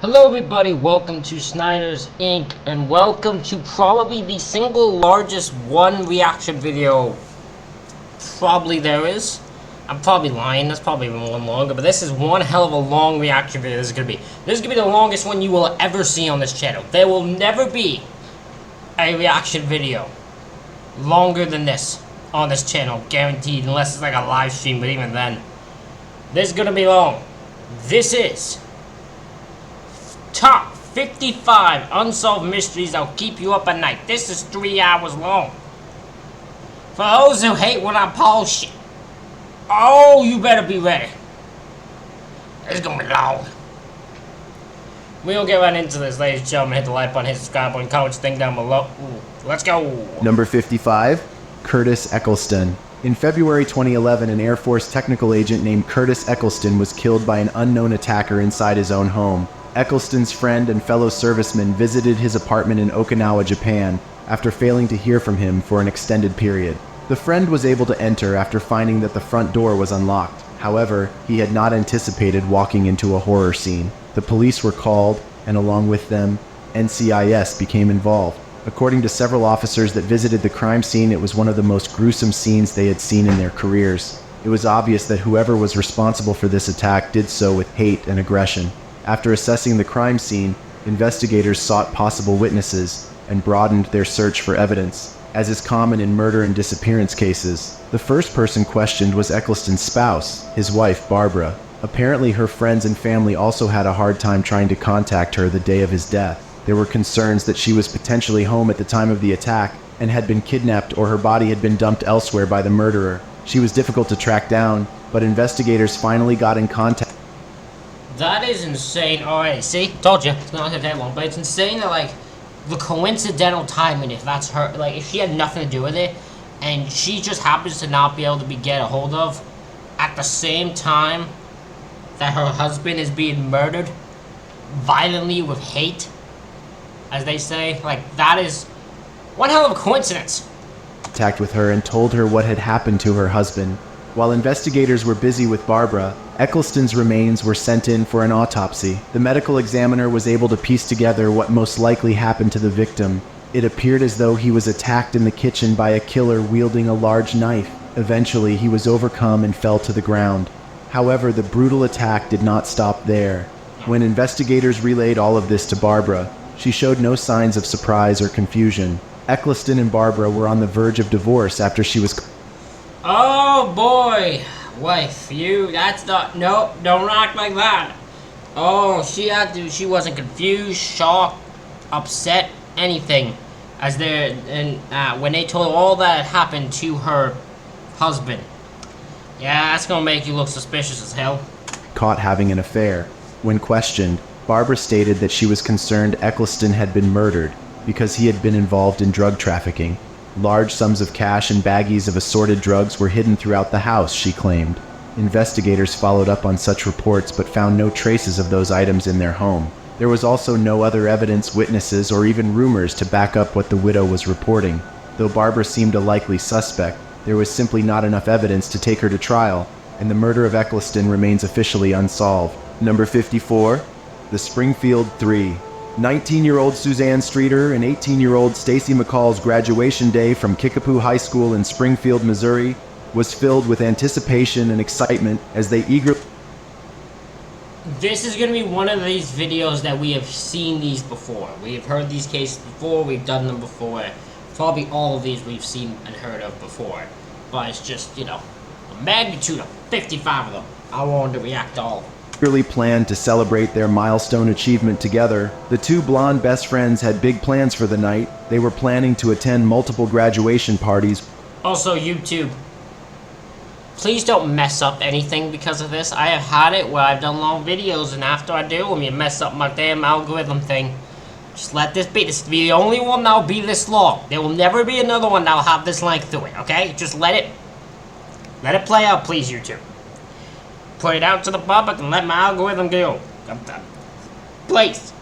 Hello everybody, welcome to Snyder's Inc. and welcome to probably the single largest one reaction video probably there is. I'm probably lying, that's probably even one longer, but this is one hell of a long reaction video. This is gonna be the longest one you will ever see on this channel. There will never be a reaction video longer than this on this channel, guaranteed, unless it's like a live stream, but even then. This is gonna be long. This is Top 55 Unsolved Mysteries That'll Keep You Up at Night. This is 3 hours long. For those who hate when I pause shit, oh, you better be ready. It's gonna be long. We'll get right into this, ladies and gentlemen. Hit the like button, hit the subscribe button, comment thing down below. Ooh, let's go. Number 55, Curtis Eccleston. In February 2011, an Air Force technical agent named Curtis Eccleston was killed by an unknown attacker inside his own home. Eccleston's friend and fellow serviceman visited his apartment in Okinawa, Japan, after failing to hear from him for an extended period. The friend was able to enter after finding that the front door was unlocked. However, he had not anticipated walking into a horror scene. The police were called, and along with them, NCIS became involved. According to several officers that visited the crime scene, it was one of the most gruesome scenes they had seen in their careers. It was obvious that whoever was responsible for this attack did so with hate and aggression. After assessing the crime scene, investigators sought possible witnesses and broadened their search for evidence. As is common in murder and disappearance cases, the first person questioned was Eccleston's spouse, his wife Barbara. Apparently her friends and family also had a hard time trying to contact her the day of his death. There were concerns that she was potentially home at the time of the attack and had been kidnapped, or her body had been dumped elsewhere by the murderer. She was difficult to track down, but investigators finally got in contact. That is insane. Alright, see? Told you. It's not that long. But it's insane that, like, the coincidental timing, if that's her, like, if she had nothing to do with it, and she just happens to not be able to get a hold of at the same time that her husband is being murdered violently with hate, as they say. Like, that is one hell of a coincidence. Contact with her and told her what had happened to her husband. While investigators were busy with Barbara, Eccleston's remains were sent in for an autopsy. The medical examiner was able to piece together what most likely happened to the victim. It appeared as though he was attacked in the kitchen by a killer wielding a large knife. Eventually, he was overcome and fell to the ground. However, the brutal attack did not stop there. When investigators relayed all of this to Barbara, she showed no signs of surprise or confusion. Eccleston and Barbara were on the verge of divorce after she was... Oh boy, wife, that's not, nope, don't act like that. Oh, she wasn't confused, shocked, upset, anything. When they told her all that happened to her husband. Yeah, that's gonna make you look suspicious as hell. Caught having an affair. When questioned, Barbara stated that she was concerned Eccleston had been murdered because he had been involved in drug trafficking. Large sums of cash and baggies of assorted drugs were hidden throughout the house, she claimed. Investigators followed up on such reports but found no traces of those items in their home. There was also no other evidence, witnesses, or even rumors to back up what the widow was reporting. Though Barbara seemed a likely suspect, there was simply not enough evidence to take her to trial, and the murder of Eccleston remains officially unsolved. Number 54, the Springfield Three. 19-year-old Suzanne Streeter and 18-year-old Stacy McCall's graduation day from Kickapoo High School in Springfield, Missouri, was filled with anticipation and excitement as they eagerly... This is going to be one of these videos that we have seen these before. We have heard these cases before, we've done them before. Probably all of these we've seen and heard of before. But it's just, you know, a magnitude of 55 of them. I wanted to react to all of them. Planned to celebrate their milestone achievement together. The two blonde best friends had big plans for the night. They were planning to attend multiple graduation parties. Also, YouTube, please don't mess up anything because of this. I have had it where I've done long videos, and after I do them, you mess up my damn algorithm thing. Just let this be. This will be the only one that'll be this long. There will never be another one that'll have this length to it, okay? Just let it play out, please, YouTube. Put it out to the public and let my algorithm go. Please.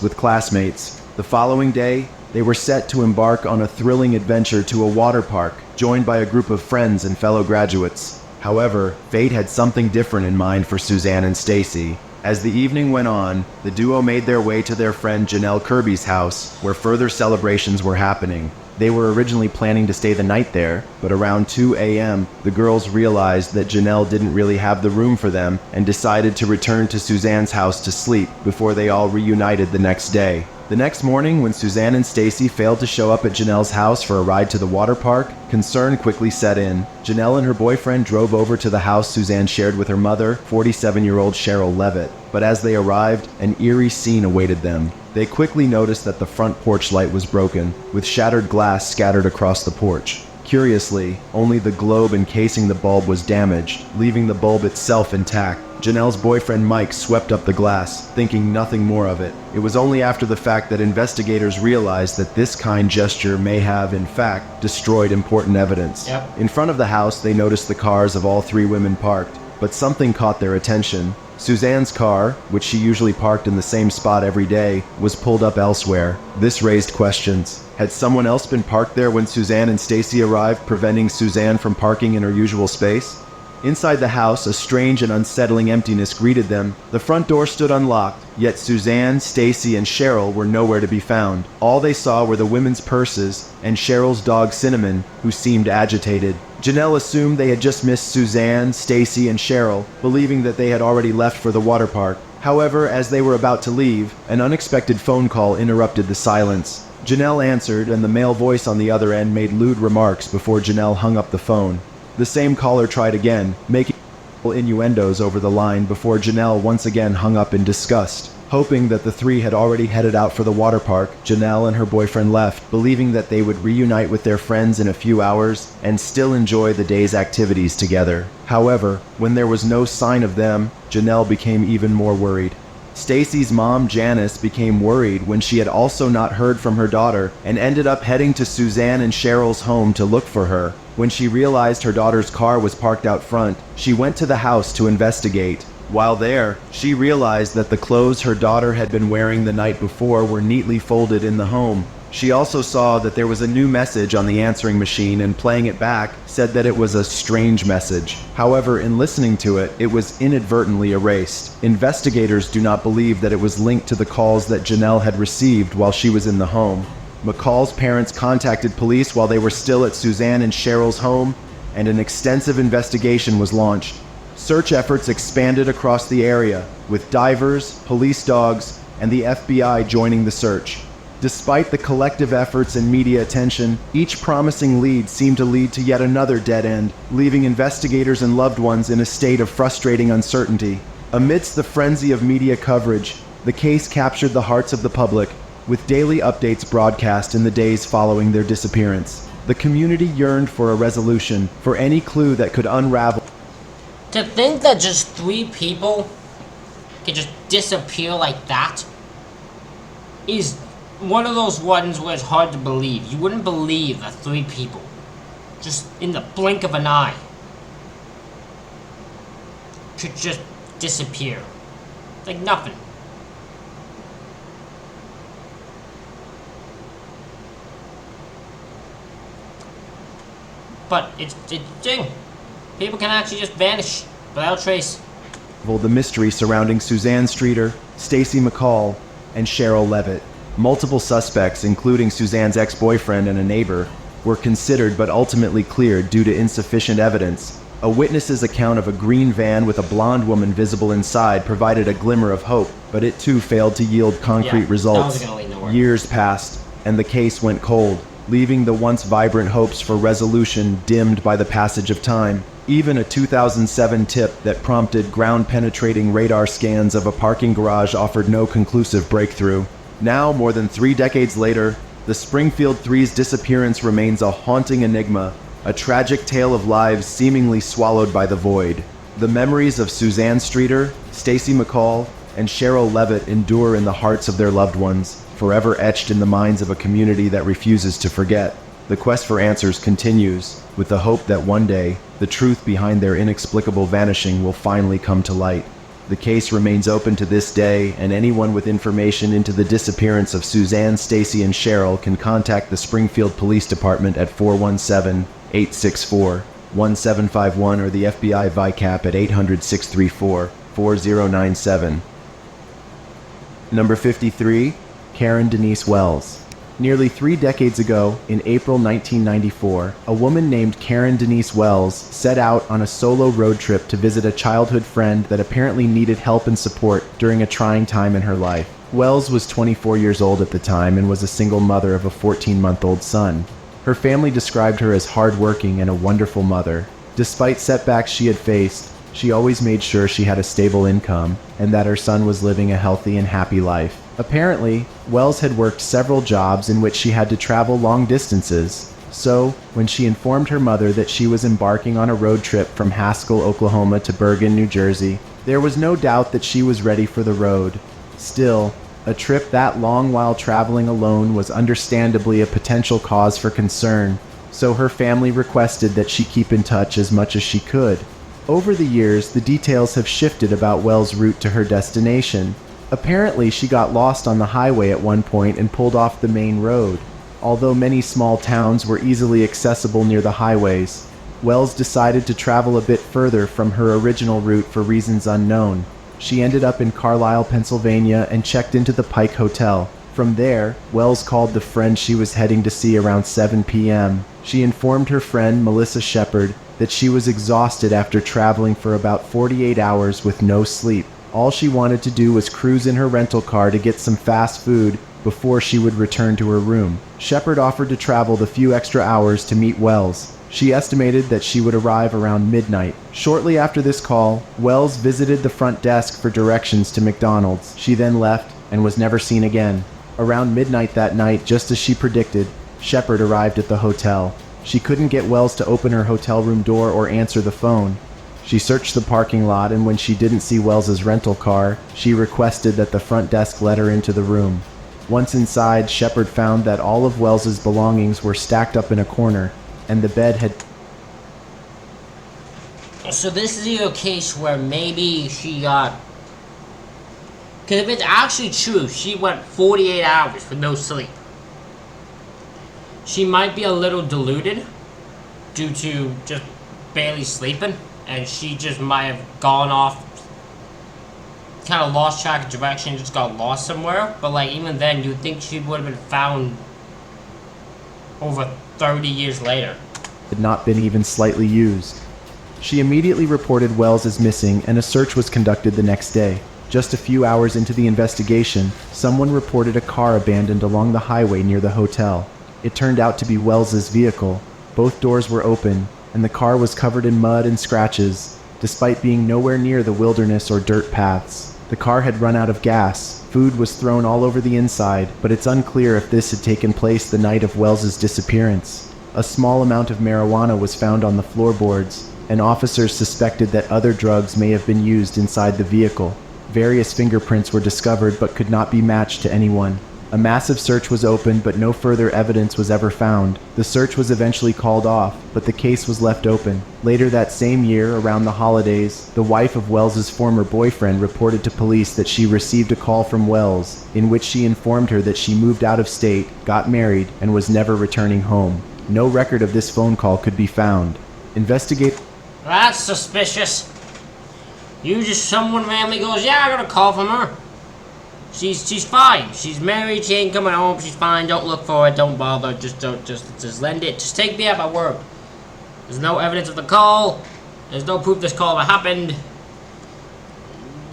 With classmates. The following day, they were set to embark on a thrilling adventure to a water park, joined by a group of friends and fellow graduates. However, fate had something different in mind for Suzanne and Stacy. As the evening went on, the duo made their way to their friend Janelle Kirby's house, where further celebrations were happening. They were originally planning to stay the night there, but around 2 a.m., the girls realized that Janelle didn't really have the room for them and decided to return to Suzanne's house to sleep before they all reunited the next day. The next morning, when Suzanne and Stacy failed to show up at Janelle's house for a ride to the water park, concern quickly set in. Janelle and her boyfriend drove over to the house Suzanne shared with her mother, 47-year-old Cheryl Levitt. But as they arrived, an eerie scene awaited them. They quickly noticed that the front porch light was broken, with shattered glass scattered across the porch. Curiously, only the globe encasing the bulb was damaged, leaving the bulb itself intact. Janelle's boyfriend Mike swept up the glass, thinking nothing more of it. It was only after the fact that investigators realized that this kind gesture may have, in fact, destroyed important evidence. Yep. In front of the house, they noticed the cars of all three women parked, but something caught their attention. Suzanne's car, which she usually parked in the same spot every day, was pulled up elsewhere. This raised questions. Had someone else been parked there when Suzanne and Stacy arrived, preventing Suzanne from parking in her usual space? Inside the house, a strange and unsettling emptiness greeted them. The front door stood unlocked, yet Suzanne, Stacy, and Cheryl were nowhere to be found. All they saw were the women's purses and Cheryl's dog Cinnamon, who seemed agitated. Janelle assumed they had just missed Suzanne, Stacy, and Cheryl, believing that they had already left for the water park. However, as they were about to leave, an unexpected phone call interrupted the silence. Janelle answered, and the male voice on the other end made lewd remarks before Janelle hung up the phone. The same caller tried again, making innuendos over the line before Janelle once again hung up in disgust. Hoping that the three had already headed out for the water park, Janelle and her boyfriend left, believing that they would reunite with their friends in a few hours and still enjoy the day's activities together. However, when there was no sign of them, Janelle became even more worried. Stacy's mom, Janice, became worried when she had also not heard from her daughter and ended up heading to Suzanne and Cheryl's home to look for her. When she realized her daughter's car was parked out front, she went to the house to investigate. While there, she realized that the clothes her daughter had been wearing the night before were neatly folded in the home. She also saw that there was a new message on the answering machine, and playing it back said that it was a strange message. However, in listening to it, it was inadvertently erased. Investigators do not believe that it was linked to the calls that Janelle had received while she was in the home. McCall's parents contacted police while they were still at Suzanne and Cheryl's home, and an extensive investigation was launched. Search efforts expanded across the area, with divers, police dogs, and the FBI joining the search. Despite the collective efforts and media attention, each promising lead seemed to lead to yet another dead end, leaving investigators and loved ones in a state of frustrating uncertainty. Amidst the frenzy of media coverage, the case captured the hearts of the public, with daily updates broadcast in the days following their disappearance. The community yearned for a resolution, for any clue that could unravel. To think that just 3 people can just disappear like that is one of those ones where it's hard to believe. You wouldn't believe that 3 people, just in the blink of an eye, could just disappear. Like nothing. But it's a thing. People can actually just vanish without trace. The mystery surrounding Suzanne Streeter, Stacy McCall, and Cheryl Levitt. Multiple suspects, including Suzanne's ex-boyfriend and a neighbor, were considered but ultimately cleared due to insufficient evidence. A witness's account of a green van with a blonde woman visible inside provided a glimmer of hope, but it too failed to yield concrete results. That wasn't gonna lead nowhere. Years passed, and the case went cold, leaving the once vibrant hopes for resolution dimmed by the passage of time. Even a 2007 tip that prompted ground-penetrating radar scans of a parking garage offered no conclusive breakthrough. Now, more than 3 decades later, the Springfield Three's disappearance remains a haunting enigma, a tragic tale of lives seemingly swallowed by the void. The memories of Suzanne Streeter, Stacy McCall, and Cheryl Levitt endure in the hearts of their loved ones, forever etched in the minds of a community that refuses to forget. The quest for answers continues, with the hope that one day, the truth behind their inexplicable vanishing will finally come to light. The case remains open to this day, and anyone with information into the disappearance of Suzanne, Stacy, and Cheryl can contact the Springfield Police Department at 417-864-1751 or the FBI VICAP at 800-634-4097. Number 53, Karen Denise Wells. Nearly 3 decades ago, in April 1994, a woman named Karen Denise Wells set out on a solo road trip to visit a childhood friend that apparently needed help and support during a trying time in her life. Wells was 24 years old at the time and was a single mother of a 14-month-old son. Her family described her as hardworking and a wonderful mother. Despite setbacks she had faced, she always made sure she had a stable income and that her son was living a healthy and happy life. Apparently, Wells had worked several jobs in which she had to travel long distances. So, when she informed her mother that she was embarking on a road trip from Haskell, Oklahoma to Bergen, New Jersey, there was no doubt that she was ready for the road. Still, a trip that long while traveling alone was understandably a potential cause for concern, so her family requested that she keep in touch as much as she could. Over the years, the details have shifted about Wells' route to her destination. Apparently, she got lost on the highway at one point and pulled off the main road. Although many small towns were easily accessible near the highways, Wells decided to travel a bit further from her original route for reasons unknown. She ended up in Carlisle, Pennsylvania and checked into the Pike Hotel. From there, Wells called the friend she was heading to see around 7 p.m. She informed her friend, Melissa Shepard, that she was exhausted after traveling for about 48 hours with no sleep. All she wanted to do was cruise in her rental car to get some fast food before she would return to her room. Shepard offered to travel the few extra hours to meet Wells. She estimated that she would arrive around midnight. Shortly after this call, Wells visited the front desk for directions to McDonald's. She then left and was never seen again. Around midnight that night, just as she predicted, Shepard arrived at the hotel. She couldn't get Wells to open her hotel room door or answer the phone. She searched the parking lot, and when she didn't see Wells's rental car, she requested that the front desk let her into the room. Once inside, Shepard found that all of Wells's belongings were stacked up in a corner, and the bed had... So this is a case where maybe she got... Because if it's actually true, she went 48 hours with no sleep. She might be a little deluded due to just barely sleeping. And she just might have gone off, kind of lost track of direction, just got lost somewhere. But like even then, you'd think she would have been found over 30 years later. Had not been even slightly used. She immediately reported Wells as missing, and a search was conducted the next day. Just a few hours into the investigation, someone reported a car abandoned along the highway near the hotel. It turned out to be Wells's vehicle. Both doors were open, and the car was covered in mud and scratches, despite being nowhere near the wilderness or dirt paths. The car had run out of gas. Food was thrown all over the inside, but it's unclear if this had taken place the night of Wells's disappearance. A small amount of marijuana was found on the floorboards, and officers suspected that other drugs may have been used inside the vehicle. Various fingerprints were discovered but could not be matched to anyone. A massive search was opened, but no further evidence was ever found. The search was eventually called off, but the case was left open. Later that same year, around the holidays, the wife of Wells's former boyfriend reported to police that she received a call from Wells, in which she informed her that she moved out of state, got married, and was never returning home. No record of this phone call could be found. That's suspicious. Someone randomly goes, yeah, I got a call from her. She's fine. She's married. She ain't coming home. She's fine. Don't look for it. Don't bother. Just lend it. Just take me at my word. There's no evidence of the call. There's no proof this call ever happened.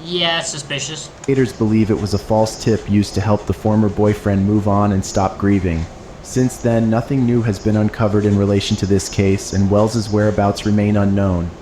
Yeah, it's suspicious. Investigators believe it was a false tip used to help the former boyfriend move on and stop grieving. Since then, nothing new has been uncovered in relation to this case, and Wells's whereabouts remain unknown.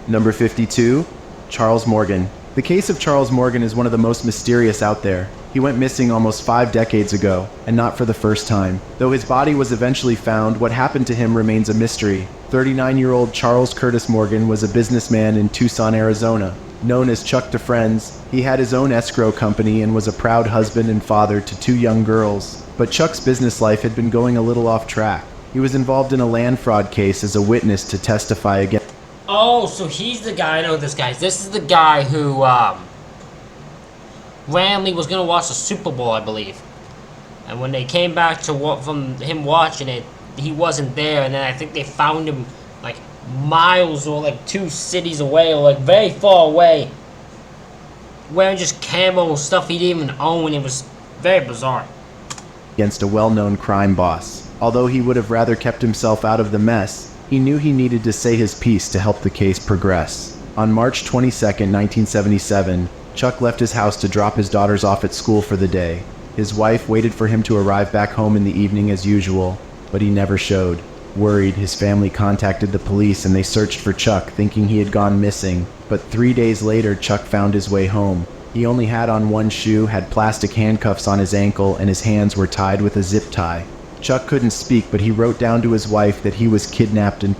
Number 52, Charles Morgan. The case of Charles Morgan is one of the most mysterious out there. He went missing almost 5 decades ago, and not for the first time. Though his body was eventually found, what happened to him remains a mystery. 39-year-old Charles Curtis Morgan was a businessman in Tucson, Arizona. Known as Chuck to friends, he had his own escrow company and was a proud husband and father to 2 young girls. But Chuck's business life had been going a little off track. He was involved in a land fraud case as a witness to testify against... Oh, so he's the guy. I know this guy. This is the guy who, randomly was gonna watch the Super Bowl, I believe. And when they came back from him watching it, he wasn't there. And then I think they found him, like, miles or, like, 2 cities away or, like, very far away. wearing just camo stuff he didn't even own. It was very bizarre. Against a well-known crime boss. Although he would have rather kept himself out of the mess, he knew he needed to say his piece to help the case progress. On March 22, 1977, Chuck left his house to drop his daughters off at school for the day. His wife waited for him to arrive back home in the evening as usual, but he never showed. Worried, his family contacted the police and they searched for Chuck, thinking he had gone missing. But 3 days later, Chuck found his way home. He only had on one shoe, had plastic handcuffs on his ankle, and his hands were tied with a zip tie. Chuck couldn't speak, but he wrote down to his wife that he was kidnapped, and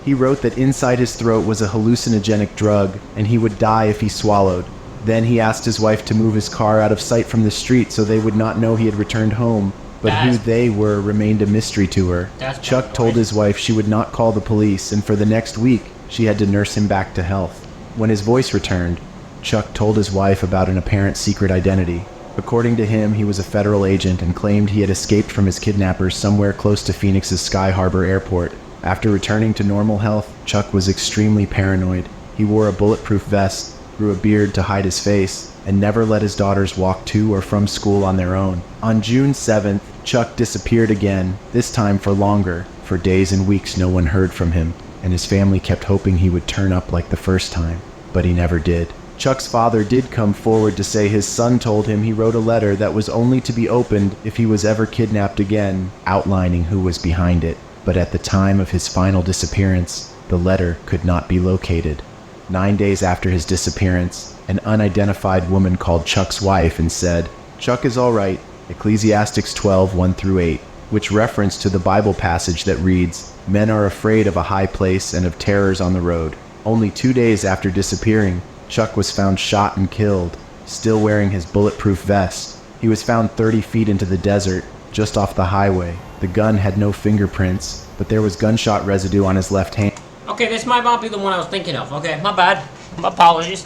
he wrote that inside his throat was a hallucinogenic drug, and he would die if he swallowed. Then he asked his wife to move his car out of sight from the street so they would not know he had returned home. But who they were remained a mystery to her. Chuck told his wife she would not call the police, and for the next week, she had to nurse him back to health. When his voice returned, Chuck told his wife about an apparent secret identity. According to him, he was a federal agent and claimed he had escaped from his kidnappers somewhere close to Phoenix's Sky Harbor Airport. After returning to normal health, Chuck was extremely paranoid. He wore a bulletproof vest, grew a beard to hide his face, and never let his daughters walk to or from school on their own. On June 7th, Chuck disappeared again, this time for longer. For days and weeks no one heard from him, and his family kept hoping he would turn up like the first time, but he never did. Chuck's father did come forward to say his son told him he wrote a letter that was only to be opened if he was ever kidnapped again, outlining who was behind it. But at the time of his final disappearance, the letter could not be located. 9 days after his disappearance, an unidentified woman called Chuck's wife and said, "Chuck is all right," Ecclesiastes 12:1-8, which referenced to the Bible passage that reads, "Men are afraid of a high place and of terrors on the road." Only 2 days after disappearing, Chuck was found shot and killed, still wearing his bulletproof vest. He was found 30 feet into the desert, just off the highway. The gun had no fingerprints, but there was gunshot residue on his left hand. Okay, this might not be the one I was thinking of. Okay, my bad. My apologies.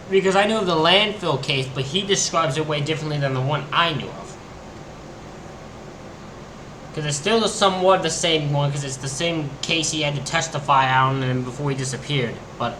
Because I knew of the landfill case, but he describes it way differently than the one I knew of. Because it's still somewhat the same one, because it's the same case he had to testify on and before he disappeared. But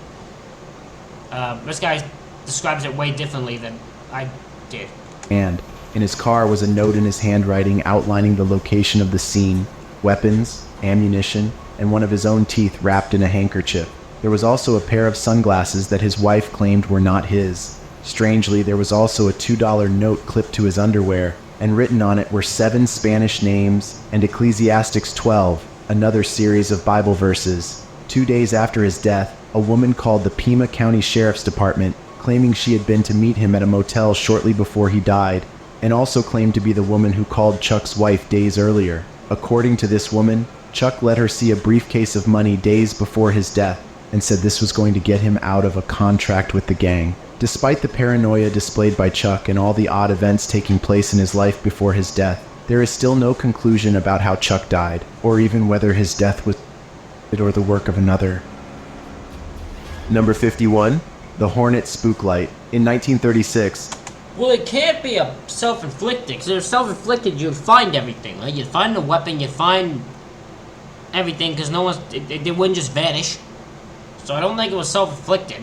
this guy describes it way differently than I did. And in his car was a note in his handwriting outlining the location of the scene, weapons, ammunition, and one of his own teeth wrapped in a handkerchief. There was also a pair of sunglasses that his wife claimed were not his. Strangely, there was also a $2 note clipped to his underwear, and written on it were 7 Spanish names and Ecclesiastes 12, another series of Bible verses. 2 days after his death, a woman called the Pima County Sheriff's Department, claiming she had been to meet him at a motel shortly before he died, and also claimed to be the woman who called Chuck's wife days earlier. According to this woman, Chuck let her see a briefcase of money days before his death, and said this was going to get him out of a contract with the gang. Despite the paranoia displayed by Chuck and all the odd events taking place in his life before his death, there is still no conclusion about how Chuck died, or even whether his death was or the work of another. Number 51, the Hornet Spooklight. In 1936, Well, it can't be a self-inflicted, because if it's self-inflicted, you'd find everything. Like, you'd find the weapon, you'd find everything, because no one's, it wouldn't just vanish. So I don't think it was self-inflicted.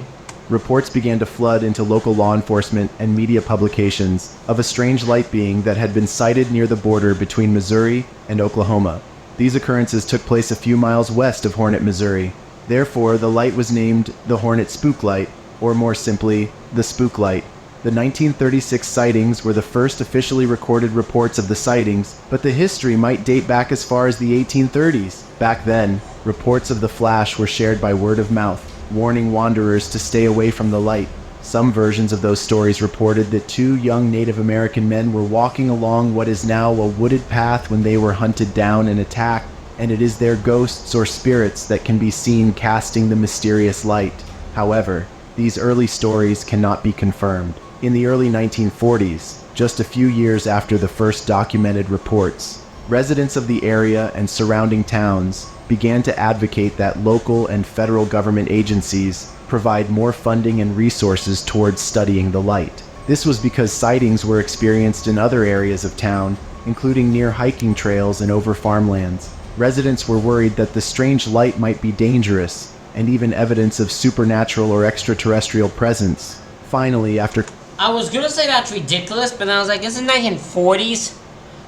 reports began to flood into local law enforcement and media publications of a strange light being that had been sighted near the border between Missouri and Oklahoma. These occurrences took place a few miles west of Hornet, Missouri. Therefore, the light was named the Hornet Spook Light, or more simply, the Spook Light. The 1936 sightings were the first officially recorded reports of the sightings, but the history might date back as far as the 1830s. Back then, reports of the flash were shared by word of mouth, warning wanderers to stay away from the light. Some versions of those stories reported that 2 young Native American men were walking along what is now a wooded path when they were hunted down and attacked, and it is their ghosts or spirits that can be seen casting the mysterious light. However, these early stories cannot be confirmed. In the early 1940s, just a few years after the first documented reports, residents of the area and surrounding towns began to advocate that local and federal government agencies provide more funding and resources towards studying the light. This was because sightings were experienced in other areas of town, including near hiking trails and over farmlands. Residents were worried that the strange light might be dangerous and even evidence of supernatural or extraterrestrial presence. Finally, after I was gonna say that's ridiculous, but then I was like, it's the 1940s,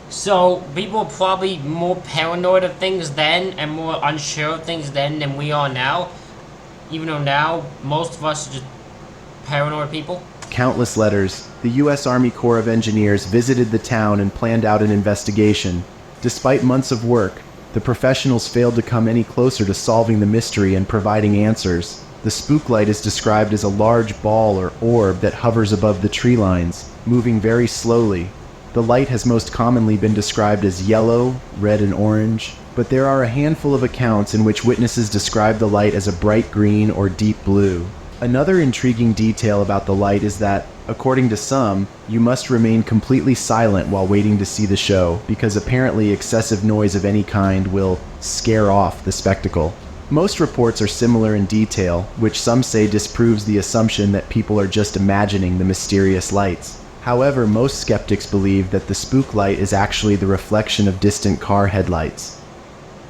so people were probably more paranoid of things then and more unsure of things then than we are now. Even though now, most of us are just paranoid people. countless letters, the U.S. Army Corps of Engineers visited the town and planned out an investigation. Despite months of work, the professionals failed to come any closer to solving the mystery and providing answers. The spook light is described as a large ball or orb that hovers above the tree lines, moving very slowly. The light has most commonly been described as yellow, red, and orange, but there are a handful of accounts in which witnesses describe the light as a bright green or deep blue. Another intriguing detail about the light is that, according to some, you must remain completely silent while waiting to see the show, because apparently excessive noise of any kind will scare off the spectacle. Most reports are similar in detail, which some say disproves the assumption that people are just imagining the mysterious lights. However, most skeptics believe that the spook light is actually the reflection of distant car headlights.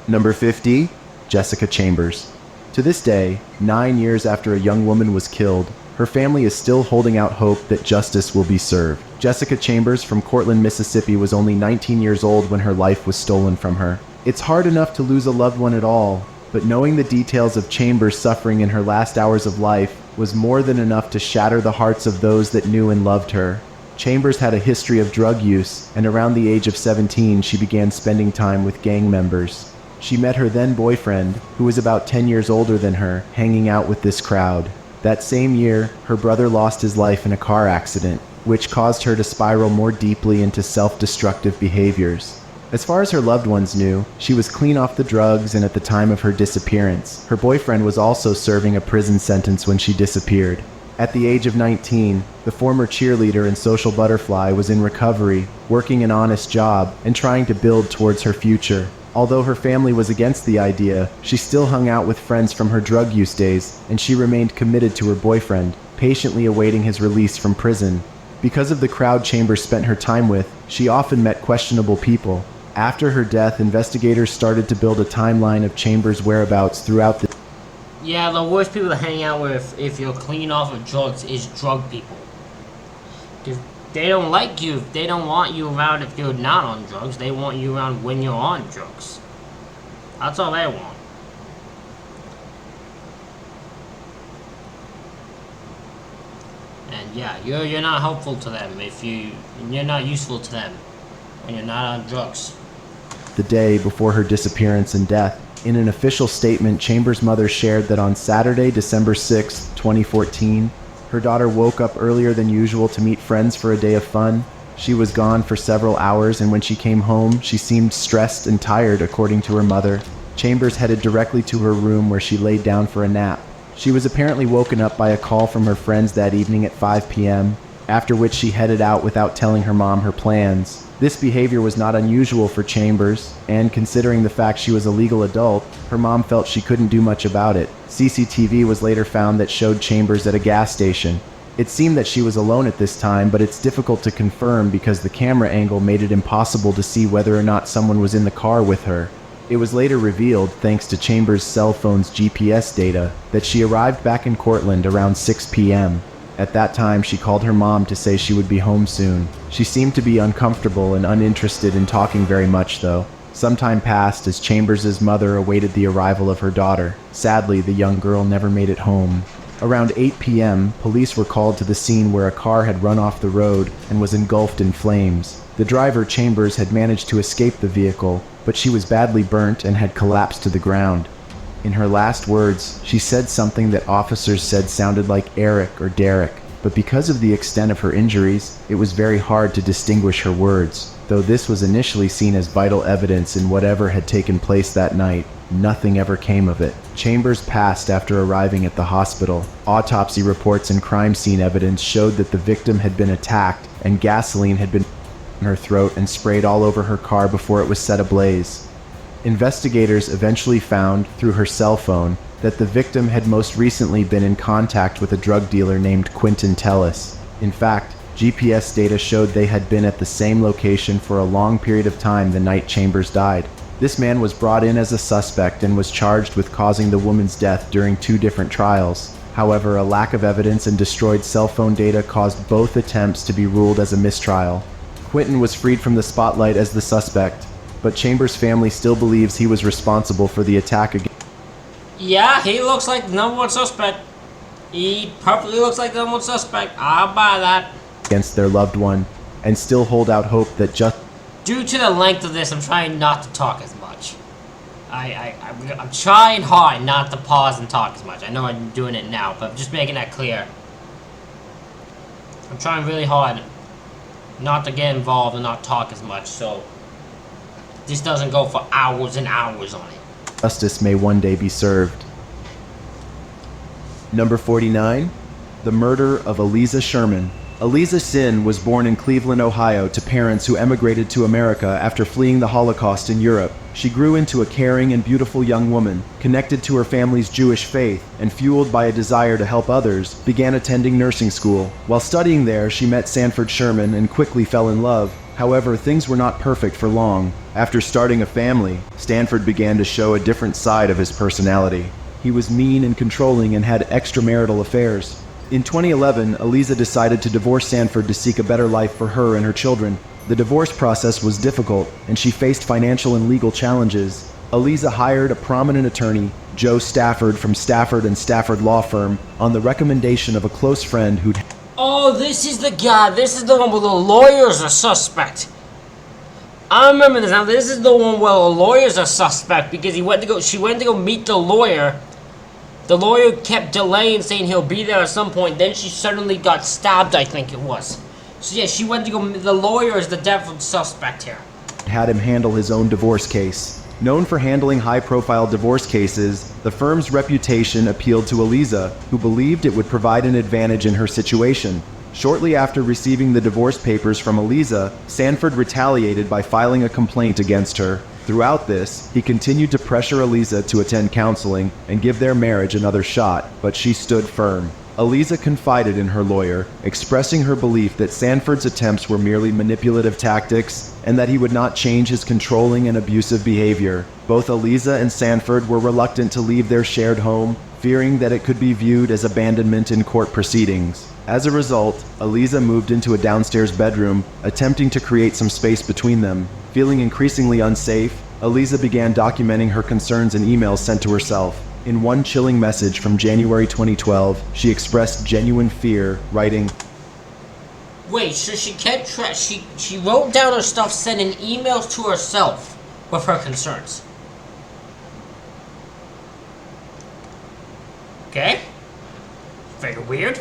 Number 50, Jessica Chambers. To this day, 9 years after a young woman was killed, her family is still holding out hope that justice will be served. Jessica Chambers from Cortland, Mississippi was only 19 years old when her life was stolen from her. It's hard enough to lose a loved one at all, but knowing the details of Chambers' suffering in her last hours of life was more than enough to shatter the hearts of those that knew and loved her. Chambers had a history of drug use, and around the age of 17 she began spending time with gang members. She met her then-boyfriend, who was about 10 years older than her, hanging out with this crowd. That same year, her brother lost his life in a car accident, which caused her to spiral more deeply into self-destructive behaviors. As far as her loved ones knew, she was clean off the drugs, and at the time of her disappearance, her boyfriend was also serving a prison sentence when she disappeared. At the age of 19, the former cheerleader and social butterfly was in recovery, working an honest job, and trying to build towards her future. Although her family was against the idea, she still hung out with friends from her drug use days, and she remained committed to her boyfriend, patiently awaiting his release from prison. Because of the crowd Chambers spent her time with, she often met questionable people. After her death, investigators started to build a timeline of Chambers' whereabouts throughout the... Yeah, the worst people to hang out with if you're clean off of drugs is drug people. Because they don't like you, they don't want you around if you're not on drugs. They want you around when you're on drugs. That's all they want. And yeah, you're not helpful to them if you're not useful to them when you're not on drugs. The day before her disappearance and death, in an official statement, Chambers' mother shared that on Saturday, December 6, 2014, her daughter woke up earlier than usual to meet friends for a day of fun. She was gone for several hours, and when she came home, she seemed stressed and tired, according to her mother. Chambers headed directly to her room where she laid down for a nap. She was apparently woken up by a call from her friends that evening at 5 p.m., after which she headed out without telling her mom her plans. This behavior was not unusual for Chambers, and considering the fact she was a legal adult, her mom felt she couldn't do much about it. CCTV was later found that showed Chambers at a gas station. It seemed that she was alone at this time, but it's difficult to confirm because the camera angle made it impossible to see whether or not someone was in the car with her. It was later revealed, thanks to Chambers' cell phone's GPS data, that she arrived back in Cortland around 6 p.m. At that time, she called her mom to say she would be home soon. She seemed to be uncomfortable and uninterested in talking very much, though. Some time passed as Chambers' mother awaited the arrival of her daughter. Sadly, the young girl never made it home. Around 8 p.m., police were called to the scene where a car had run off the road and was engulfed in flames. The driver, Chambers, had managed to escape the vehicle, but she was badly burnt and had collapsed to the ground. In her last words, she said something that officers said sounded like Eric or Derek, but because of the extent of her injuries, it was very hard to distinguish her words. Though this was initially seen as vital evidence in whatever had taken place that night, nothing ever came of it. Chambers passed after arriving at the hospital. Autopsy reports and crime scene evidence showed that the victim had been attacked and gasoline had been in her throat and sprayed all over her car before it was set ablaze. Investigators eventually found, through her cell phone, that the victim had most recently been in contact with a drug dealer named Quentin Tellis. In fact, GPS data showed they had been at the same location for a long period of time the night Chambers died. This man was brought in as a suspect and was charged with causing the woman's death during 2 different trials. However, a lack of evidence and destroyed cell phone data caused both attempts to be ruled as a mistrial. Quentin was freed from the spotlight as the suspect, but Chambers' family still believes he was responsible for the attack against. Yeah, he looks like the number one suspect. He perfectly looks like the number one suspect. I'll buy that. Against their loved one, and still hold out hope that Due to the length of this, I'm trying not to talk as much. I'm trying hard not to pause and talk as much. I know I'm doing it now, but I'm just making that clear. I'm trying really hard not to get involved and not talk as much, so this doesn't go for hours and hours on it. justice may one day be served. Number 49, the murder of Eliza Sherman. Eliza Sin was born in Cleveland, Ohio, to parents who emigrated to America after fleeing the Holocaust in Europe. She grew into a caring and beautiful young woman, connected to her family's Jewish faith, and fueled by a desire to help others, began attending nursing school. While studying there, she met Sanford Sherman and quickly fell in love. However, things were not perfect for long. After starting a family, Sanford began to show a different side of his personality. He was mean and controlling and had extramarital affairs. In 2011, Eliza decided to divorce Sanford to seek a better life for her and her children. The divorce process was difficult, and she faced financial and legal challenges. Eliza hired a prominent attorney, Joe Stafford from Stafford and Stafford Law Firm, on the recommendation of a close friend who'd... Oh, this is the guy. This is the one where the lawyer's a suspect. I remember this now. This is the one where the lawyer's a suspect because she went to go meet the lawyer. The lawyer kept delaying, saying he'll be there at some point. Then she suddenly got stabbed, I think it was. So yeah, she went to go. The lawyer is the definite suspect here. Had him handle his own divorce case. Known for handling high-profile divorce cases, the firm's reputation appealed to Eliza, who believed it would provide an advantage in her situation. Shortly after receiving the divorce papers from Eliza, Sanford retaliated by filing a complaint against her. Throughout this, he continued to pressure Eliza to attend counseling and give their marriage another shot, but she stood firm. Eliza confided in her lawyer, expressing her belief that Sanford's attempts were merely manipulative tactics and that he would not change his controlling and abusive behavior. Both Eliza and Sanford were reluctant to leave their shared home, fearing that it could be viewed as abandonment in court proceedings. As a result, Eliza moved into a downstairs bedroom, attempting to create some space between them. Feeling increasingly unsafe, Eliza began documenting her concerns in emails sent to herself. In one chilling message from January 2012, she expressed genuine fear, writing, Wait, so she kept she wrote down her stuff, sending emails to herself with her concerns. Okay. Very weird.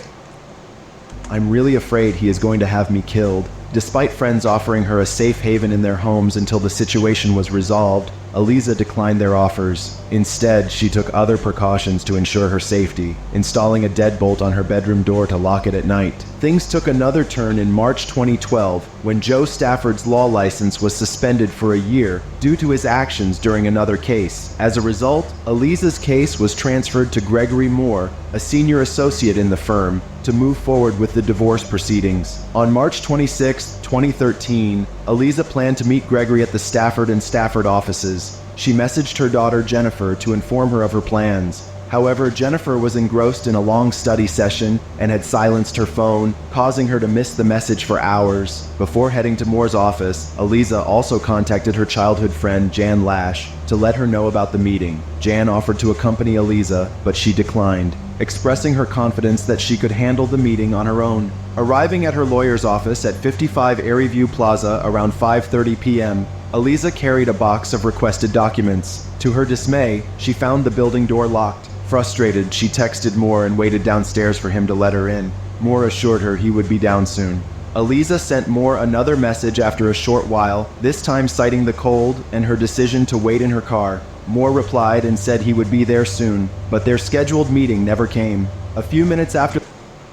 I'm really afraid he is going to have me killed. Despite friends offering her a safe haven in their homes until the situation was resolved, Eliza declined their offers. Instead, she took other precautions to ensure her safety, installing a deadbolt on her bedroom door to lock it at night. Things took another turn in March 2012 when Joe Stafford's law license was suspended for a year due to his actions during another case. As a result, Eliza's case was transferred to Gregory Moore, a senior associate in the firm, to move forward with the divorce proceedings. On March 26, 2013, Eliza planned to meet Gregory at the Stafford and Stafford offices. She messaged her daughter Jennifer to inform her of her plans. However, Jennifer was engrossed in a long study session and had silenced her phone, causing her to miss the message for hours. Before heading to Moore's office, Eliza also contacted her childhood friend Jan Lash to let her know about the meeting. Jan offered to accompany Eliza, but she declined, expressing her confidence that she could handle the meeting on her own. Arriving at her lawyer's office at 55 Airyview Plaza around 5:30 p.m., Eliza carried a box of requested documents. To her dismay, she found the building door locked. Frustrated, she texted Moore and waited downstairs for him to let her in. Moore assured her he would be down soon. Eliza sent Moore another message after a short while, this time citing the cold and her decision to wait in her car. Moore replied and said he would be there soon, but their scheduled meeting never came. A few minutes after...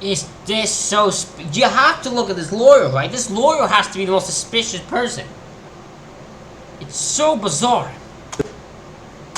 Is this so... You have to look at this lawyer, right? This lawyer has to be the most suspicious person. It's so bizarre.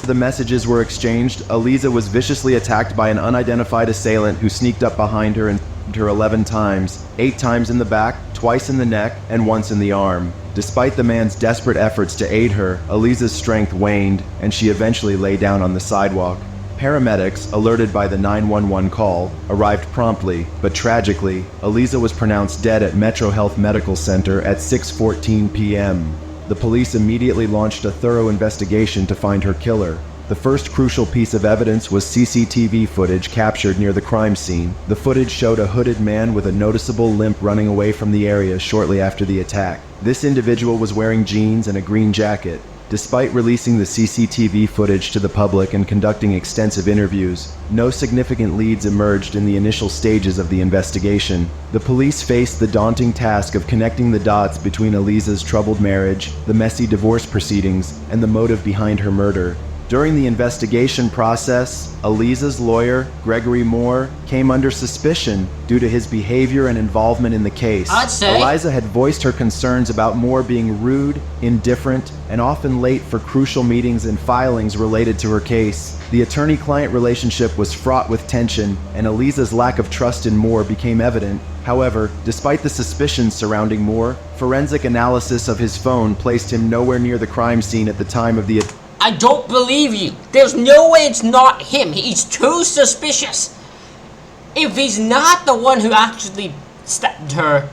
The messages were exchanged, Eliza was viciously attacked by an unidentified assailant who sneaked up behind her and her 11 times, 8 times in the back, twice in the neck, and once in the arm. Despite the man's desperate efforts to aid her, Eliza's strength waned, and she eventually lay down on the sidewalk. Paramedics, alerted by the 911 call, arrived promptly, but tragically, Eliza was pronounced dead at Metro Health Medical Center at 6:14 p.m. The police immediately launched a thorough investigation to find her killer. The first crucial piece of evidence was CCTV footage captured near the crime scene. The footage showed a hooded man with a noticeable limp running away from the area shortly after the attack. This individual was wearing jeans and a green jacket. Despite releasing the CCTV footage to the public and conducting extensive interviews, no significant leads emerged in the initial stages of the investigation. The police faced the daunting task of connecting the dots between Eliza's troubled marriage, the messy divorce proceedings, and the motive behind her murder. During the investigation process, Eliza's lawyer, Gregory Moore, came under suspicion due to his behavior and involvement in the case. I'd say Eliza had voiced her concerns about Moore being rude, indifferent, and often late for crucial meetings and filings related to her case. The attorney-client relationship was fraught with tension, and Eliza's lack of trust in Moore became evident. However, despite the suspicions surrounding Moore, forensic analysis of his phone placed him nowhere near the crime scene at the time of the I don't believe you. There's no way it's not him. He's too suspicious. If he's not the one who actually stabbed her,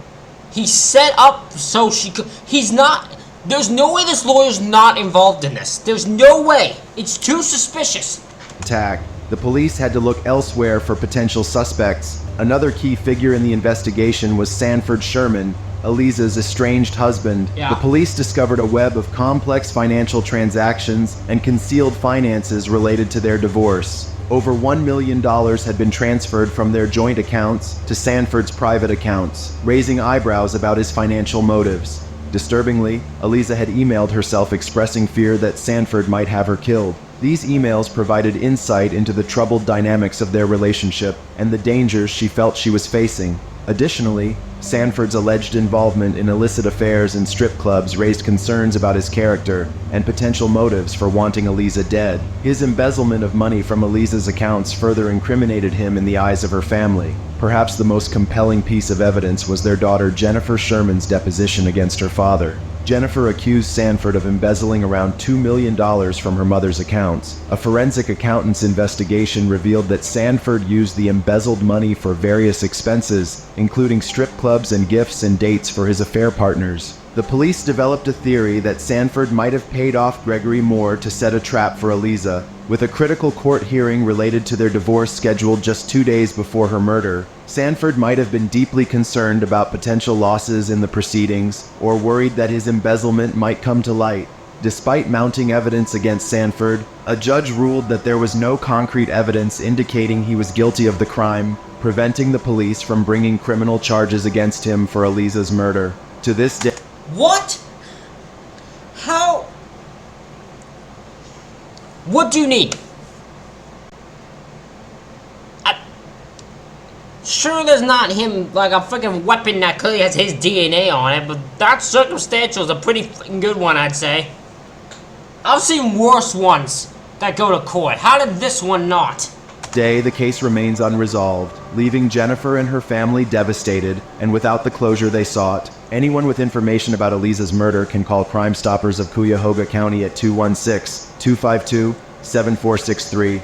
he set up so she could... He's not... There's no way this lawyer's not involved in this. There's no way. It's too suspicious. attack. The police had to look elsewhere for potential suspects. Another key figure in the investigation was Sanford Sherman, Eliza's estranged husband. Yeah. The police discovered a web of complex financial transactions and concealed finances related to their divorce. Over $1 million had been transferred from their joint accounts to Sanford's private accounts, raising eyebrows about his financial motives. Disturbingly, Eliza had emailed herself expressing fear that Sanford might have her killed. These emails provided insight into the troubled dynamics of their relationship and the dangers she felt she was facing. Additionally, Sanford's alleged involvement in illicit affairs and strip clubs raised concerns about his character and potential motives for wanting Eliza dead. His embezzlement of money from Eliza's accounts further incriminated him in the eyes of her family. Perhaps the most compelling piece of evidence was their daughter Jennifer Sherman's deposition against her father. Jennifer accused Sanford of embezzling around $2 million from her mother's accounts. A forensic accountant's investigation revealed that Sanford used the embezzled money for various expenses, including strip clubs and gifts and dates for his affair partners. The police developed a theory that Sanford might have paid off Gregory Moore to set a trap for Eliza. With a critical court hearing related to their divorce scheduled just 2 days before her murder, Sanford might have been deeply concerned about potential losses in the proceedings or worried that his embezzlement might come to light. Despite mounting evidence against Sanford, a judge ruled that there was no concrete evidence indicating he was guilty of the crime, preventing the police from bringing criminal charges against him for Eliza's murder. To this day... What? How? What do you need? Sure, there's not him, like a freaking weapon that clearly has his DNA on it, but that circumstantial is a pretty freaking good one, I'd say. I've seen worse ones that go to court. How did this one not? Today, the case remains unresolved, leaving Jennifer and her family devastated and without the closure they sought. Anyone with information about Eliza's murder can call Crime Stoppers of Cuyahoga County at 216-252-7463.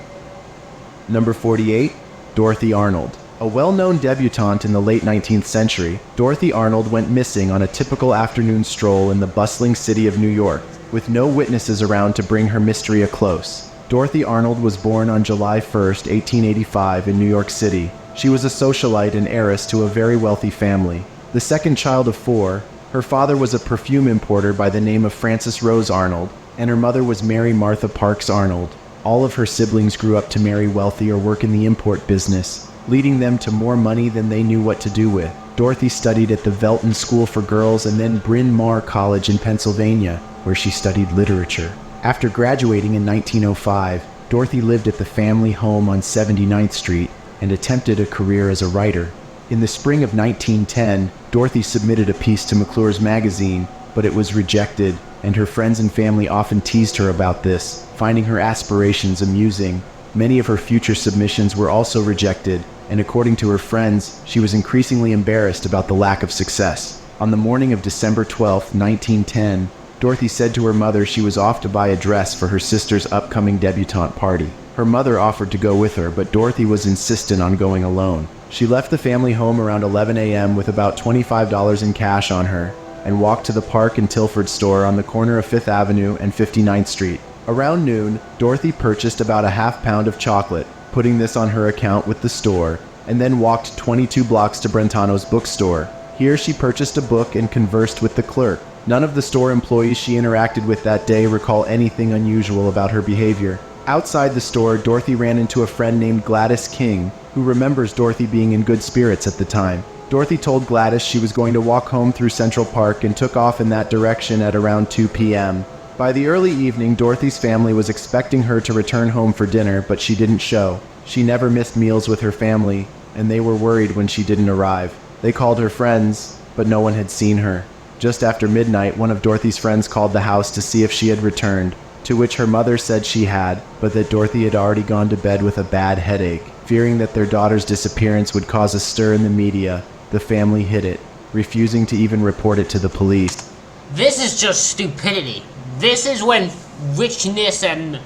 Number 48, Dorothy Arnold. A well-known debutante in the late 19th century, Dorothy Arnold went missing on a typical afternoon stroll in the bustling city of New York, with no witnesses around to bring her mystery a close. Dorothy Arnold was born on July 1, 1885 in New York City. She was a socialite and heiress to a very wealthy family. The second child of 4, her father was a perfume importer by the name of Francis Rose Arnold, and her mother was Mary Martha Parks Arnold. All of her siblings grew up to marry wealthy or work in the import business, leading them to more money than they knew what to do with. Dorothy studied at the Velton School for Girls and then Bryn Mawr College in Pennsylvania, where she studied literature. After graduating in 1905, Dorothy lived at the family home on 79th Street and attempted a career as a writer. In the spring of 1910, Dorothy submitted a piece to McClure's magazine, but it was rejected, and her friends and family often teased her about this, finding her aspirations amusing. Many of her future submissions were also rejected, and according to her friends, she was increasingly embarrassed about the lack of success. On the morning of December 12, 1910, Dorothy said to her mother she was off to buy a dress for her sister's upcoming debutante party. Her mother offered to go with her, but Dorothy was insistent on going alone. She left the family home around 11 a.m. with about $25 in cash on her and walked to the Park and Tilford store on the corner of 5th Avenue and 59th Street. Around noon, Dorothy purchased about a half-pound of chocolate, putting this on her account with the store, and then walked 22 blocks to Brentano's bookstore. Here she purchased a book and conversed with the clerk. None of the store employees she interacted with that day recall anything unusual about her behavior. Outside the store, Dorothy ran into a friend named Gladys King, who remembers Dorothy being in good spirits at the time. Dorothy told Gladys she was going to walk home through Central Park and took off in that direction at around 2 p.m. By the early evening, Dorothy's family was expecting her to return home for dinner, but she didn't show. She never missed meals with her family, and they were worried when she didn't arrive. They called her friends, but no one had seen her. Just after midnight, one of Dorothy's friends called the house to see if she had returned, to which her mother said she had, but that Dorothy had already gone to bed with a bad headache. Fearing that their daughter's disappearance would cause a stir in the media, the family hid it, refusing to even report it to the police. This is just stupidity. This is when richness and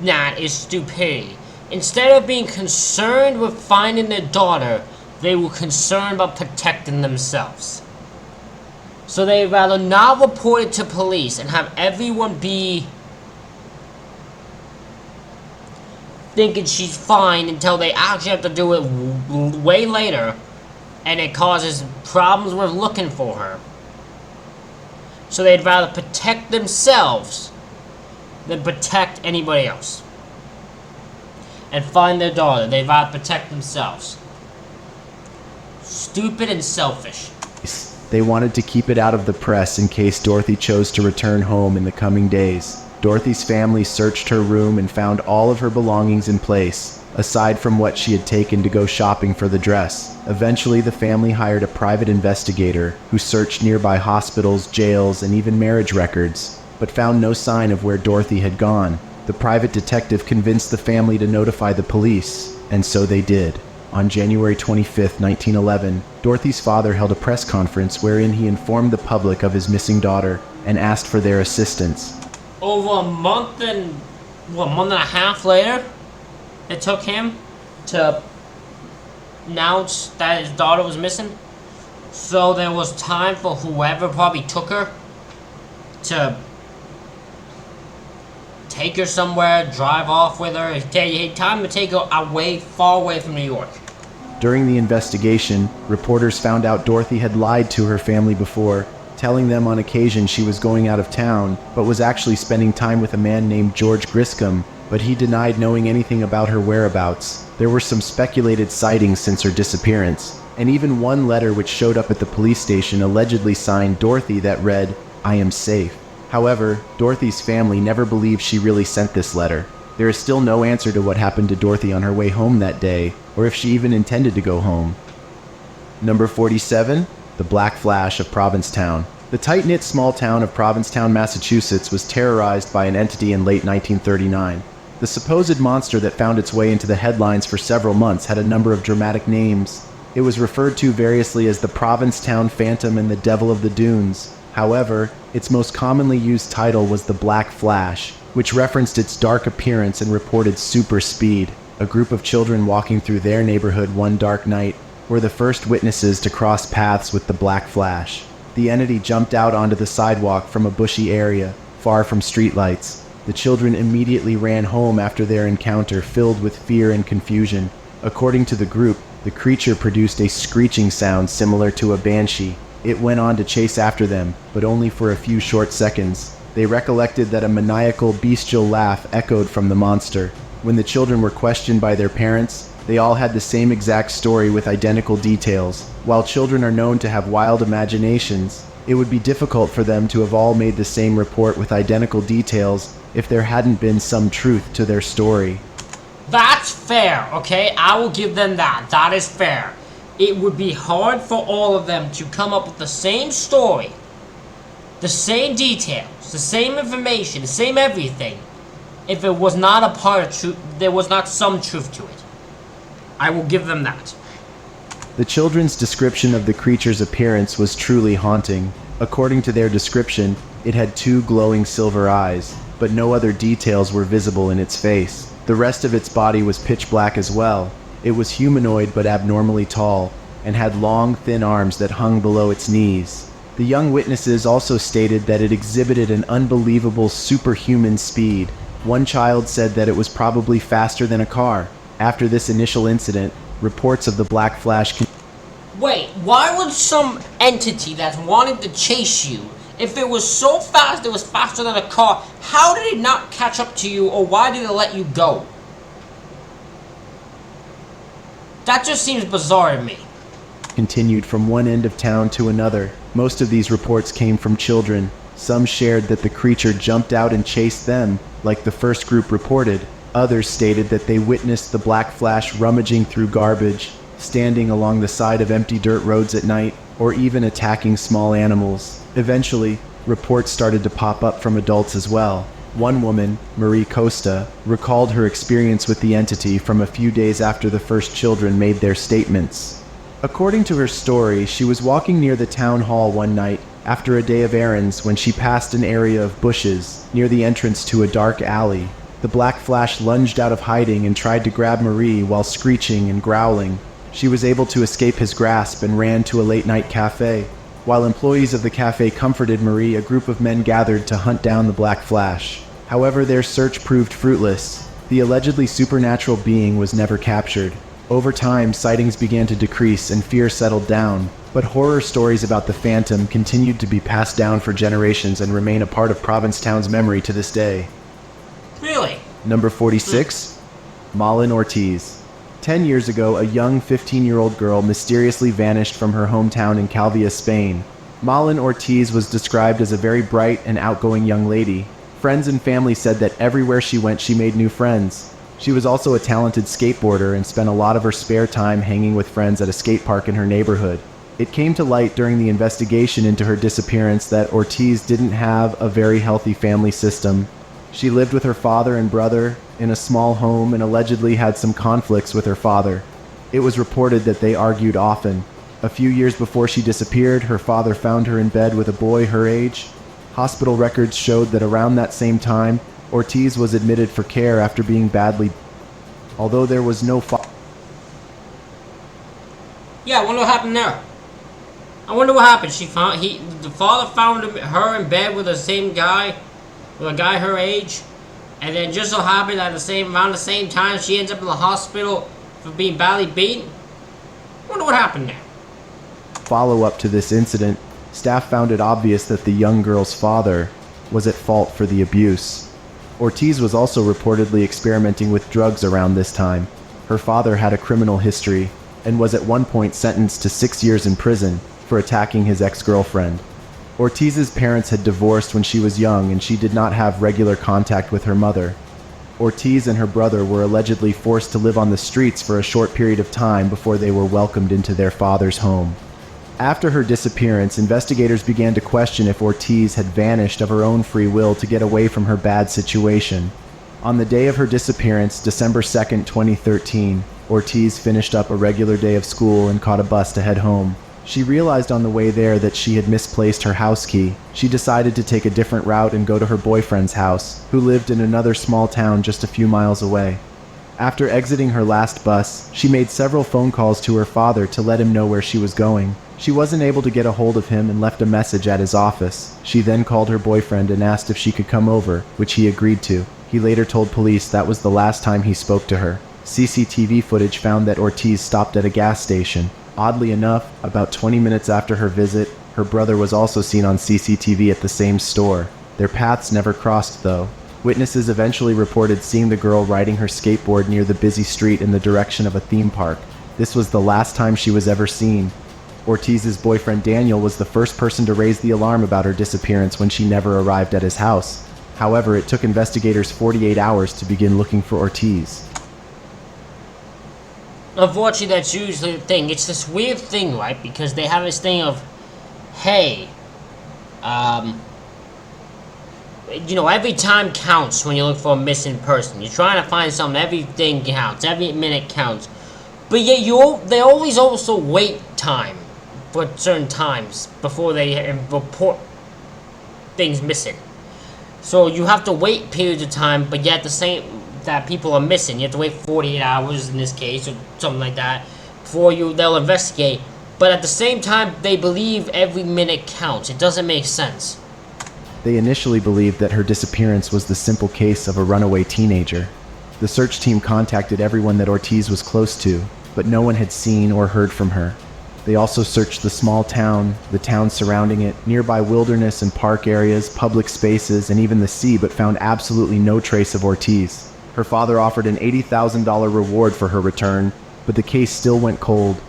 that is stupidity. Instead of being concerned with finding their daughter, they were concerned about protecting themselves. So they'd rather not report it to police and have everyone be thinking she's fine until they actually have to do it way later, and it causes problems with looking for her. So they'd rather protect themselves than protect anybody else. And find their daughter. They'd rather protect themselves. Stupid and selfish. They wanted to keep it out of the press in case Dorothy chose to return home in the coming days. Dorothy's family searched her room and found all of her belongings in place, aside from what she had taken to go shopping for the dress. Eventually, the family hired a private investigator who searched nearby hospitals, jails, and even marriage records, but found no sign of where Dorothy had gone. The private detective convinced the family to notify the police, and so they did. On January 25, 1911, Dorothy's father held a press conference wherein he informed the public of his missing daughter and asked for their assistance. Over a month and a half later, it took him to announce that his daughter was missing. So there was time for whoever probably took her to take her somewhere, drive off with her. Time to take her away, far away from New York. During the investigation, reporters found out Dorothy had lied to her family before, telling them on occasion she was going out of town, but was actually spending time with a man named George Griscom, but he denied knowing anything about her whereabouts. There were some speculated sightings since her disappearance, and even one letter which showed up at the police station allegedly signed Dorothy that read, "I am safe." However, Dorothy's family never believed she really sent this letter. There is still no answer to what happened to Dorothy on her way home that day, or if she even intended to go home. Number 47, the Black Flash of Provincetown. The tight-knit small town of Provincetown, Massachusetts was terrorized by an entity in late 1939. The supposed monster that found its way into the headlines for several months had a number of dramatic names. It was referred to variously as the Provincetown Phantom and the Devil of the Dunes. However, its most commonly used title was the Black Flash, which referenced its dark appearance and reported super speed. A group of children walking through their neighborhood one dark night were the first witnesses to cross paths with the Black Flash. The entity jumped out onto the sidewalk from a bushy area, far from streetlights. The children immediately ran home after their encounter, filled with fear and confusion. According to the group, the creature produced a screeching sound similar to a banshee. It went on to chase after them, but only for a few short seconds. They recollected that a maniacal, bestial laugh echoed from the monster. When the children were questioned by their parents, they all had the same exact story with identical details. While children are known to have wild imaginations, it would be difficult for them to have all made the same report with identical details if there hadn't been some truth to their story. That's fair, okay? I will give them that. That is fair. It would be hard for all of them to come up with the same story, the same details, the same information, the same everything, if it was not a part of truth, there was not some truth to it. I will give them that. The children's description of the creature's appearance was truly haunting. According to their description, it had 2 glowing silver eyes, but no other details were visible in its face. The rest of its body was pitch black as well. It was humanoid but abnormally tall, and had long, thin arms that hung below its knees. The young witnesses also stated that it exhibited an unbelievable superhuman speed. One child said that it was probably faster than a car. After this initial incident, reports of the Black Flash Wait, why would some entity that wanted to chase you, if it was so fast it was faster than a car, how did it not catch up to you, or why did it let you go? That just seems bizarre to me. continued from one end of town to another. Most of these reports came from children. Some shared that the creature jumped out and chased them, like the first group reported. Others stated that they witnessed the Black Flash rummaging through garbage, standing along the side of empty dirt roads at night, or even attacking small animals. Eventually, reports started to pop up from adults as well. One woman, Marie Costa, recalled her experience with the entity from a few days after the first children made their statements. According to her story, she was walking near the town hall one night after a day of errands when she passed an area of bushes near the entrance to a dark alley. The Black Flash lunged out of hiding and tried to grab Marie while screeching and growling. She was able to escape his grasp and ran to a late-night cafe. While employees of the cafe comforted Marie, a group of men gathered to hunt down the Black Flash. However, their search proved fruitless. The allegedly supernatural being was never captured. Over time, sightings began to decrease and fear settled down, but horror stories about the Phantom continued to be passed down for generations and remain a part of Provincetown's memory to this day. Really? Number 46, Malin Ortiz. 10 years ago, a young 15-year-old girl mysteriously vanished from her hometown in Calvia, Spain. Malin Ortiz was described as a very bright and outgoing young lady. Friends and family said that everywhere she went, she made new friends. She was also a talented skateboarder and spent a lot of her spare time hanging with friends at a skate park in her neighborhood. It came to light during the investigation into her disappearance that Ortiz didn't have a very healthy family system. She lived with her father and brother in a small home and allegedly had some conflicts with her father. It was reported that they argued often. A few years before she disappeared, her father found her in bed with a boy her age. Hospital records showed that around that same time, Ortiz was admitted for care after being badly. Although there was no Yeah, I wonder what happened there. I wonder what happened. The father found her in bed with the same guy, with a guy her age, and then just so happened at around the same time she ends up in the hospital for being badly beaten. I wonder what happened there. follow-up to this incident. Staff found it obvious that the young girl's father was at fault for the abuse. Ortiz was also reportedly experimenting with drugs around this time. Her father had a criminal history and was at one point sentenced to 6 years in prison for attacking his ex-girlfriend. Ortiz's parents had divorced when she was young and she did not have regular contact with her mother. Ortiz and her brother were allegedly forced to live on the streets for a short period of time before they were welcomed into their father's home. After her disappearance, investigators began to question if Ortiz had vanished of her own free will to get away from her bad situation. On the day of her disappearance, December 2nd, 2013, Ortiz finished up a regular day of school and caught a bus to head home. She realized on the way there that she had misplaced her house key. She decided to take a different route and go to her boyfriend's house, who lived in another small town just a few miles away. After exiting her last bus, she made several phone calls to her father to let him know where she was going. She wasn't able to get a hold of him and left a message at his office. She then called her boyfriend and asked if she could come over, which he agreed to. He later told police that was the last time he spoke to her. CCTV footage found that Ortiz stopped at a gas station. Oddly enough, about 20 minutes after her visit, her brother was also seen on CCTV at the same store. Their paths never crossed, though. Witnesses eventually reported seeing the girl riding her skateboard near the busy street in the direction of a theme park. This was the last time she was ever seen. Ortiz's boyfriend Daniel was the first person to raise the alarm about her disappearance when she never arrived at his house. However, it took investigators 48 hours to begin looking for Ortiz. Unfortunately, that's usually the thing. It's this weird thing, right? Because they have this thing of, hey, every time counts when you look for a missing person. You're trying to find something, everything counts, every minute counts. But yet they always also wait time for certain times before they report things missing. So you have to wait periods of time, but yet the same that people are missing. You have to wait 48 hours in this case or something like that before they'll investigate. But at the same time, they believe every minute counts. It doesn't make sense. They initially believed that her disappearance was the simple case of a runaway teenager. The search team contacted everyone that Ortiz was close to, but no one had seen or heard from her. They also searched the small town, the town surrounding it, nearby wilderness and park areas, public spaces, and even the sea, but found absolutely no trace of Ortiz. Her father offered an $80,000 reward for her return, but the case still went cold,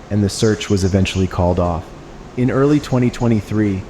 and the search was eventually called off. In early 2023,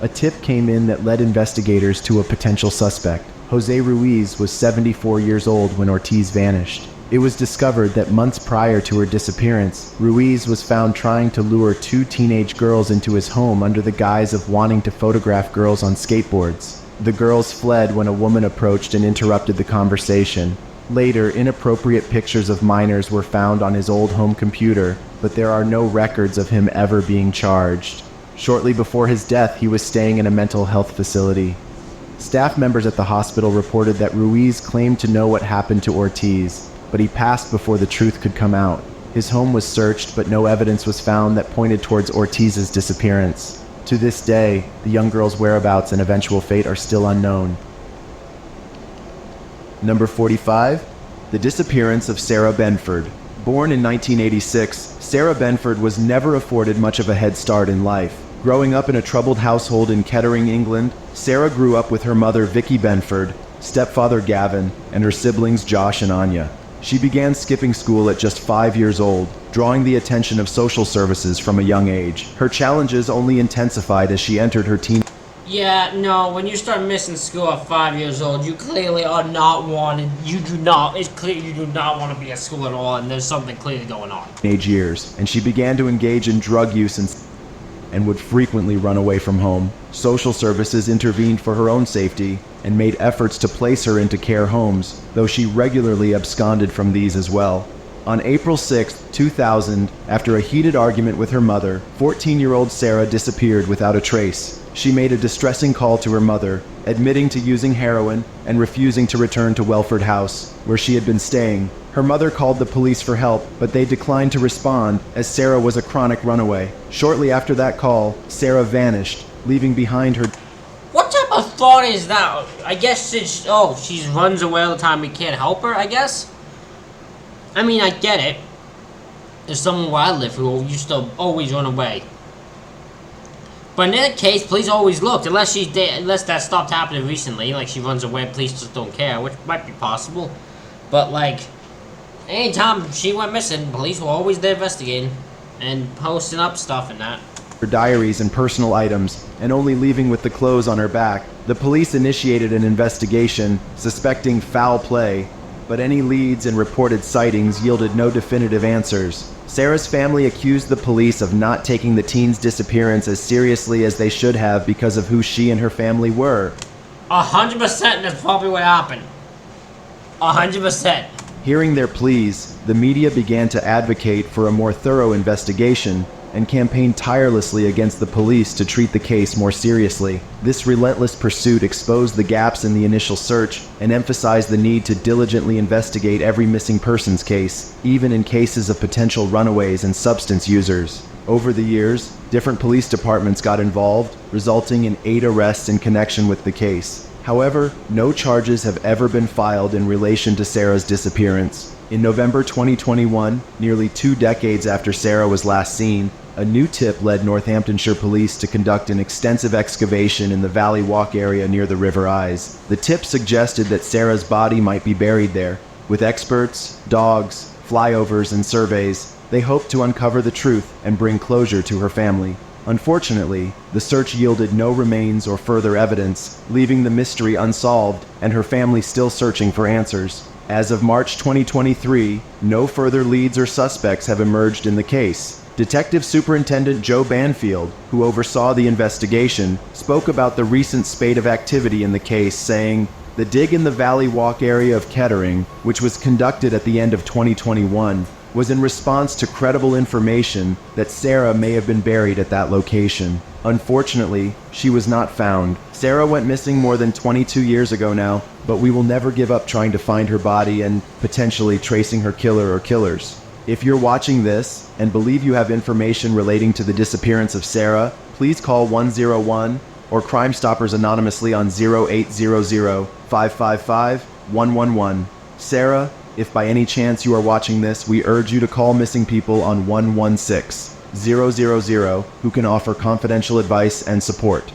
a tip came in that led investigators to a potential suspect. Jose Ruiz was 74 years old when Ortiz vanished. It was discovered that months prior to her disappearance, Ruiz was found trying to lure two teenage girls into his home under the guise of wanting to photograph girls on skateboards. The girls fled when a woman approached and interrupted the conversation. Later, inappropriate pictures of minors were found on his old home computer, but there are no records of him ever being charged. Shortly before his death, he was staying in a mental health facility. Staff members at the hospital reported that Ruiz claimed to know what happened to Ortiz, but he passed before the truth could come out. His home was searched, but no evidence was found that pointed towards Ortiz's disappearance. To this day, the young girl's whereabouts and eventual fate are still unknown. Number 45. The disappearance of Sarah Benford. Born in 1986, Sarah Benford was never afforded much of a head start in life. Growing up in a troubled household in Kettering, England, Sarah grew up with her mother Vicky Benford, stepfather Gavin, and her siblings Josh and Anya. She began skipping school at just 5 years old, drawing the attention of social services from a young age. Her challenges only intensified as she entered her teen. Yeah, no, when you start missing school at 5 years old, you clearly are not wanted. It's clear you do not want to be at school at all, and there's something clearly going on. Teenage years, and she began to engage in drug use and would frequently run away from home. Social services intervened for her own safety and made efforts to place her into care homes, though she regularly absconded from these as well. On April 6, 2000, after a heated argument with her mother, 14-year-old Sarah disappeared without a trace. She made a distressing call to her mother, admitting to using heroin and refusing to return to Welford House, where she had been staying. Her mother called the police for help, but they declined to respond as Sarah was a chronic runaway. Shortly after that call, Sarah vanished, leaving behind her. What type of thought is that? I guess she runs away all the time, we can't help her, I guess? I mean, I get it. There's someone where I live who used to always run away. But in that case, police always looked, unless that stopped happening recently, like she runs away, police just don't care, which might be possible. But like, anytime she went missing, police were always there investigating and posting up stuff and that. Her diaries and personal items, and only leaving with the clothes on her back. The police initiated an investigation, suspecting foul play, but any leads and reported sightings yielded no definitive answers. Sarah's family accused the police of not taking the teen's disappearance as seriously as they should have because of who she and her family were. 100% that's probably what happened. 100%. Hearing their pleas, the media began to advocate for a more thorough investigation and campaigned tirelessly against the police to treat the case more seriously. This relentless pursuit exposed the gaps in the initial search and emphasized the need to diligently investigate every missing persons case, even in cases of potential runaways and substance users. Over the years, different police departments got involved, resulting in 8 arrests in connection with the case. However, no charges have ever been filed in relation to Sarah's disappearance. In November 2021, nearly 2 decades after Sarah was last seen, a new tip led Northamptonshire Police to conduct an extensive excavation in the Valley Walk area near the River Eyes. The tip suggested that Sarah's body might be buried there. With experts, dogs, flyovers, and surveys, they hoped to uncover the truth and bring closure to her family. Unfortunately, the search yielded no remains or further evidence, leaving the mystery unsolved and her family still searching for answers. As of March 2023, no further leads or suspects have emerged in the case. Detective Superintendent Joe Banfield, who oversaw the investigation, spoke about the recent spate of activity in the case, saying, "The dig in the Valley Walk area of Kettering, which was conducted at the end of 2021, was in response to credible information that Sarah may have been buried at that location. Unfortunately, she was not found. Sarah went missing more than 22 years ago now, but we will never give up trying to find her body and potentially tracing her killer or killers. If you're watching this and believe you have information relating to the disappearance of Sarah, please call 101 or Crime Stoppers anonymously on 0800-555-111. Sarah, if by any chance you are watching this, we urge you to call missing people on 116-000, who can offer confidential advice and support.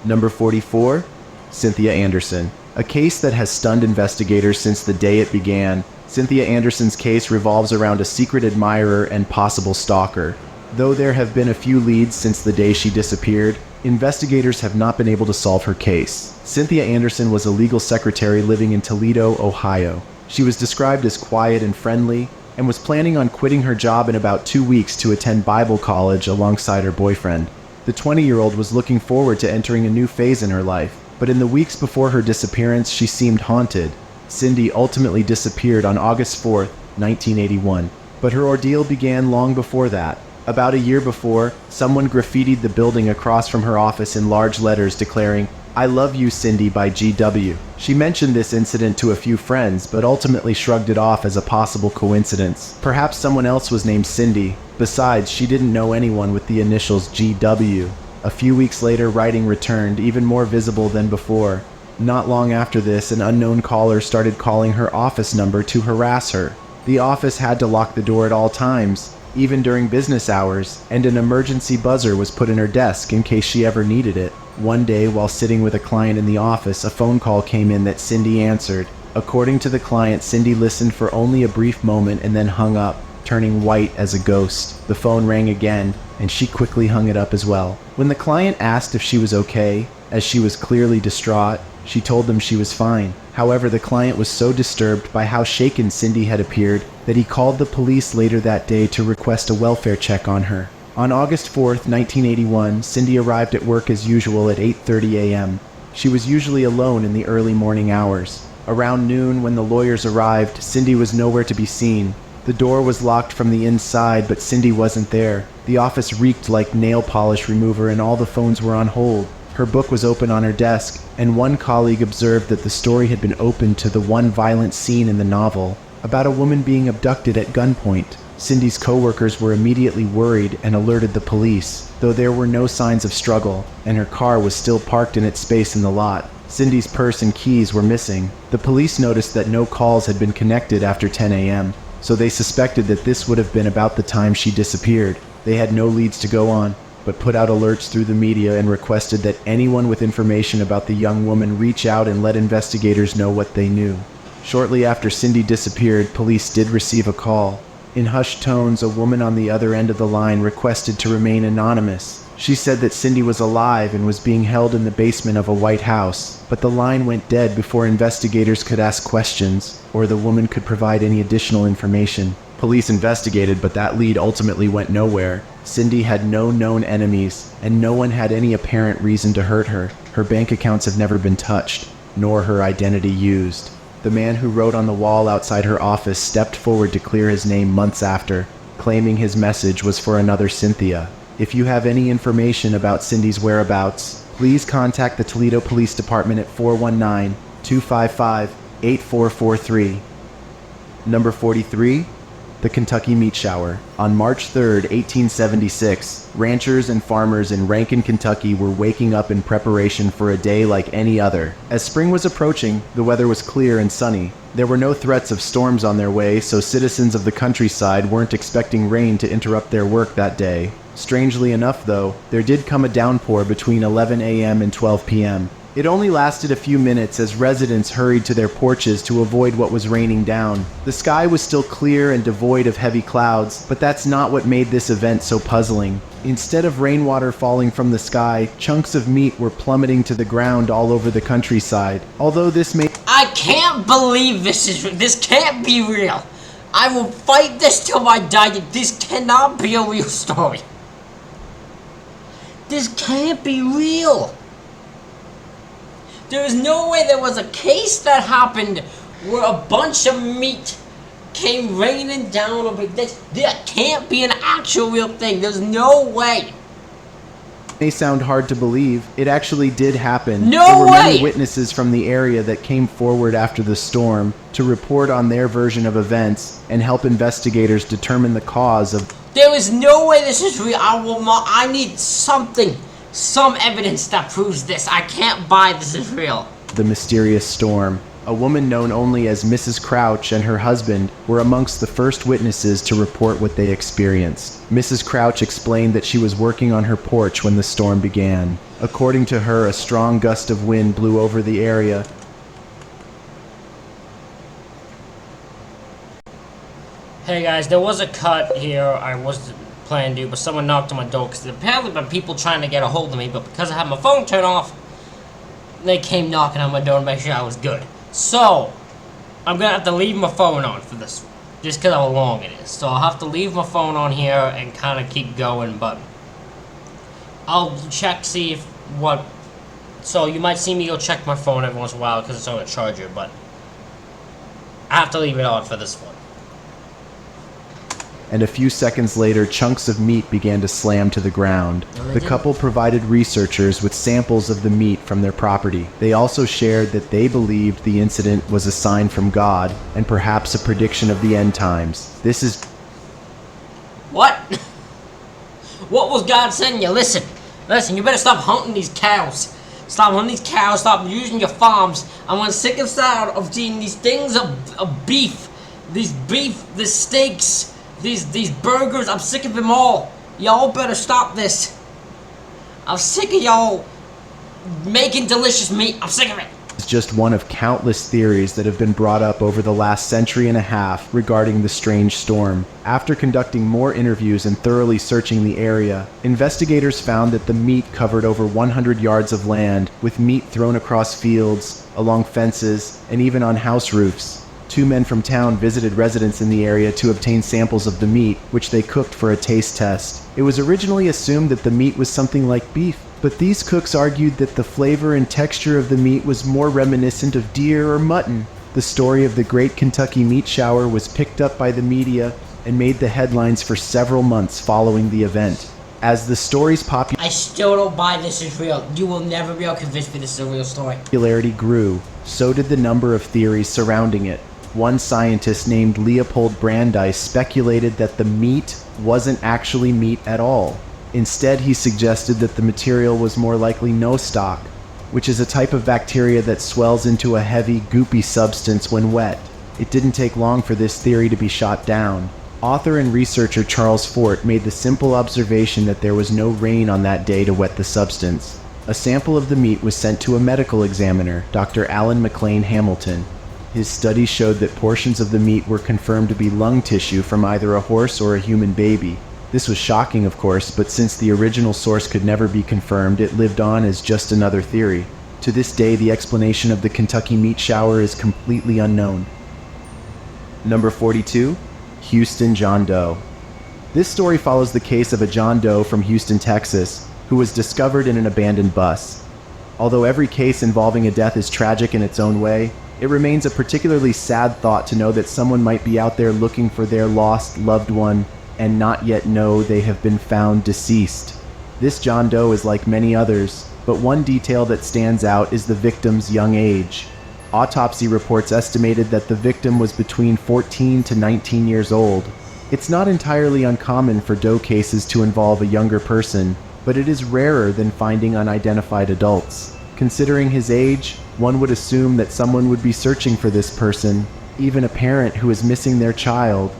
Number 44, Cynthia Anderson. A case that has stunned investigators since the day it began. Cynthia Anderson's case revolves around a secret admirer and possible stalker. Though there have been a few leads since the day she disappeared, investigators have not been able to solve her case. Cynthia Anderson was a legal secretary living in Toledo, Ohio. She was described as quiet and friendly, and was planning on quitting her job in about 2 weeks to attend Bible college alongside her boyfriend. The 20-year-old was looking forward to entering a new phase in her life, but in the weeks before her disappearance, she seemed haunted. Cindy ultimately disappeared on August 4th, 1981, but her ordeal began long before that. About a year before, someone graffitied the building across from her office in large letters declaring, "I love you, Cindy," by GW. She mentioned this incident to a few friends, but ultimately shrugged it off as a possible coincidence. Perhaps someone else was named Cindy. Besides, she didn't know anyone with the initials GW. A few weeks later, writing returned, even more visible than before. Not long after this, an unknown caller started calling her office number to harass her. The office had to lock the door at all times, even during business hours, and an emergency buzzer was put in her desk in case she ever needed it. One day, while sitting with a client in the office, a phone call came in that Cindy answered. According to the client, Cindy listened for only a brief moment and then hung up, turning white as a ghost. The phone rang again, and she quickly hung it up as well. When the client asked if she was okay, as she was clearly distraught, she told them she was fine. However, the client was so disturbed by how shaken Cindy had appeared that he called the police later that day to request a welfare check on her. On August 4th, 1981, Cindy arrived at work as usual at 8:30 a.m. She was usually alone in the early morning hours. Around noon, when the lawyers arrived, Cindy was nowhere to be seen. The door was locked from the inside, but Cindy wasn't there. The office reeked like nail polish remover and all the phones were on hold. Her book was open on her desk, and one colleague observed that the story had been opened to the one violent scene in the novel, about a woman being abducted at gunpoint. Cindy's co-workers were immediately worried and alerted the police, though there were no signs of struggle, and her car was still parked in its space in the lot. Cindy's purse and keys were missing. The police noticed that no calls had been connected after 10 a.m., so they suspected that this would have been about the time she disappeared. They had no leads to go on, but put out alerts through the media and requested that anyone with information about the young woman reach out and let investigators know what they knew. Shortly after Cindy disappeared, police did receive a call. In hushed tones, a woman on the other end of the line requested to remain anonymous. She said that Cindy was alive and was being held in the basement of a white house, but the line went dead before investigators could ask questions or the woman could provide any additional information. Police investigated, but that lead ultimately went nowhere. Cindy had no known enemies, and no one had any apparent reason to hurt her. Her bank accounts have never been touched, nor her identity used. The man who wrote on the wall outside her office stepped forward to clear his name months after, claiming his message was for another Cynthia. If you have any information about Cindy's whereabouts, please contact the Toledo Police Department at 419-255-8443. Number 43, the Kentucky Meat Shower. On March 3, 1876, ranchers and farmers in Rankin, Kentucky were waking up in preparation for a day like any other. As spring was approaching, the weather was clear and sunny. There were no threats of storms on their way, so citizens of the countryside weren't expecting rain to interrupt their work that day. Strangely enough, though, there did come a downpour between 11 a.m. and 12 p.m. It only lasted a few minutes as residents hurried to their porches to avoid what was raining down. The sky was still clear and devoid of heavy clouds, but that's not what made this event so puzzling. Instead of rainwater falling from the sky, chunks of meat were plummeting to the ground all over the countryside. Although this may— I can't believe this can't be real. I will fight this till I die. This cannot be a real story. This can't be real. There is no way there was a case that happened where a bunch of meat came raining down over this. That can't be an actual real thing. There's no way. May sound hard to believe, it actually did happen. No there were way! many witnesses from the area that came forward after the storm to report on their version of events and help investigators determine the cause of. There is no way this is real. I need something, some evidence that proves this. I can't buy this is real. The mysterious storm. A woman known only as Mrs. Crouch and her husband were amongst the first witnesses to report what they experienced. Mrs. Crouch explained that she was working on her porch when the storm began. According to her, a strong gust of wind blew over the area. Hey guys, there was a cut here I wasn't planning to do, but someone knocked on my door because apparently been people trying to get a hold of me, but because I had my phone turned off, they came knocking on my door to make sure I was good. So, I'm gonna have to leave my phone on for this, just because of how long it is. So I'll have to leave my phone on here and kind of keep going, but I'll check, see if what. So you might see me go check my phone every once in a while because it's on a charger, but I have to leave it on for this one. And a few seconds later, chunks of meat began to slam to the ground. The couple provided researchers with samples of the meat from their property. They also shared that they believed the incident was a sign from God and perhaps a prediction of the end times. This is... What? What was God sending you? Listen, you better stop hunting these cows. Stop hunting these cows, stop using your farms. I'm sick and tired of seeing these things of beef. The steaks. These burgers, I'm sick of them all. Y'all better stop this. I'm sick of y'all making delicious meat. I'm sick of it. It's just one of countless theories that have been brought up over the last century and a half regarding the strange storm. After conducting more interviews and thoroughly searching the area, investigators found that the meat covered over 100 yards of land, with meat thrown across fields, along fences, and even on house roofs. 2 men from town visited residents in the area to obtain samples of the meat, which they cooked for a taste test. It was originally assumed that the meat was something like beef, but these cooks argued that the flavor and texture of the meat was more reminiscent of deer or mutton. The story of the Great Kentucky Meat Shower was picked up by the media and made the headlines for several months following the event. As the story's I still don't buy this is real. You will never be able to convince me this is a real story. Popularity grew, so did the number of theories surrounding it. One scientist named Leopold Brandeis speculated that the meat wasn't actually meat at all. Instead, he suggested that the material was more likely nostoc, which is a type of bacteria that swells into a heavy, goopy substance when wet. It didn't take long for this theory to be shot down. Author and researcher Charles Fort made the simple observation that there was no rain on that day to wet the substance. A sample of the meat was sent to a medical examiner, Dr. Alan McLean Hamilton. His study showed that portions of the meat were confirmed to be lung tissue from either a horse or a human baby. This was shocking, of course, but since the original source could never be confirmed, it lived on as just another theory. To this day, the explanation of the Kentucky meat shower is completely unknown. Number 42, Houston John Doe. This story follows the case of a John Doe from Houston, Texas, who was discovered in an abandoned bus. Although every case involving a death is tragic in its own way, it remains a particularly sad thought to know that someone might be out there looking for their lost loved one and not yet know they have been found deceased. This John Doe is like many others, but one detail that stands out is the victim's young age. Autopsy reports estimated that the victim was between 14 to 19 years old. It's not entirely uncommon for Doe cases to involve a younger person, but it is rarer than finding unidentified adults. Considering his age, one would assume that someone would be searching for this person, even a parent who is missing their child,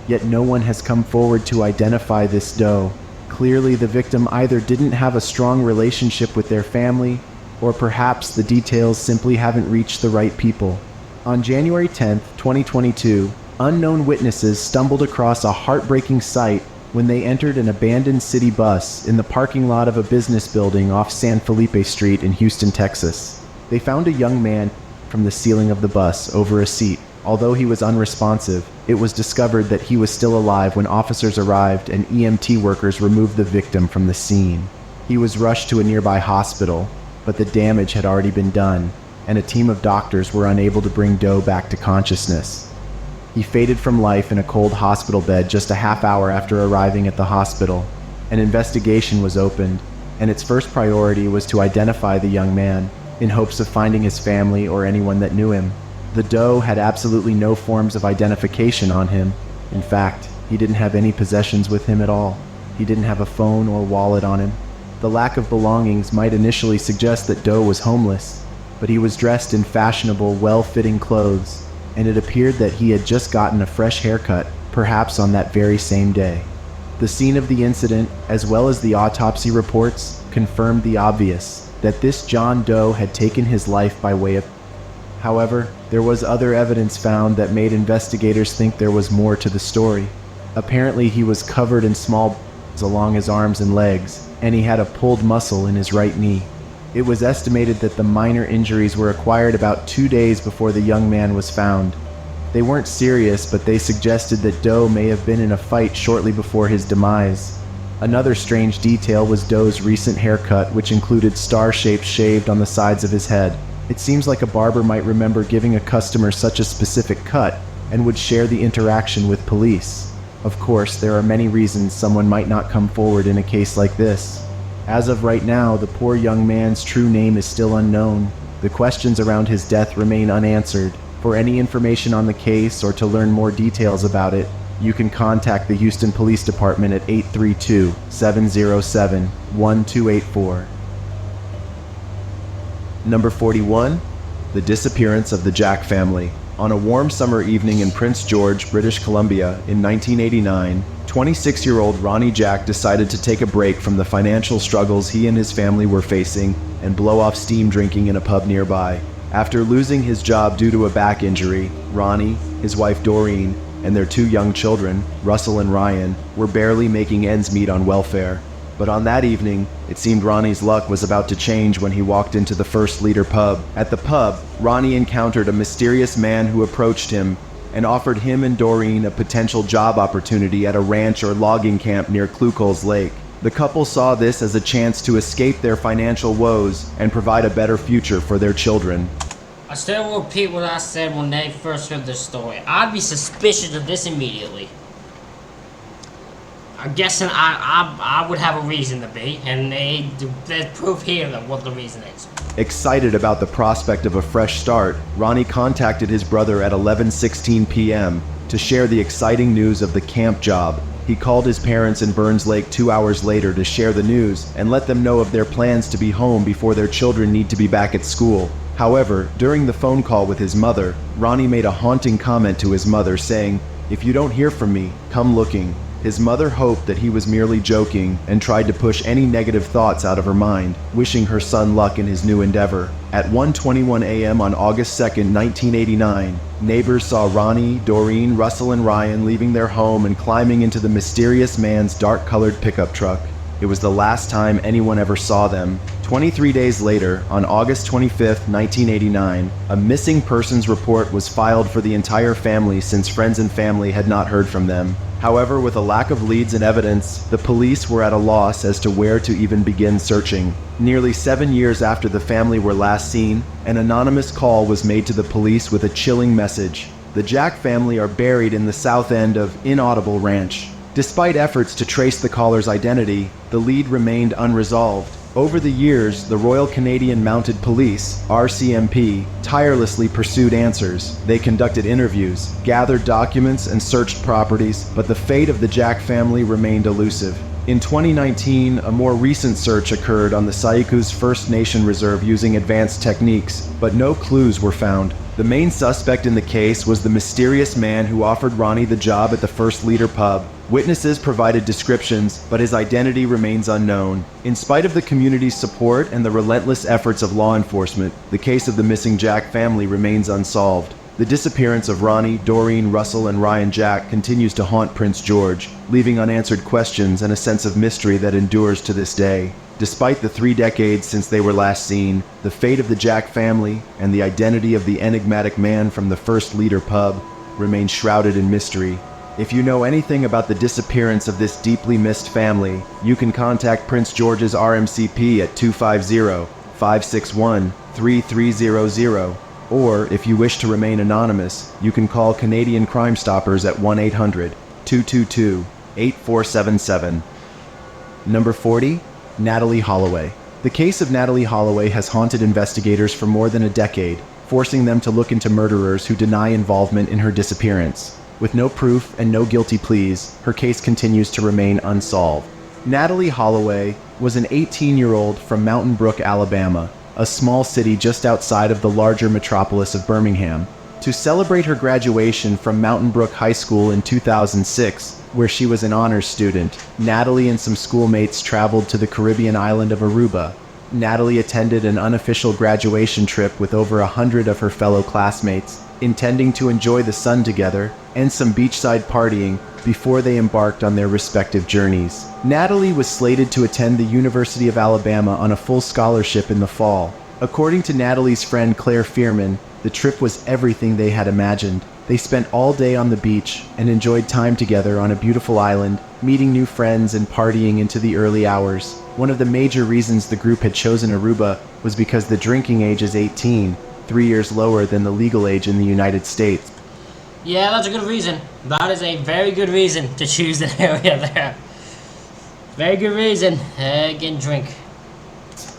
yet no one has come forward to identify this Doe. Clearly, the victim either didn't have a strong relationship with their family, or perhaps the details simply haven't reached the right people. On January 10, 2022, unknown witnesses stumbled across a heartbreaking sight when they entered an abandoned city bus in the parking lot of a business building off San Felipe Street in Houston, Texas. They found a young man from the ceiling of the bus over a seat. Although he was unresponsive, it was discovered that he was still alive when officers arrived and EMT workers removed the victim from the scene. He was rushed to a nearby hospital, but the damage had already been done, and a team of doctors were unable to bring Doe back to consciousness. He faded from life in a cold hospital bed just a half hour after arriving at the hospital. An investigation was opened, and its first priority was to identify the young man, in hopes of finding his family or anyone that knew him. The Doe had absolutely no forms of identification on him. In fact, he didn't have any possessions with him at all. He didn't have a phone or wallet on him. The lack of belongings might initially suggest that Doe was homeless, but he was dressed in fashionable, well-fitting clothes, and it appeared that he had just gotten a fresh haircut, perhaps on that very same day. The scene of the incident, as well as the autopsy reports, confirmed the obvious, that this John Doe had taken his life by way of... However, there was other evidence found that made investigators think there was more to the story. Apparently, he was covered in small along his arms and legs, and he had a pulled muscle in his right knee. It was estimated that the minor injuries were acquired about 2 days before the young man was found. They weren't serious, but they suggested that Doe may have been in a fight shortly before his demise. Another strange detail was Doe's recent haircut, which included star shapes shaved on the sides of his head. It seems like a barber might remember giving a customer such a specific cut and would share the interaction with police. Of course, there are many reasons someone might not come forward in a case like this. As of right now, the poor young man's true name is still unknown. The questions around his death remain unanswered. For any information on the case or to learn more details about it, you can contact the Houston Police Department at 832-707-1284. Number 41. The disappearance of the Jack family. On a warm summer evening in Prince George, British Columbia in 1989, 26-year-old Ronnie Jack decided to take a break from the financial struggles he and his family were facing and blow off steam drinking in a pub nearby. After losing his job due to a back injury, Ronnie, his wife Doreen, and their 2 young children, Russell and Ryan, were barely making ends meet on welfare. But on that evening, it seemed Ronnie's luck was about to change when he walked into the First Leader pub. At the pub, Ronnie encountered a mysterious man who approached him and offered him and Doreen a potential job opportunity at a ranch or logging camp near Klukol's Lake. The couple saw this as a chance to escape their financial woes and provide a better future for their children. I still will repeat what I said when they first heard this story. I'd be suspicious of this immediately. I'm guessing I would have a reason to be, and there's proof here of what the reason is. Excited about the prospect of a fresh start, Ronnie contacted his brother at 11:16 p.m. to share the exciting news of the camp job. He called his parents in Burns Lake 2 hours later to share the news and let them know of their plans to be home before their children need to be back at school. However, during the phone call with his mother, Ronnie made a haunting comment to his mother saying, "If you don't hear from me, come looking." His mother hoped that he was merely joking and tried to push any negative thoughts out of her mind, wishing her son luck in his new endeavor. At 1:21 a.m. on August 2nd, 1989, neighbors saw Ronnie, Doreen, Russell, and Ryan leaving their home and climbing into the mysterious man's dark-colored pickup truck. It was the last time anyone ever saw them. 23 days later, on August 25th, 1989, a missing persons report was filed for the entire family since friends and family had not heard from them. However, with a lack of leads and evidence, the police were at a loss as to where to even begin searching. Nearly 7 years after the family were last seen, an anonymous call was made to the police with a chilling message. The Jack family are buried in the south end of Inaudible Ranch. Despite efforts to trace the caller's identity, the lead remained unresolved. Over the years, the Royal Canadian Mounted Police, RCMP, tirelessly pursued answers. They conducted interviews, gathered documents, and searched properties, but the fate of the Jack family remained elusive. In 2019, a more recent search occurred on the Sayikoos First Nation Reserve using advanced techniques, but no clues were found. The main suspect in the case was the mysterious man who offered Ronnie the job at the First Leader pub. Witnesses provided descriptions, but his identity remains unknown. In spite of the community's support and the relentless efforts of law enforcement, the case of the missing Jack family remains unsolved. The disappearance of Ronnie, Doreen, Russell, and Ryan Jack continues to haunt Prince George, leaving unanswered questions and a sense of mystery that endures to this day. Despite the 3 decades since they were last seen, the fate of the Jack family and the identity of the enigmatic man from the First Leader pub remain shrouded in mystery. If you know anything about the disappearance of this deeply missed family, you can contact Prince George's RMCP at 250-561-3300 Or, if you wish to remain anonymous, you can call Canadian Crime Stoppers at 1-800-222-8477. Number 40. Natalie Holloway. The case of Natalie Holloway has haunted investigators for more than a decade, forcing them to look into murderers who deny involvement in her disappearance. With no proof and no guilty pleas, her case continues to remain unsolved. Natalie Holloway was an 18-year-old from Mountain Brook, Alabama, a small city just outside of the larger metropolis of Birmingham. To celebrate her graduation from Mountain Brook High School in 2006, where she was an honors student, Natalie and some schoolmates traveled to the Caribbean island of Aruba. Natalie attended an unofficial graduation trip with over 100 of her fellow classmates, intending to enjoy the sun together and some beachside partying before they embarked on their respective journeys. Natalie was slated to attend the University of Alabama on a full scholarship in the fall. According to Natalie's friend Claire Fearman, the trip was everything they had imagined. They spent all day on the beach and enjoyed time together on a beautiful island, meeting new friends and partying into the early hours. One of the major reasons the group had chosen Aruba was because the drinking age is 18, 3 years lower than the legal age in the United States. Yeah, that's a good reason. That is a very good reason to choose an area there. Very good reason. Again, drink.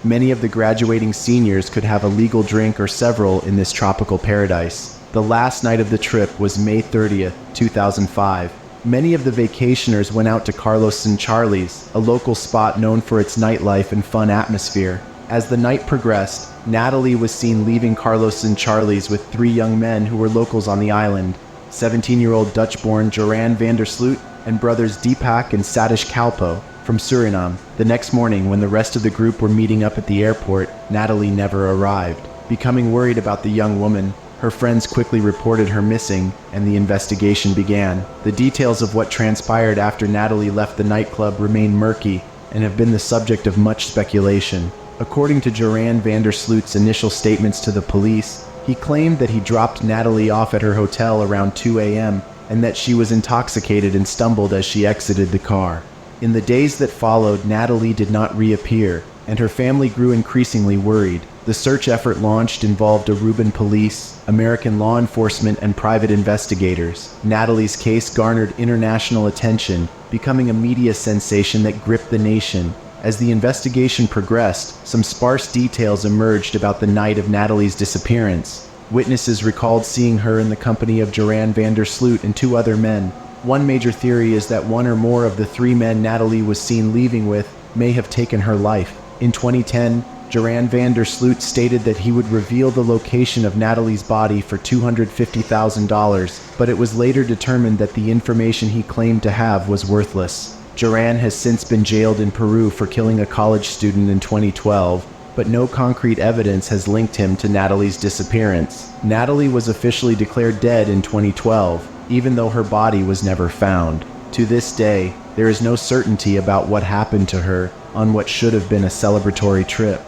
Many of the graduating seniors could have a legal drink or several in this tropical paradise. The last night of the trip was May 30th, 2005. Many of the vacationers went out to Carlos and Charlie's, a local spot known for its nightlife and fun atmosphere. As the night progressed, Natalie was seen leaving Carlos and Charlie's with 3 young men who were locals on the island. 17-year-old Dutch-born Joran van der Sloot and brothers Deepak and Satish Kalpo from Suriname. The next morning, when the rest of the group were meeting up at the airport, Natalie never arrived. Becoming worried about the young woman, her friends quickly reported her missing, and the investigation began. The details of what transpired after Natalie left the nightclub remain murky and have been the subject of much speculation. According to Joran van der Sloot's initial statements to the police, he claimed that he dropped Natalie off at her hotel around 2 a.m. and that she was intoxicated and stumbled as she exited the car. In the days that followed, Natalie did not reappear, and her family grew increasingly worried. The search effort launched involved Aruban police, American law enforcement, and private investigators. Natalie's case garnered international attention, becoming a media sensation that gripped the nation. As the investigation progressed, some sparse details emerged about the night of Natalie's disappearance. Witnesses recalled seeing her in the company of Joran van der Sloot and 2 other men. One major theory is that 1 or more of the 3 men Natalie was seen leaving with may have taken her life. In 2010, Joran van der Sloot stated that he would reveal the location of Natalie's body for $250,000, but it was later determined that the information he claimed to have was worthless. Joran has since been jailed in Peru for killing a college student in 2012, but no concrete evidence has linked him to Natalie's disappearance. Natalie was officially declared dead in 2012, even though her body was never found. To this day, there is no certainty about what happened to her on what should have been a celebratory trip.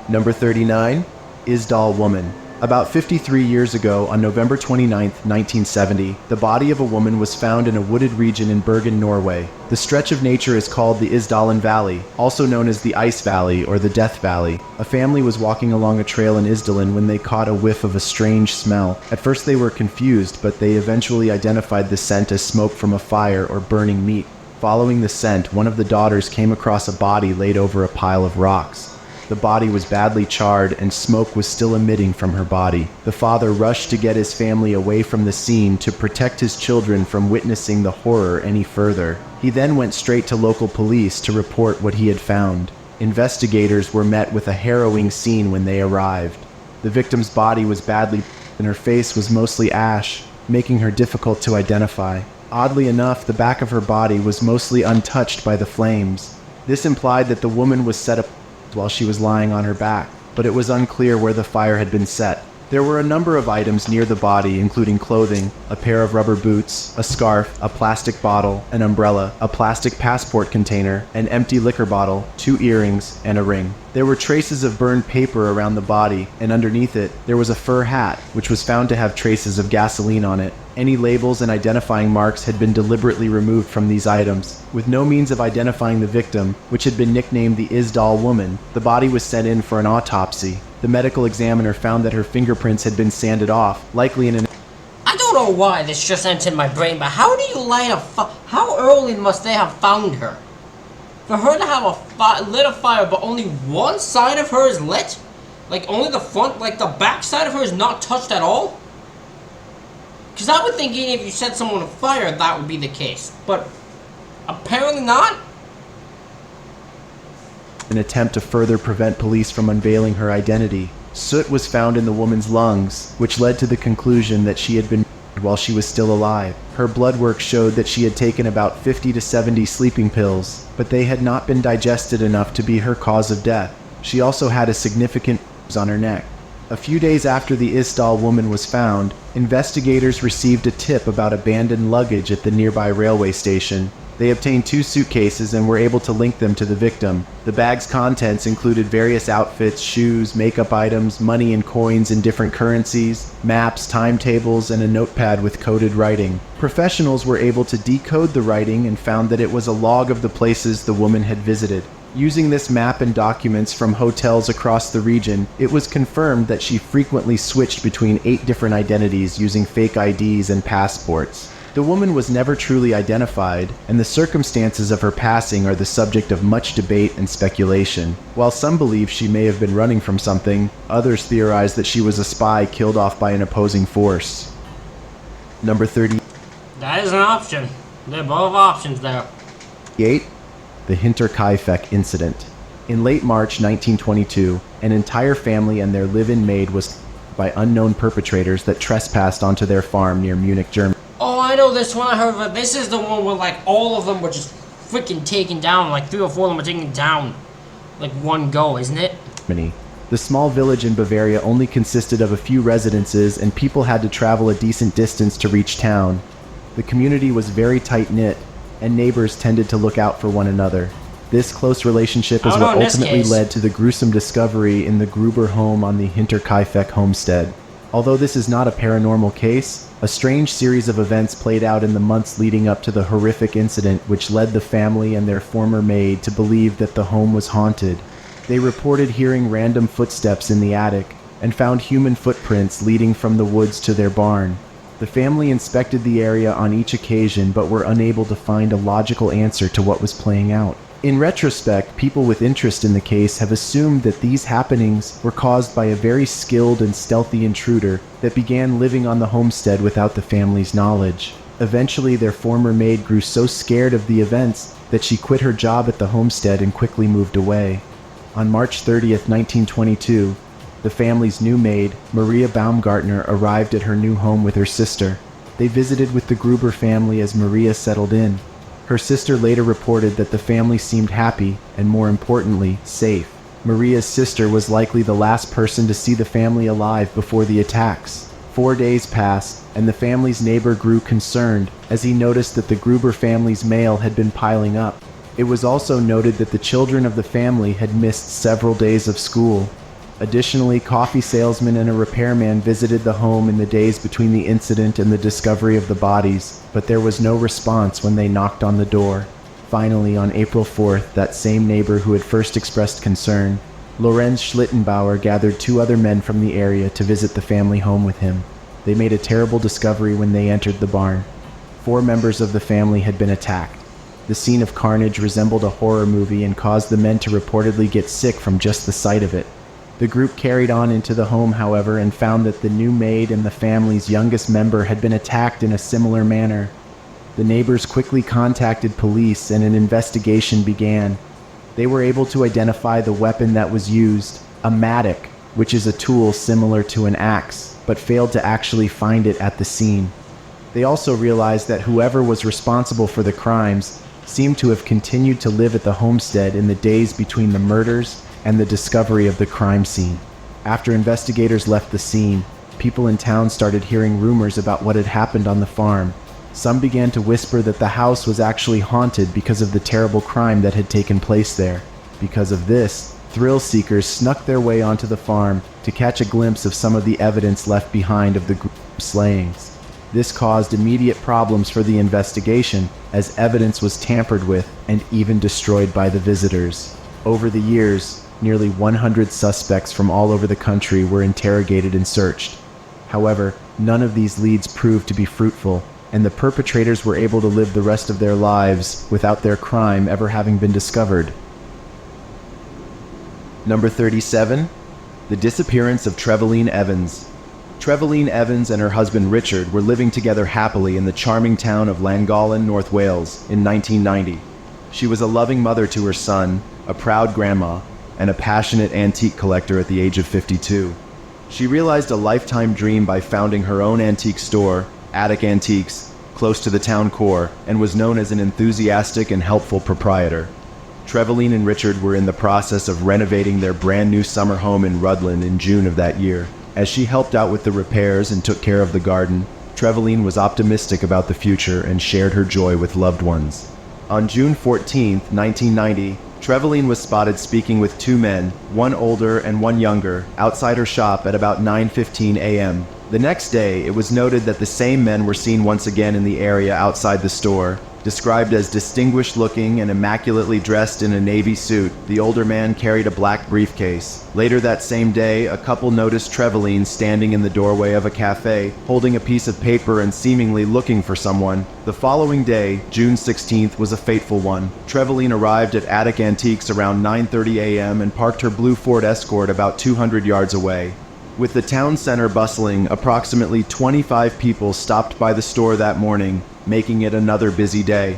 Number 39. Isdal Woman. About 53 years ago, on November 29, 1970, the body of a woman was found in a wooded region in Bergen, Norway. The stretch of nature is called the Isdalen Valley, also known as the Ice Valley or the Death Valley. A family was walking along a trail in Isdalen when they caught a whiff of a strange smell. At first they were confused, but they eventually identified the scent as smoke from a fire or burning meat. Following the scent, one of the daughters came across a body laid over a pile of rocks. The body was badly charred and smoke was still emitting from her body. The father rushed to get his family away from the scene to protect his children from witnessing the horror any further. He then went straight to local police to report what he had found. Investigators were met with a harrowing scene when they arrived. The victim's body was badly and her face was mostly ash, making her difficult to identify. Oddly enough, the back of her body was mostly untouched by the flames. This implied that the woman was set up while she was lying on her back, but it was unclear where the fire had been set. There were a number of items near the body, including clothing, a pair of rubber boots, a scarf, a plastic bottle, an umbrella, a plastic passport container, an empty liquor bottle, 2 earrings, and a ring. There were traces of burned paper around the body, and underneath it, there was a fur hat, which was found to have traces of gasoline on it, Any labels and identifying marks had been deliberately removed from these items. With no means of identifying the victim, which had been nicknamed the Isdal woman, the body was sent in for an autopsy. The medical examiner found that her fingerprints had been sanded off, likely in an... I don't know why this just entered my brain, but how do you light a how early must they have found her? For her to have lit a fire, but only one side of her is lit? Like, only the front, like, the back side of her is not touched at all? Because I would think even if you set someone on fire, that would be the case. But, apparently not? An attempt to further prevent police from unveiling her identity. Soot was found in the woman's lungs, which led to the conclusion that she had been murdered while she was still alive. Her blood work showed that she had taken about 50 to 70 sleeping pills, but they had not been digested enough to be her cause of death. She also had a significant bruise on her neck. A few days after the Isdal woman was found, investigators received a tip about abandoned luggage at the nearby railway station. They obtained 2 suitcases and were able to link them to the victim. The bag's contents included various outfits, shoes, makeup items, money and coins in different currencies, maps, timetables, and a notepad with coded writing. Professionals were able to decode the writing and found that it was a log of the places the woman had visited. Using this map and documents from hotels across the region, it was confirmed that she frequently switched between 8 different identities using fake IDs and passports. The woman was never truly identified, and the circumstances of her passing are the subject of much debate and speculation. While some believe she may have been running from something, others theorize that she was a spy killed off by an opposing force. Number 38. That is an option. They're both options there. The Hinterkaifeck Incident. In late March 1922, an entire family and their live-in maid was killed by unknown perpetrators that trespassed onto their farm near Munich, Germany. Oh, I know this one. I heard of it. This is the one where, like, all of them were just freaking taken down. Like, 3 or 4 of them were taken down. Like, one go, isn't it? The small village in Bavaria only consisted of a few residences, and people had to travel a decent distance to reach town. The community was very tight-knit, and neighbors tended to look out for one another. This close relationship is what ultimately led to the gruesome discovery in the Gruber home on the Hinterkaifeck homestead. Although this is not a paranormal case, a strange series of events played out in the months leading up to the horrific incident which led the family and their former maid to believe that the home was haunted. They reported hearing random footsteps in the attic and found human footprints leading from the woods to their barn. The family inspected the area on each occasion but were unable to find a logical answer to what was playing out. In retrospect, people with interest in the case have assumed that these happenings were caused by a very skilled and stealthy intruder that began living on the homestead without the family's knowledge. Eventually, their former maid grew so scared of the events that she quit her job at the homestead and quickly moved away. On March 30th, 1922, the family's new maid, Maria Baumgartner, arrived at her new home with her sister. They visited with the Gruber family as Maria settled in. Her sister later reported that the family seemed happy and, more importantly, safe. Maria's sister was likely the last person to see the family alive before the attacks. 4 days passed, and the family's neighbor grew concerned as he noticed that the Gruber family's mail had been piling up. It was also noted that the children of the family had missed several days of school. Additionally, coffee salesmen and a repairman visited the home in the days between the incident and the discovery of the bodies, but there was no response when they knocked on the door. Finally, on April 4th, that same neighbor who had first expressed concern, Lorenz Schlittenbauer, gathered 2 other men from the area to visit the family home with him. They made a terrible discovery when they entered the barn. 4 members of the family had been attacked. The scene of carnage resembled a horror movie and caused the men to reportedly get sick from just the sight of it. The group carried on into the home, however, and found that the new maid and the family's youngest member had been attacked in a similar manner. The neighbors quickly contacted police and an investigation began. They were able to identify the weapon that was used, a mattock, which is a tool similar to an axe, but failed to actually find it at the scene. They also realized that whoever was responsible for the crimes seemed to have continued to live at the homestead in the days between the murders and the discovery of the crime scene. After investigators left the scene, people in town started hearing rumors about what had happened on the farm. Some began to whisper that the house was actually haunted because of the terrible crime that had taken place there. Because of this, thrill seekers snuck their way onto the farm to catch a glimpse of some of the evidence left behind of the group slayings. This caused immediate problems for the investigation, as evidence was tampered with and even destroyed by the visitors. Over the years, nearly 100 suspects from all over the country were interrogated and searched. However, none of these leads proved to be fruitful, and the perpetrators were able to live the rest of their lives without their crime ever having been discovered. Number 37. The disappearance of Trevelyan Evans. Trevelyan Evans and her husband Richard were living together happily in the charming town of Llangollen, North Wales, in 1990. She was a loving mother to her son, a proud grandma, and a passionate antique collector at the age of 52. She realized a lifetime dream by founding her own antique store, Attic Antiques, close to the town core, and was known as an enthusiastic and helpful proprietor. Trevelyan and Richard were in the process of renovating their brand new summer home in Rutland in June of that year. As she helped out with the repairs and took care of the garden, Trevelyan was optimistic about the future and shared her joy with loved ones. On June 14, 1990, Trevelyan was spotted speaking with two men, one older and one younger, outside her shop at about 9:15 a.m. The next day, it was noted that the same men were seen once again in the area outside the store. Described as distinguished-looking and immaculately dressed in a navy suit, the older man carried a black briefcase. Later that same day, a couple noticed Trevelyan standing in the doorway of a cafe, holding a piece of paper and seemingly looking for someone. The following day, June 16th, was a fateful one. Trevelyan arrived at Attic Antiques around 9:30 a.m. and parked her blue Ford Escort about 200 yards away. With the town center bustling, approximately 25 people stopped by the store that morning, making it another busy day.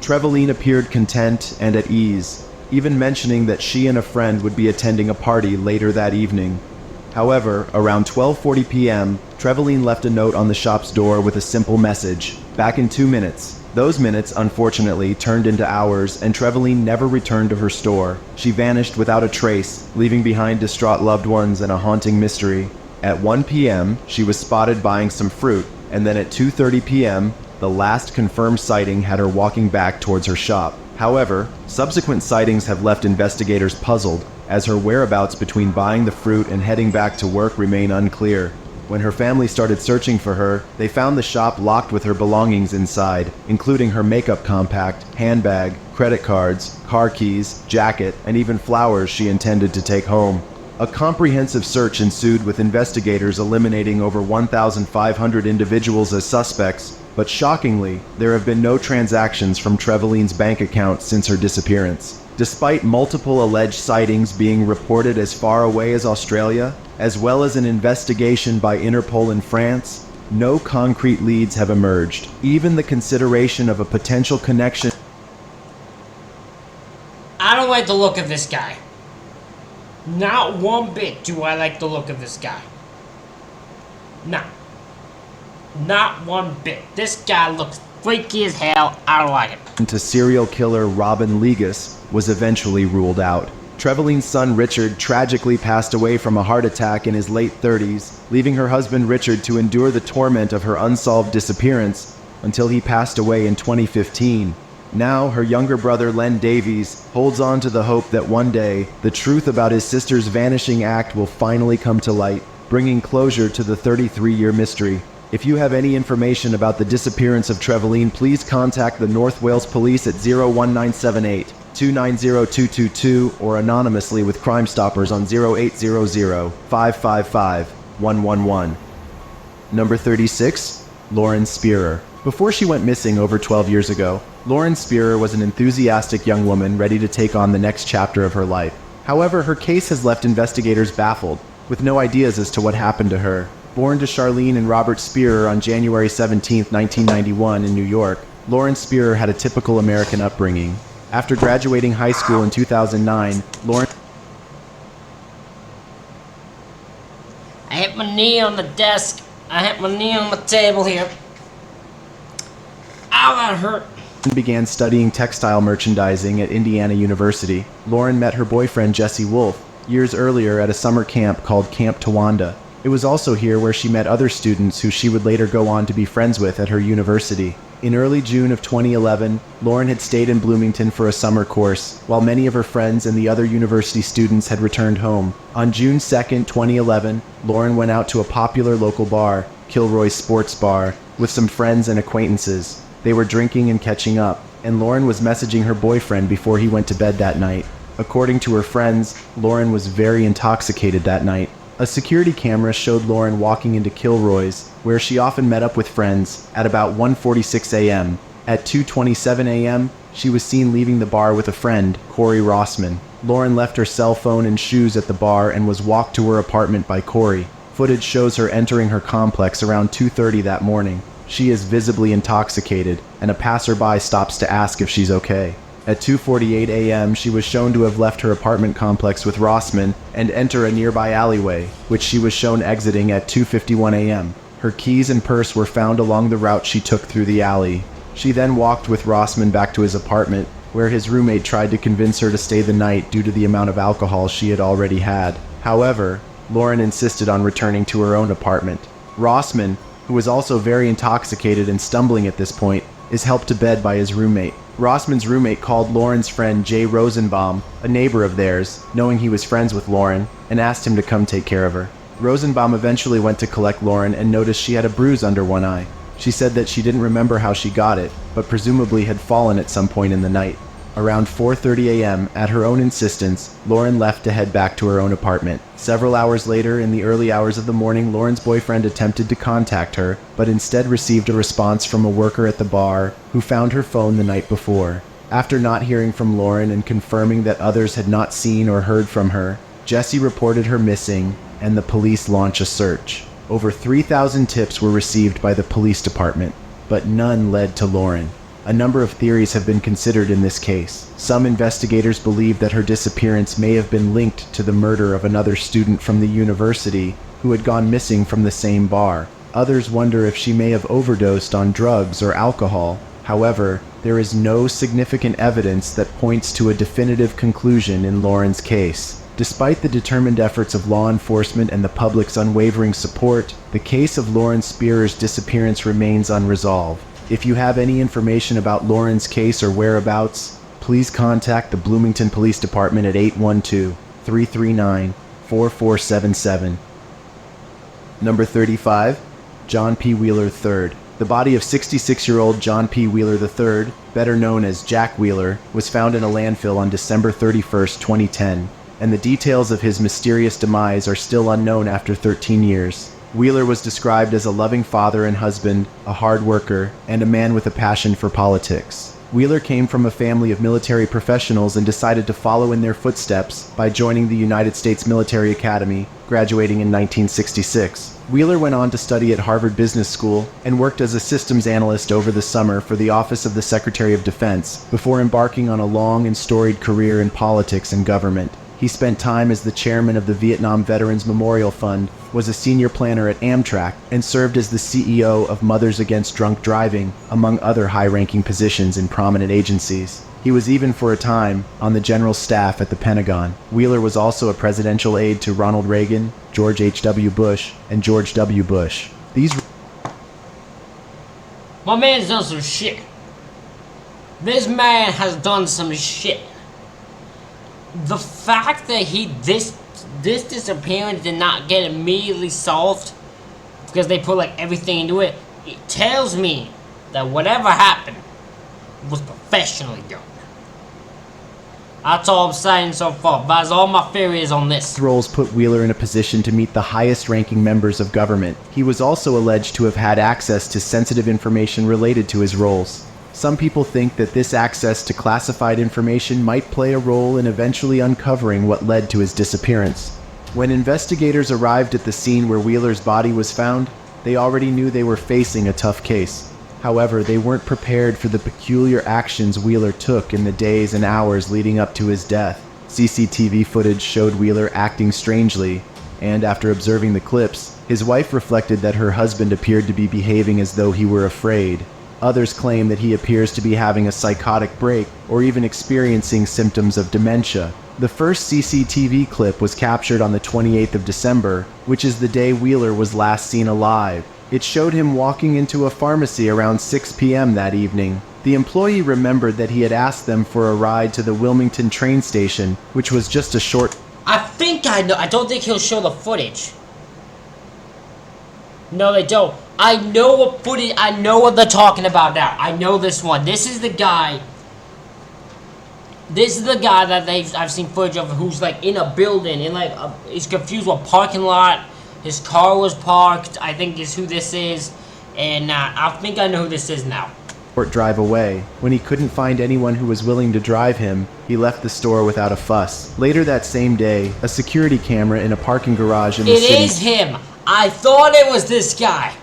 Trevelyan appeared content and at ease, even mentioning that she and a friend would be attending a party later that evening. However, around 12:40 p.m., Trevelyan left a note on the shop's door with a simple message: "Back in 2 minutes." Those minutes, unfortunately, turned into hours, and Trevelyan never returned to her store. She vanished without a trace, leaving behind distraught loved ones and a haunting mystery. At 1 p.m., she was spotted buying some fruit, and then at 2:30 p.m., the last confirmed sighting had her walking back towards her shop. However, subsequent sightings have left investigators puzzled, as her whereabouts between buying the fruit and heading back to work remain unclear. When her family started searching for her, they found the shop locked with her belongings inside, including her makeup compact, handbag, credit cards, car keys, jacket, and even flowers she intended to take home. A comprehensive search ensued, with investigators eliminating over 1,500 individuals as suspects, but shockingly, there have been no transactions from Trevelyan's bank account since her disappearance. Despite multiple alleged sightings being reported as far away as Australia, as well as an investigation by Interpol in France, no concrete leads have emerged. Even the consideration of a potential connection. I don't like the look of this guy. Not one bit do I like the look of this guy. No. Not one bit. This guy looks freaky as hell. I don't like it. To serial killer Robin Legas was eventually ruled out. Trevelyan's son Richard tragically passed away from a heart attack in his late 30s, leaving her husband Richard to endure the torment of her unsolved disappearance until he passed away in 2015. Now, her younger brother Len Davies holds on to the hope that one day, the truth about his sister's vanishing act will finally come to light, bringing closure to the 33-year mystery. If you have any information about the disappearance of Trevelyan, please contact the North Wales Police at 01978 290 222 or anonymously with Crime Stoppers on 0800 555 111. Number 36. Lauren Spearer. Before she went missing over 12 years ago, Lauren Spearer was an enthusiastic young woman ready to take on the next chapter of her life. However, her case has left investigators baffled, with no ideas as to what happened to her. Born to Charlene and Robert Spearer on January 17, 1991 in New York, Lauren Spearer had a typical American upbringing. After graduating high school in 2009, Lauren... I hit my knee on the desk. I hit my knee on the table here. Ow, that hurt. began studying textile merchandising at Indiana University. Lauren met her boyfriend Jesse Wolfe years earlier at a summer camp called Camp Tawanda. It was also here where she met other students who she would later go on to be friends with at her university. In early June of 2011, Lauren had stayed in Bloomington for a summer course, while many of her friends and the other university students had returned home. On June 2, 2011, Lauren went out to a popular local bar, Kilroy's sports bar, with some friends and acquaintances. They were drinking and catching up, and Lauren was messaging her boyfriend before he went to bed that night. According to her friends, Lauren was very intoxicated that night. A security camera showed Lauren walking into Kilroy's, where she often met up with friends, at about 1:46 a.m. At 2:27 a.m., she was seen leaving the bar with a friend, Corey Rossman. Lauren left her cell phone and shoes at the bar and was walked to her apartment by Corey. Footage shows her entering her complex around 2:30 that morning. She is visibly intoxicated, and a passerby stops to ask if she's okay. At 2:48 a.m., she was shown to have left her apartment complex with Rossman and enter a nearby alleyway, which she was shown exiting at 2:51 a.m. Her keys and purse were found along the route she took through the alley. She then walked with Rossman back to his apartment, where his roommate tried to convince her to stay the night due to the amount of alcohol she had already had. However, Lauren insisted on returning to her own apartment. Rossman, who was also very intoxicated and stumbling at this point, is helped to bed by his roommate. Rossman's roommate called Lauren's friend Jay Rosenbaum, a neighbor of theirs, knowing he was friends with Lauren, and asked him to come take care of her. Rosenbaum eventually went to collect Lauren and noticed she had a bruise under one eye. She said that she didn't remember how she got it, but presumably had fallen at some point in the night. Around 4:30 a.m., at her own insistence, Lauren left to head back to her own apartment. Several hours later, in the early hours of the morning, Lauren's boyfriend attempted to contact her, but instead received a response from a worker at the bar who found her phone the night before. After not hearing from Lauren and confirming that others had not seen or heard from her, Jesse reported her missing, and the police launched a search. Over 3,000 tips were received by the police department, but none led to Lauren. A number of theories have been considered in this case. Some investigators believe that her disappearance may have been linked to the murder of another student from the university who had gone missing from the same bar. Others wonder if she may have overdosed on drugs or alcohol. However, there is no significant evidence that points to a definitive conclusion in Lauren's case. Despite the determined efforts of law enforcement and the public's unwavering support, the case of Lauren Spearer's disappearance remains unresolved. If you have any information about Lauren's case or whereabouts, please contact the Bloomington Police Department at 812-339-4477. Number 35, John P. Wheeler III. The body of 66-year-old John P. Wheeler III, better known as Jack Wheeler, was found in a landfill on December 31, 2010, and the details of his mysterious demise are still unknown after 13 years. Wheeler was described as a loving father and husband, a hard worker, and a man with a passion for politics. Wheeler came from a family of military professionals and decided to follow in their footsteps by joining the United States Military Academy, graduating in 1966. Wheeler went on to study at Harvard Business School and worked as a systems analyst over the summer for the Office of the Secretary of Defense before embarking on a long and storied career in politics and government. He spent time as the chairman of the Vietnam Veterans Memorial Fund, was a senior planner at Amtrak, and served as the CEO of Mothers Against Drunk Driving, among other high-ranking positions in prominent agencies. He was even for a time on the general staff at the Pentagon. Wheeler was also a presidential aide to Ronald Reagan, George H.W. Bush, and George W. Bush. My man's done some shit. This man has done some shit. The fact that this disappearance did not get immediately solved because they put like everything into it, it tells me that whatever happened was professionally done. That's all I'm saying so far. That's all my theory is on this. Roles put Wheeler in a position to meet the highest-ranking members of government. He was also alleged to have had access to sensitive information related to his roles. Some people think that this access to classified information might play a role in eventually uncovering what led to his disappearance. When investigators arrived at the scene where Wheeler's body was found, they already knew they were facing a tough case. However, they weren't prepared for the peculiar actions Wheeler took in the days and hours leading up to his death. CCTV footage showed Wheeler acting strangely, and after observing the clips, his wife reflected that her husband appeared to be behaving as though he were afraid. Others claim that he appears to be having a psychotic break or even experiencing symptoms of dementia. The first CCTV clip was captured on the 28th of December, which is the day Wheeler was last seen alive. It showed him walking into a pharmacy around 6 p.m. that evening. The employee remembered that he had asked them for a ride to the Wilmington train station, which was just a short... I think I know. I don't think he'll show the footage. No, they don't. I know what footage. I know what they're talking about now. I know this one. This is the guy. This is the guy that I've seen footage of, who's like in a building, in like he's confused what parking lot his car was parked. I think is who this is, and I think I know who this is now. Drive away. When he couldn't find anyone who was willing to drive him, he left the store without a fuss. Later that same day, a security camera in a parking garage in the city... It is him! I thought it was this guy!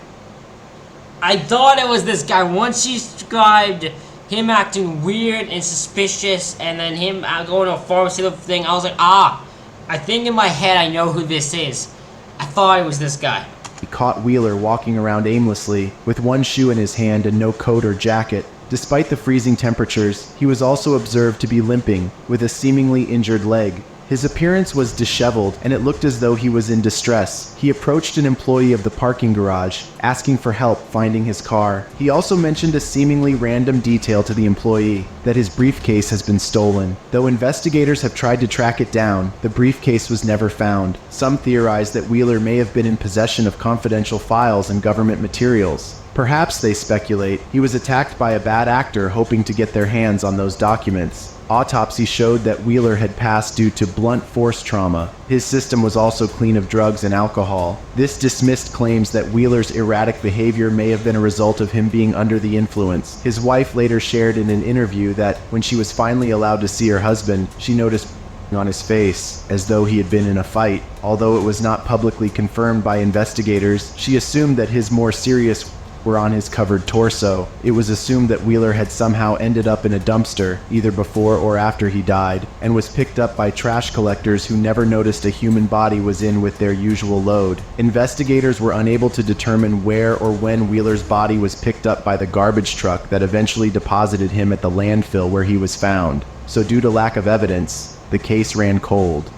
Once she described him acting weird and suspicious, and then him going to a pharmaceutical thing, I was like, I think in my head I know who this is. I thought it was this guy. He caught Wheeler walking around aimlessly, with one shoe in his hand and no coat or jacket. Despite the freezing temperatures, he was also observed to be limping, with a seemingly injured leg. His appearance was disheveled, and it looked as though he was in distress. He approached an employee of the parking garage, asking for help finding his car. He also mentioned a seemingly random detail to the employee, that his briefcase has been stolen. Though investigators have tried to track it down, the briefcase was never found. Some theorize that Wheeler may have been in possession of confidential files and government materials. Perhaps, they speculate, he was attacked by a bad actor hoping to get their hands on those documents. Autopsy showed that Wheeler had passed due to blunt force trauma. His system was also clean of drugs and alcohol. This dismissed claims that Wheeler's erratic behavior may have been a result of him being under the influence. His wife later shared in an interview that when she was finally allowed to see her husband, she noticed on his face, as though he had been in a fight. Although it was not publicly confirmed by investigators, she assumed that his more serious were on his covered torso. It was assumed that Wheeler had somehow ended up in a dumpster, either before or after he died, and was picked up by trash collectors who never noticed a human body was in with their usual load. Investigators were unable to determine where or when Wheeler's body was picked up by the garbage truck that eventually deposited him at the landfill where he was found. So due to lack of evidence, the case ran cold.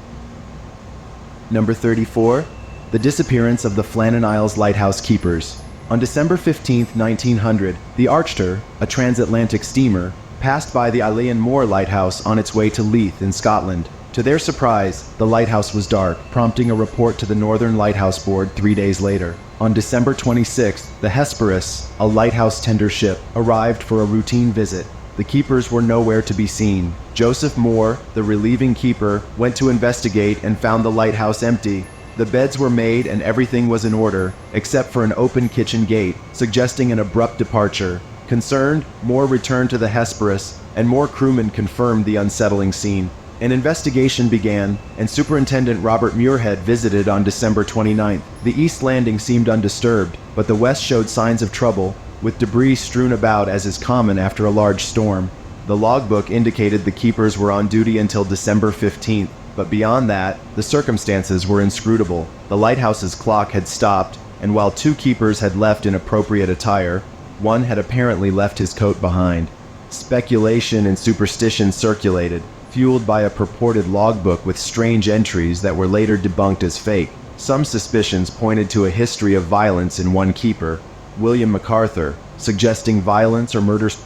Number 34. The disappearance of the Flannan Isles Lighthouse Keepers. On December 15, 1900, the Archter, a transatlantic steamer, passed by the Eilean Mor Lighthouse on its way to Leith in Scotland. To their surprise, the lighthouse was dark, prompting a report to the Northern Lighthouse Board 3 days later. On December 26, the Hesperus, a lighthouse tender ship, arrived for a routine visit. The keepers were nowhere to be seen. Joseph Moore, the relieving keeper, went to investigate and found the lighthouse empty. The beds were made and everything was in order, except for an open kitchen gate, suggesting an abrupt departure. Concerned, Moore returned to the Hesperus, and more crewmen confirmed the unsettling scene. An investigation began, and Superintendent Robert Muirhead visited on December 29th. The east landing seemed undisturbed, but the west showed signs of trouble, with debris strewn about as is common after a large storm. The logbook indicated the keepers were on duty until December 15th. But beyond that, the circumstances were inscrutable. The lighthouse's clock had stopped, and while 2 keepers had left in appropriate attire, one had apparently left his coat behind. Speculation and superstition circulated, fueled by a purported logbook with strange entries that were later debunked as fake. Some suspicions pointed to a history of violence in one keeper, William MacArthur, suggesting violence or murders.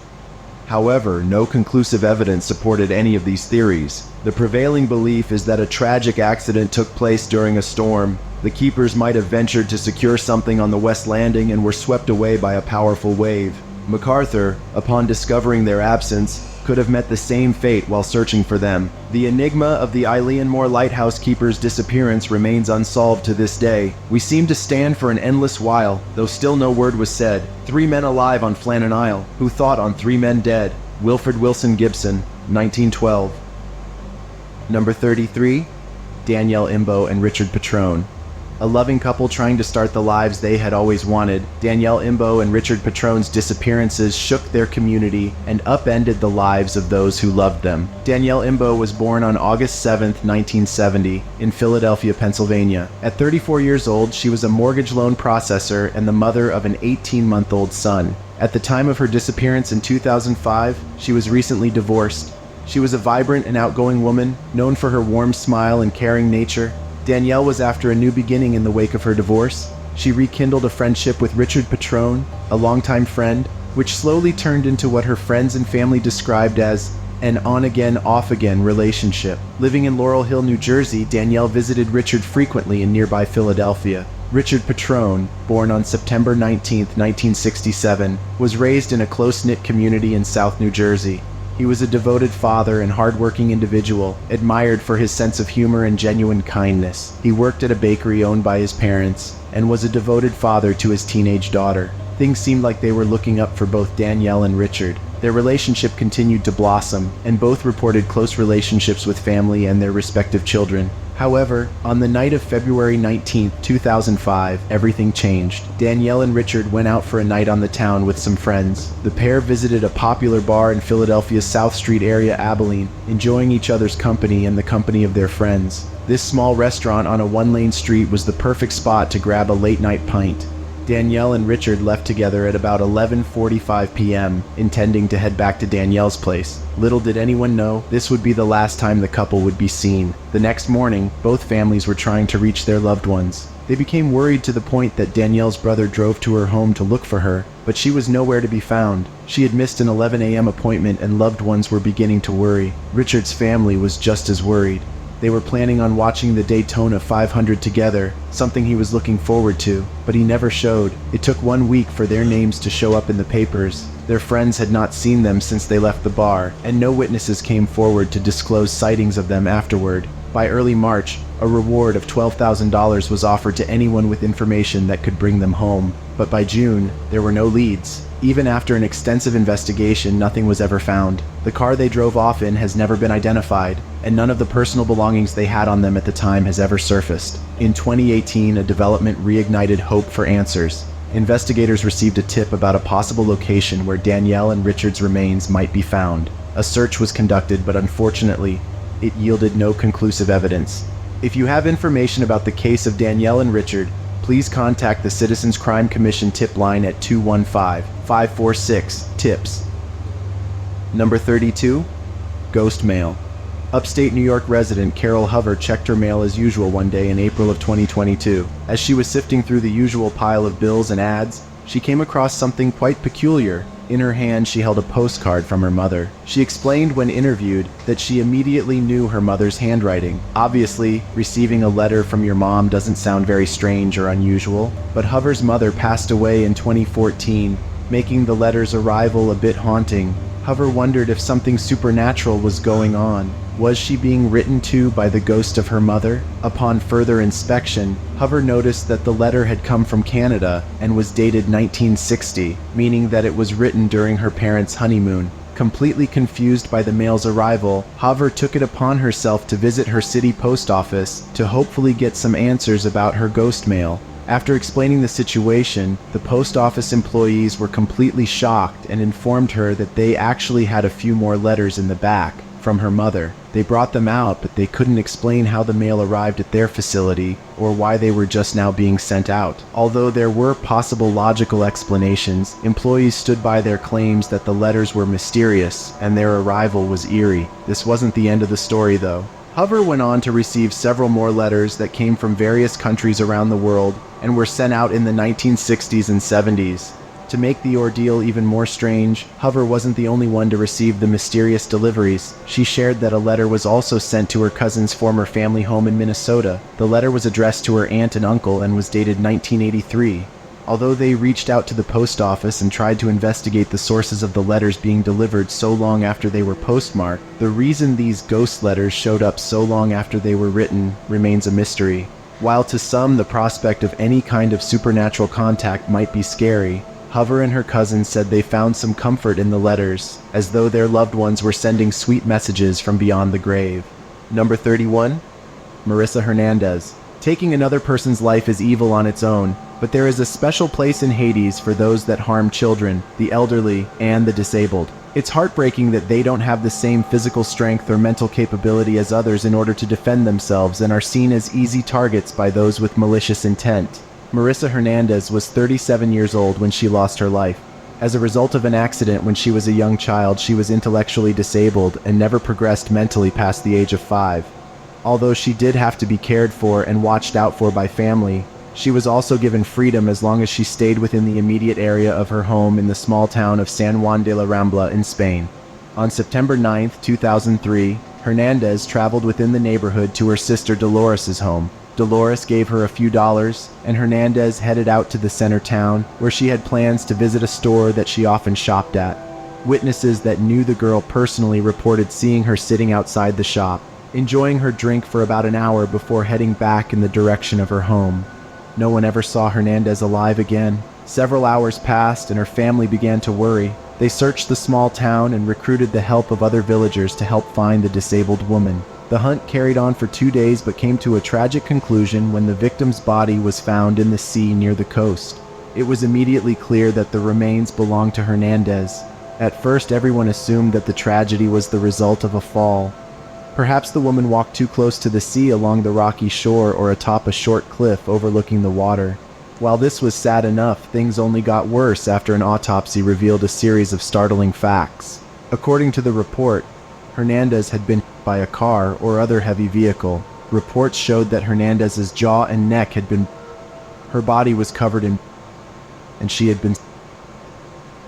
However, no conclusive evidence supported any of these theories. The prevailing belief is that a tragic accident took place during a storm. The keepers might have ventured to secure something on the west landing and were swept away by a powerful wave. MacArthur, upon discovering their absence, could have met the same fate while searching for them. The enigma of the Eilean Mor Lighthouse Keeper's disappearance remains unsolved to this day. We seem to stand for an endless while, though still no word was said. 3 men alive on Flannan Isle, who thought on 3 men dead. Wilfred Wilson Gibson, 1912. Number 33. Danielle Imbo and Richard Patrone. A loving couple trying to start the lives they had always wanted, Danielle Imbo and Richard Patrone's disappearances shook their community and upended the lives of those who loved them. Danielle Imbo was born on August 7, 1970, in Philadelphia, Pennsylvania. At 34 years old, she was a mortgage loan processor and the mother of an 18-month-old son. At the time of her disappearance in 2005, she was recently divorced. She was a vibrant and outgoing woman, known for her warm smile and caring nature. Danielle was after a new beginning in the wake of her divorce. She rekindled a friendship with Richard Patrone, a longtime friend, which slowly turned into what her friends and family described as an on-again, off-again relationship. Living in Laurel Hill, New Jersey, Danielle visited Richard frequently in nearby Philadelphia. Richard Patrone, born on September 19, 1967, was raised in a close-knit community in South New Jersey. He was a devoted father and hard-working individual, admired for his sense of humor and genuine kindness. He worked at a bakery owned by his parents, and was a devoted father to his teenage daughter. Things seemed like they were looking up for both Danielle and Richard. Their relationship continued to blossom, and both reported close relationships with family and their respective children. However, on the night of February 19, 2005, everything changed. Danielle and Richard went out for a night on the town with some friends. The pair visited a popular bar in Philadelphia's South Street area, Abilene, enjoying each other's company and the company of their friends. This small restaurant on a one-lane street was the perfect spot to grab a late-night pint. Danielle and Richard left together at about 11:45 p.m., intending to head back to Danielle's place. Little did anyone know, this would be the last time the couple would be seen. The next morning, both families were trying to reach their loved ones. They became worried to the point that Danielle's brother drove to her home to look for her, but she was nowhere to be found. She had missed an 11 a.m. appointment, and loved ones were beginning to worry. Richard's family was just as worried. They were planning on watching the Daytona 500 together, something he was looking forward to, but he never showed. It took 1 week for their names to show up in the papers. Their friends had not seen them since they left the bar, and no witnesses came forward to disclose sightings of them afterward. By early March, a reward of $12,000 was offered to anyone with information that could bring them home. But by June, there were no leads. Even after an extensive investigation, nothing was ever found. The car they drove off in has never been identified, and none of the personal belongings they had on them at the time has ever surfaced. In 2018, a development reignited hope for answers. Investigators received a tip about a possible location where Danielle and Richard's remains might be found. A search was conducted, but unfortunately, it yielded no conclusive evidence. If you have information about the case of Danielle and Richard, please contact the Citizens Crime Commission tip line at 215-546-TIPS. Number 32. Ghost mail. Upstate New York resident Carol Hover checked her mail as usual one day in April of 2022. As she was sifting through the usual pile of bills and ads, she came across something quite peculiar. In her hand, she held a postcard from her mother. She explained when interviewed that she immediately knew her mother's handwriting. Obviously, receiving a letter from your mom doesn't sound very strange or unusual, but Hover's mother passed away in 2014, making the letter's arrival a bit haunting. Hover wondered if something supernatural was going on. Was she being written to by the ghost of her mother? Upon further inspection, Hover noticed that the letter had come from Canada and was dated 1960, meaning that it was written during her parents' honeymoon. Completely confused by the mail's arrival, Hover took it upon herself to visit her city post office to hopefully get some answers about her ghost mail. After explaining the situation, the post office employees were completely shocked and informed her that they actually had a few more letters in the back from her mother. They brought them out, but they couldn't explain how the mail arrived at their facility or why they were just now being sent out. Although there were possible logical explanations, employees stood by their claims that the letters were mysterious and their arrival was eerie. This wasn't the end of the story, though. Hover went on to receive several more letters that came from various countries around the world and were sent out in the 1960s and 70s. To make the ordeal even more strange, Hover wasn't the only one to receive the mysterious deliveries. She shared that a letter was also sent to her cousin's former family home in Minnesota. The letter was addressed to her aunt and uncle and was dated 1983. Although they reached out to the post office and tried to investigate the sources of the letters being delivered so long after they were postmarked, the reason these ghost letters showed up so long after they were written remains a mystery. While to some the prospect of any kind of supernatural contact might be scary, Hover and her cousin said they found some comfort in the letters, as though their loved ones were sending sweet messages from beyond the grave. Number 31. Marissa Hernandez. Taking another person's life is evil on its own, but there is a special place in Hades for those that harm children, the elderly, and the disabled. It's heartbreaking that they don't have the same physical strength or mental capability as others in order to defend themselves and are seen as easy targets by those with malicious intent. Marissa Hernandez was 37 years old when she lost her life. As a result of an accident when she was a young child, she was intellectually disabled and never progressed mentally past the age of 5. Although she did have to be cared for and watched out for by family, she was also given freedom as long as she stayed within the immediate area of her home in the small town of San Juan de la Rambla in Spain. On September 9, 2003, Hernandez traveled within the neighborhood to her sister Dolores' home. Dolores gave her a few dollars, and Hernandez headed out to the center town, where she had plans to visit a store that she often shopped at. Witnesses that knew the girl personally reported seeing her sitting outside the shop, enjoying her drink for about an hour before heading back in the direction of her home. No one ever saw Hernandez alive again. Several hours passed and her family began to worry. They searched the small town and recruited the help of other villagers to help find the disabled woman. The hunt carried on for 2 days but came to a tragic conclusion when the victim's body was found in the sea near the coast. It was immediately clear that the remains belonged to Hernandez. At first, everyone assumed that the tragedy was the result of a fall. Perhaps the woman walked too close to the sea along the rocky shore or atop a short cliff overlooking the water. While this was sad enough, things only got worse after an autopsy revealed a series of startling facts. According to the report, Hernandez had been hit by a car or other heavy vehicle. Reports showed that Hernandez's jaw and neck had been... Her body was covered in... and she had been...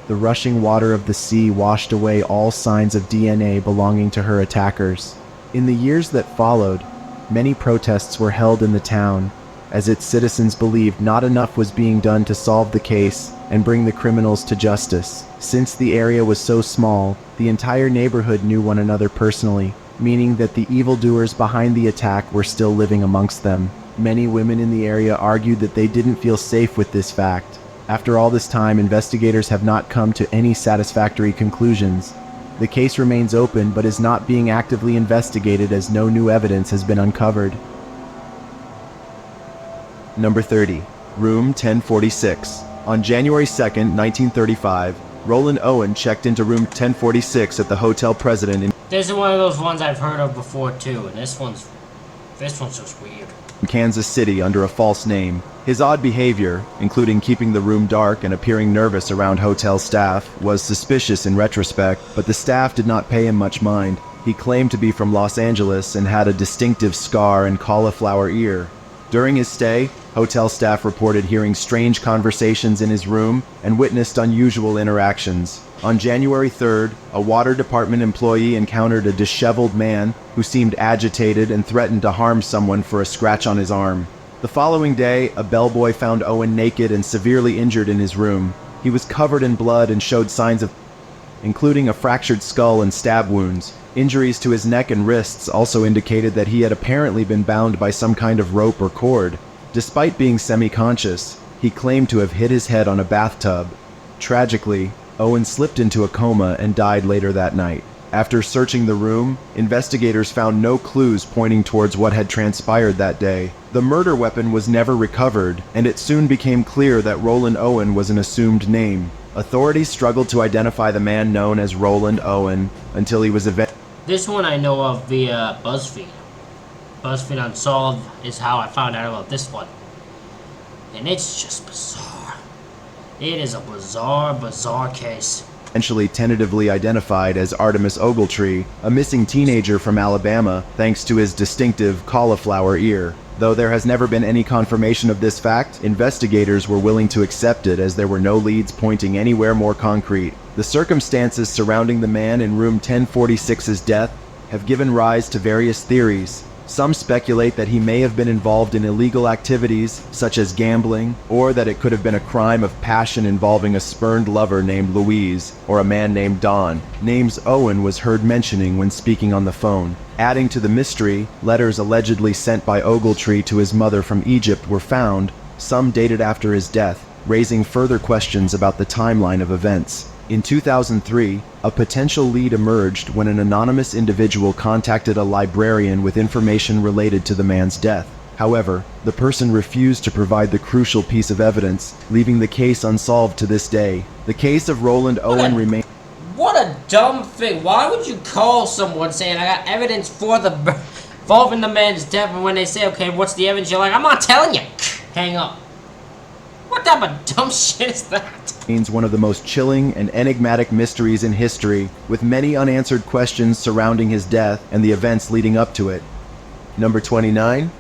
The rushing water of the sea washed away all signs of DNA belonging to her attackers. In the years that followed, many protests were held in the town, as its citizens believed not enough was being done to solve the case and bring the criminals to justice. Since the area was so small, the entire neighborhood knew one another personally, meaning that the evildoers behind the attack were still living amongst them. Many women in the area argued that they didn't feel safe with this fact. After all this time, investigators have not come to any satisfactory conclusions. The case remains open but is not being actively investigated as no new evidence has been uncovered. Number 30. Room 1046. On January 2nd, 1935, Roland Owen checked into room 1046 at the Hotel President in This is one of those ones I've heard of before too, and this one's just weird. Kansas City under a false name. His odd behavior, including keeping the room dark and appearing nervous around hotel staff, was suspicious in retrospect, but the staff did not pay him much mind. He claimed to be from Los Angeles and had a distinctive scar and cauliflower ear. During his stay, hotel staff reported hearing strange conversations in his room and witnessed unusual interactions. On January 3rd, a water department employee encountered a disheveled man who seemed agitated and threatened to harm someone for a scratch on his arm. The following day, a bellboy found Owen naked and severely injured in his room. He was covered in blood and showed signs of including a fractured skull and stab wounds. Injuries to his neck and wrists also indicated that he had apparently been bound by some kind of rope or cord. Despite being semi-conscious, he claimed to have hit his head on a bathtub. Tragically, Owen slipped into a coma and died later that night. After searching the room, investigators found no clues pointing towards what had transpired that day. The murder weapon was never recovered, and it soon became clear that Roland Owen was an assumed name. Authorities struggled to identify the man known as Roland Owen until he was This one I know of via BuzzFeed. BuzzFeed Unsolved is how I found out about this one. And it's just bizarre. It is a bizarre case. Eventually tentatively identified as Artemis Ogletree, a missing teenager from Alabama, thanks to his distinctive cauliflower ear. Though there has never been any confirmation of this fact, investigators were willing to accept it as there were no leads pointing anywhere more concrete. The circumstances surrounding the man in room 1046's death have given rise to various theories. Some speculate that he may have been involved in illegal activities, such as gambling, or that it could have been a crime of passion involving a spurned lover named Louise, or a man named Don. Names Owen was heard mentioning when speaking on the phone. Adding to the mystery, letters allegedly sent by Ogletree to his mother from Egypt were found, some dated after his death, raising further questions about the timeline of events. In 2003, a potential lead emerged when an anonymous individual contacted a librarian with information related to the man's death. However, the person refused to provide the crucial piece of evidence, leaving the case unsolved to this day. The case of Roland Owen remains... What a dumb thing. Why would you call someone saying, I got evidence for the involving the man's death, and when they say, okay, what's the evidence, you're like, I'm not telling you. Hang up. What type of dumb shit is that? One of the most chilling and enigmatic mysteries in history, with many unanswered questions surrounding his death and the events leading up to it. Number 29.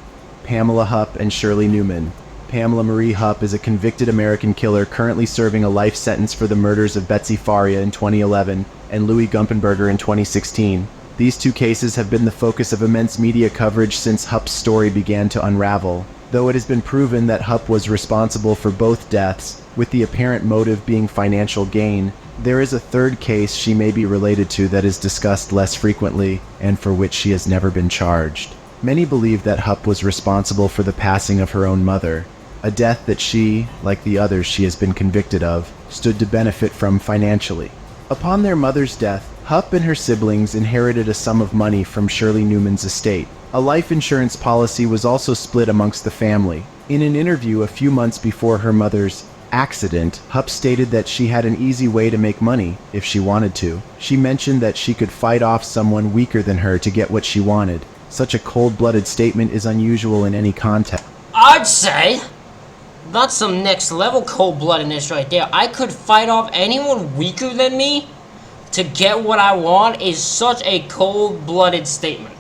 Pamela Hupp and Shirley Newman. Pamela Marie Hupp is a convicted American killer currently serving a life sentence for the murders of Betsy Faria in 2011 and Louis Gumpenberger in 2016. These two cases have been the focus of immense media coverage since Hupp's story began to unravel. Though it has been proven that Hupp was responsible for both deaths, with the apparent motive being financial gain, there is a third case she may be related to that is discussed less frequently, and for which she has never been charged. Many believe that Hupp was responsible for the passing of her own mother, a death that she, like the others she has been convicted of, stood to benefit from financially. Upon their mother's death, Hupp and her siblings inherited a sum of money from Shirley Newman's estate. A life insurance policy was also split amongst the family. In an interview a few months before her mother's accident, Hupp stated that she had an easy way to make money if she wanted to. She mentioned that she could fight off someone weaker than her to get what she wanted. Such a cold-blooded statement is unusual in any context. I'd say that's some next level cold-bloodedness right there. I could fight off anyone weaker than me to get what I want is such a cold-blooded statement.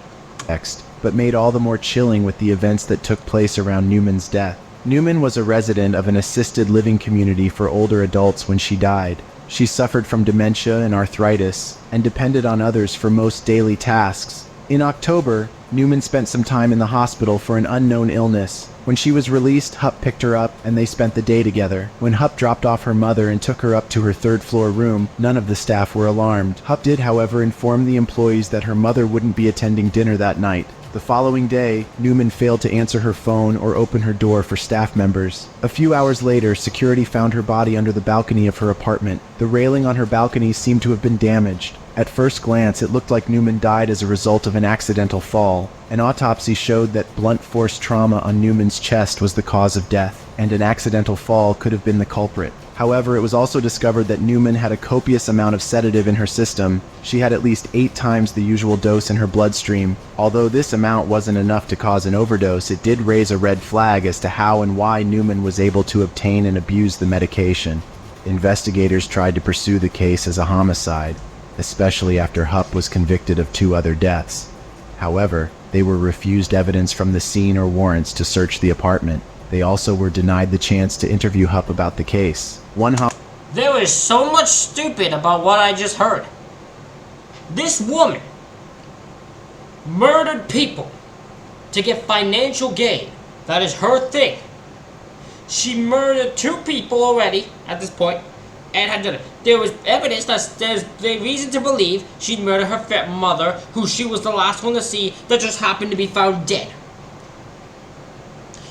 But made all the more chilling with the events that took place around Newman's death. Newman was a resident of an assisted living community for older adults when she died. She suffered from dementia and arthritis, and depended on others for most daily tasks. In October, Newman spent some time in the hospital for an unknown illness. When she was released, Hupp picked her up, and they spent the day together. When Hupp dropped off her mother and took her up to her third-floor room, none of the staff were alarmed. Hupp did, however, inform the employees that her mother wouldn't be attending dinner that night. The following day, Newman failed to answer her phone or open her door for staff members. A few hours later, security found her body under the balcony of her apartment. The railing on her balcony seemed to have been damaged. At first glance, it looked like Newman died as a result of an accidental fall. An autopsy showed that blunt force trauma on Newman's chest was the cause of death, and an accidental fall could have been the culprit. However, it was also discovered that Newman had a copious amount of sedative in her system. She had at least 8 times the usual dose in her bloodstream. Although this amount wasn't enough to cause an overdose, it did raise a red flag as to how and why Newman was able to obtain and abuse the medication. Investigators tried to pursue the case as a homicide, especially after Hupp was convicted of 2 other deaths. However, they were refused evidence from the scene or warrants to search the apartment. They also were denied the chance to interview Hupp about the case. There is so much stupid about what I just heard. This woman murdered people to get financial gain. That is her thing. She murdered 2 people already at this point, and had done it. There was evidence that there's the reason to believe she'd murdered her mother, who she was the last one to see, that just happened to be found dead.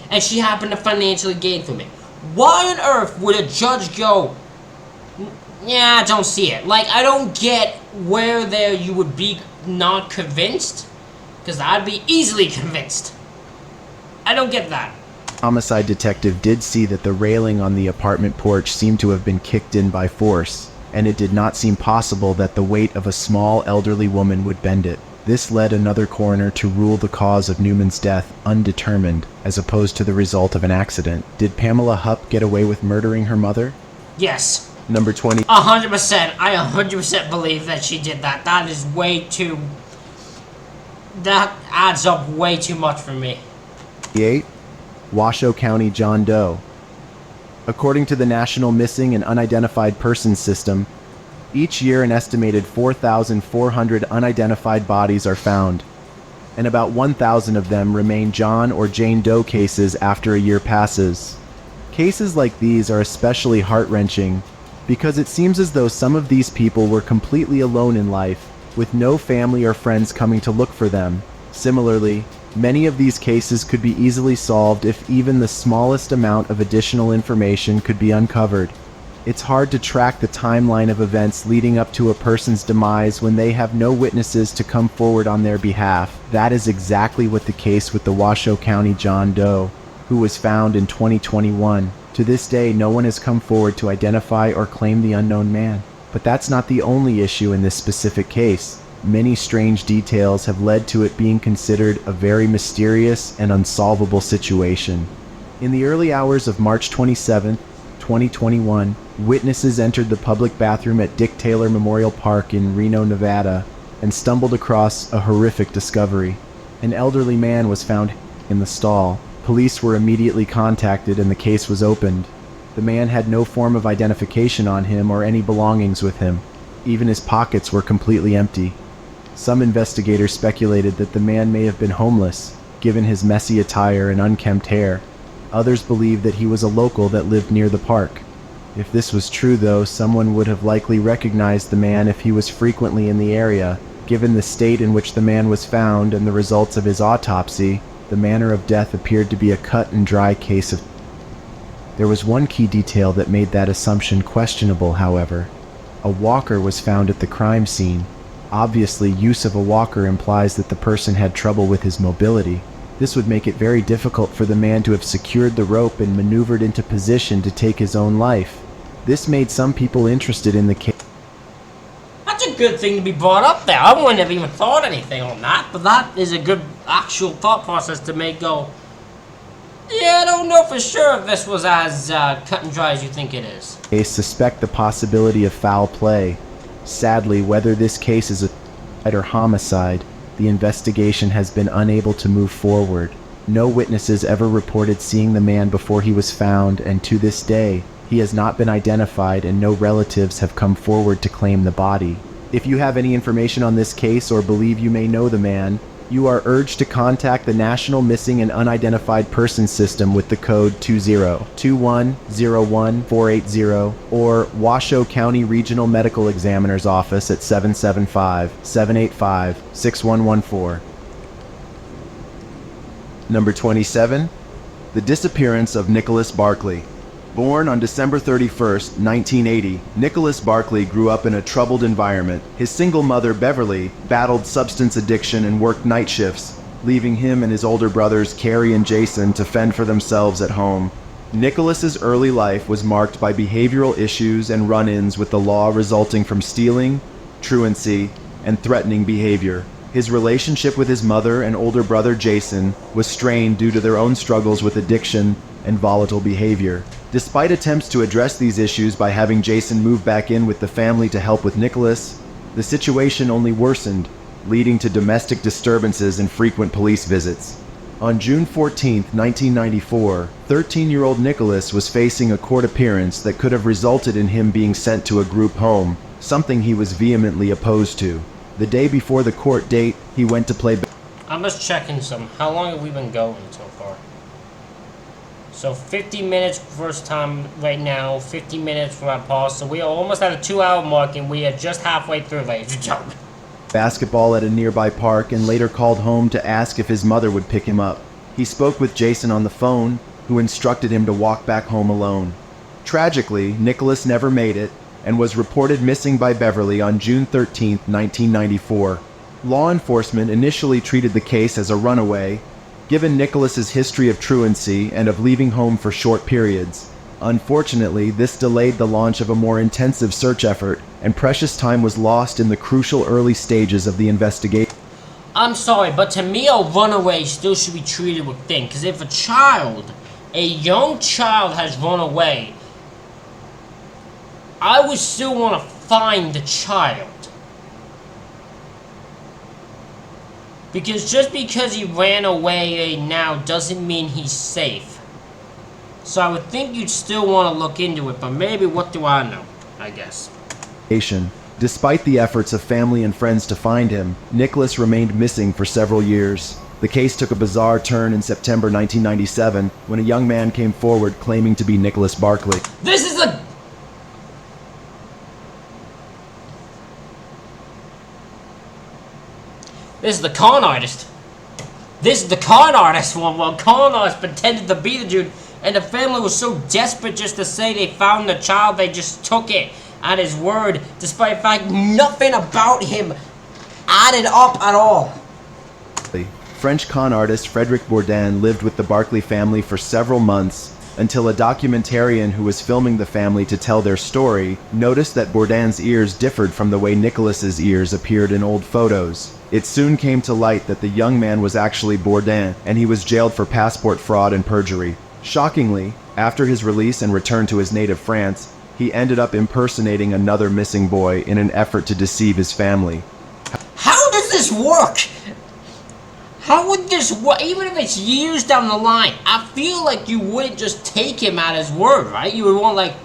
And she happened to financially gain from it. Why on earth would a judge go, yeah, I don't see it. Like, I don't get where there you would be not convinced, because I'd be easily convinced. I don't get that. Homicide detective did see that the railing on the apartment porch seemed to have been kicked in by force, and it did not seem possible that the weight of a small elderly woman would bend it. This led another coroner to rule the cause of Newman's death undetermined, as opposed to the result of an accident. Did Pamela Hupp get away with murdering her mother? Yes. Number 20. 100%. I 100% believe that she did that. That is way too... That adds up way too much for me. 8. Washoe County John Doe. According to the National Missing and Unidentified Persons System, each year an estimated 4,400 unidentified bodies are found, and about 1,000 of them remain John or Jane Doe cases after a year passes. Cases like these are especially heart-wrenching because it seems as though some of these people were completely alone in life, with no family or friends coming to look for them. Similarly, many of these cases could be easily solved if even the smallest amount of additional information could be uncovered. It's hard to track the timeline of events leading up to a person's demise when they have no witnesses to come forward on their behalf. That is exactly what the case with the Washoe County John Doe, who was found in 2021. To this day, no one has come forward to identify or claim the unknown man. But that's not the only issue in this specific case. Many strange details have led to it being considered a very mysterious and unsolvable situation. In the early hours of March 27, 2021, witnesses entered the public bathroom at Dick Taylor Memorial Park in Reno, Nevada, and stumbled across a horrific discovery. An elderly man was found in the stall. Police were immediately contacted and the case was opened. The man had no form of identification on him or any belongings with him. Even his pockets were completely empty. Some investigators speculated that the man may have been homeless, given his messy attire and unkempt hair. Others believed that he was a local that lived near the park. If this was true, though, someone would have likely recognized the man if he was frequently in the area. Given the state in which the man was found and the results of his autopsy, the manner of death appeared to be a cut-and-dry case of... There was one key detail that made that assumption questionable, however. A walker was found at the crime scene. Obviously, use of a walker implies that the person had trouble with his mobility. This would make it very difficult for the man to have secured the rope and maneuvered into position to take his own life. This made some people interested in the case. That's a good thing to be brought up there. I wouldn't have even thought anything on that, but that is a good actual thought process to make go, yeah, I don't know for sure if this was as cut and dry as you think it is. They suspect the possibility of foul play. Sadly, whether this case is a suicide or homicide, the investigation has been unable to move forward. No witnesses ever reported seeing the man before he was found, and to this day, he has not been identified and no relatives have come forward to claim the body. If you have any information on this case or believe you may know the man, you are urged to contact the National Missing and Unidentified Persons System with the code 20-2101-480 or Washoe County Regional Medical Examiner's Office at 775-785-6114. Number 27. The disappearance of Nicholas Barkley. Born on December 31st, 1980, Nicholas Barkley grew up in a troubled environment. His single mother, Beverly, battled substance addiction and worked night shifts, leaving him and his older brothers, Carrie and Jason, to fend for themselves at home. Nicholas's early life was marked by behavioral issues and run-ins with the law resulting from stealing, truancy, and threatening behavior. His relationship with his mother and older brother, Jason, was strained due to their own struggles with addiction and volatile behavior. Despite attempts to address these issues by having Jason move back in with the family to help with Nicholas, the situation only worsened, leading to domestic disturbances and frequent police visits. On June 14, 1994, 13-year-old Nicholas was facing a court appearance that could have resulted in him being sent to a group home, something he was vehemently opposed to. The day before the court date, he went to play... I'm just checking some. How long have we been going so far? So 50 minutes first time right now, 50 minutes for our pause. So we are almost at a 2-hour mark and we are just halfway through, ladies and gentlemen. Basketball at a nearby park and later called home to ask if his mother would pick him up. He spoke with Jason on the phone, who instructed him to walk back home alone. Tragically, Nicholas never made it and was reported missing by Beverly on June 13, 1994. Law enforcement initially treated the case as a runaway, given Nicholas's history of truancy and of leaving home for short periods. Unfortunately, this delayed the launch of a more intensive search effort, and precious time was lost in the crucial early stages of the investigation. I'm sorry, but to me, a runaway still should be treated with thing. Because if a young child has run away, I would still want to find the child. Because just because he ran away now doesn't mean he's safe. So I would think you'd still want to look into it, but maybe what do I know, I guess. Despite the efforts of family and friends to find him, Nicholas remained missing for several years. The case took a bizarre turn in September 1997 when a young man came forward claiming to be Nicholas Barkley. This is the... This is the con artist. This is the con artist one. Well, con artist pretended to be the dude, and the family was so desperate just to say they found the child, they just took it at his word, despite the fact nothing about him added up at all. French con artist Frédéric Bourdin lived with the Barkley family for several months until a documentarian who was filming the family to tell their story noticed that Bourdin's ears differed from the way Nicholas's ears appeared in old photos. It soon came to light that the young man was actually Bourdin, and he was jailed for passport fraud and perjury. Shockingly, after his release and return to his native France, he ended up impersonating another missing boy in an effort to deceive his family. How does this work? How would this work? Even if it's years down the line, I feel like you wouldn't just take him at his word, right? You would want, like,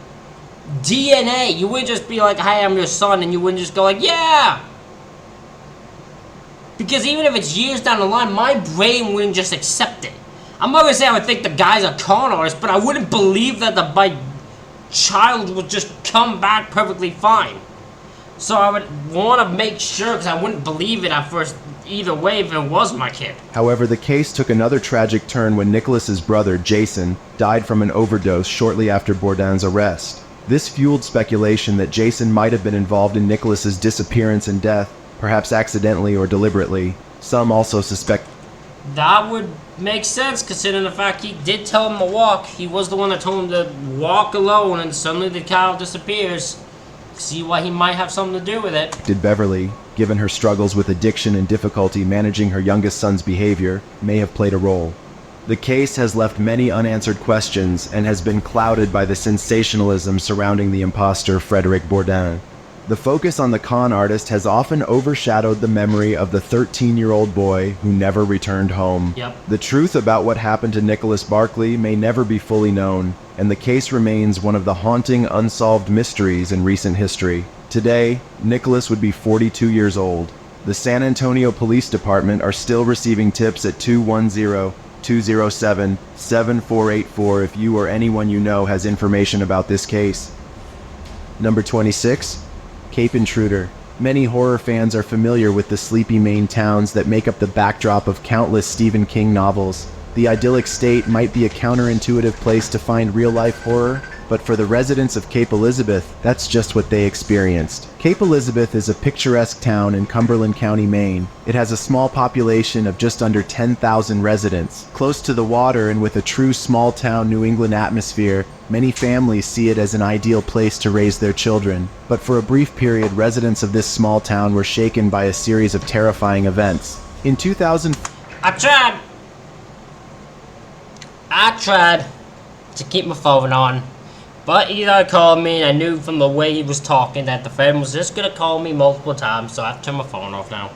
DNA. You wouldn't just be like, hey, I'm your son, and you wouldn't just go like, yeah! Because even if it's years down the line, my brain wouldn't just accept it. I'm not gonna say I would think the guy's a con artist, but I wouldn't believe that my child would just come back perfectly fine. So I would want to make sure, because I wouldn't believe it at first either way if it was my kid. However, the case took another tragic turn when Nicholas's brother, Jason, died from an overdose shortly after Bourdin's arrest. This fueled speculation that Jason might have been involved in Nicholas's disappearance and death, perhaps accidentally or deliberately. Some also suspect that would make sense, considering the fact he did tell him to walk. He was the one that told him to walk alone, and suddenly the cow disappears. See why he might have something to do with it. Did Beverly, given her struggles with addiction and difficulty managing her youngest son's behavior, may have played a role. The case has left many unanswered questions and has been clouded by the sensationalism surrounding the imposter Frédéric Bourdin. The focus on the con artist has often overshadowed the memory of the 13-year-old boy who never returned home. Yep. The truth about what happened to Nicholas Barkley may never be fully known, and the case remains one of the haunting unsolved mysteries in recent history. Today, Nicholas would be 42 years old. The San Antonio Police Department are still receiving tips at 210-207-7484 if you or anyone you know has information about this case. Number 26. Cape Intruder. Many horror fans are familiar with the sleepy Maine towns that make up the backdrop of countless Stephen King novels. The idyllic state might be a counterintuitive place to find real-life horror, but for the residents of Cape Elizabeth, that's just what they experienced. Cape Elizabeth is a picturesque town in Cumberland County, Maine. It has a small population of just under 10,000 residents. Close to the water and with a true small-town New England atmosphere, many families see it as an ideal place to raise their children. But for a brief period, residents of this small town were shaken by a series of terrifying events. In 2000... I tried to keep my phone on, but he called me, and I knew from the way he was talking that the friend was just gonna call me multiple times, so I have to turn my phone off now.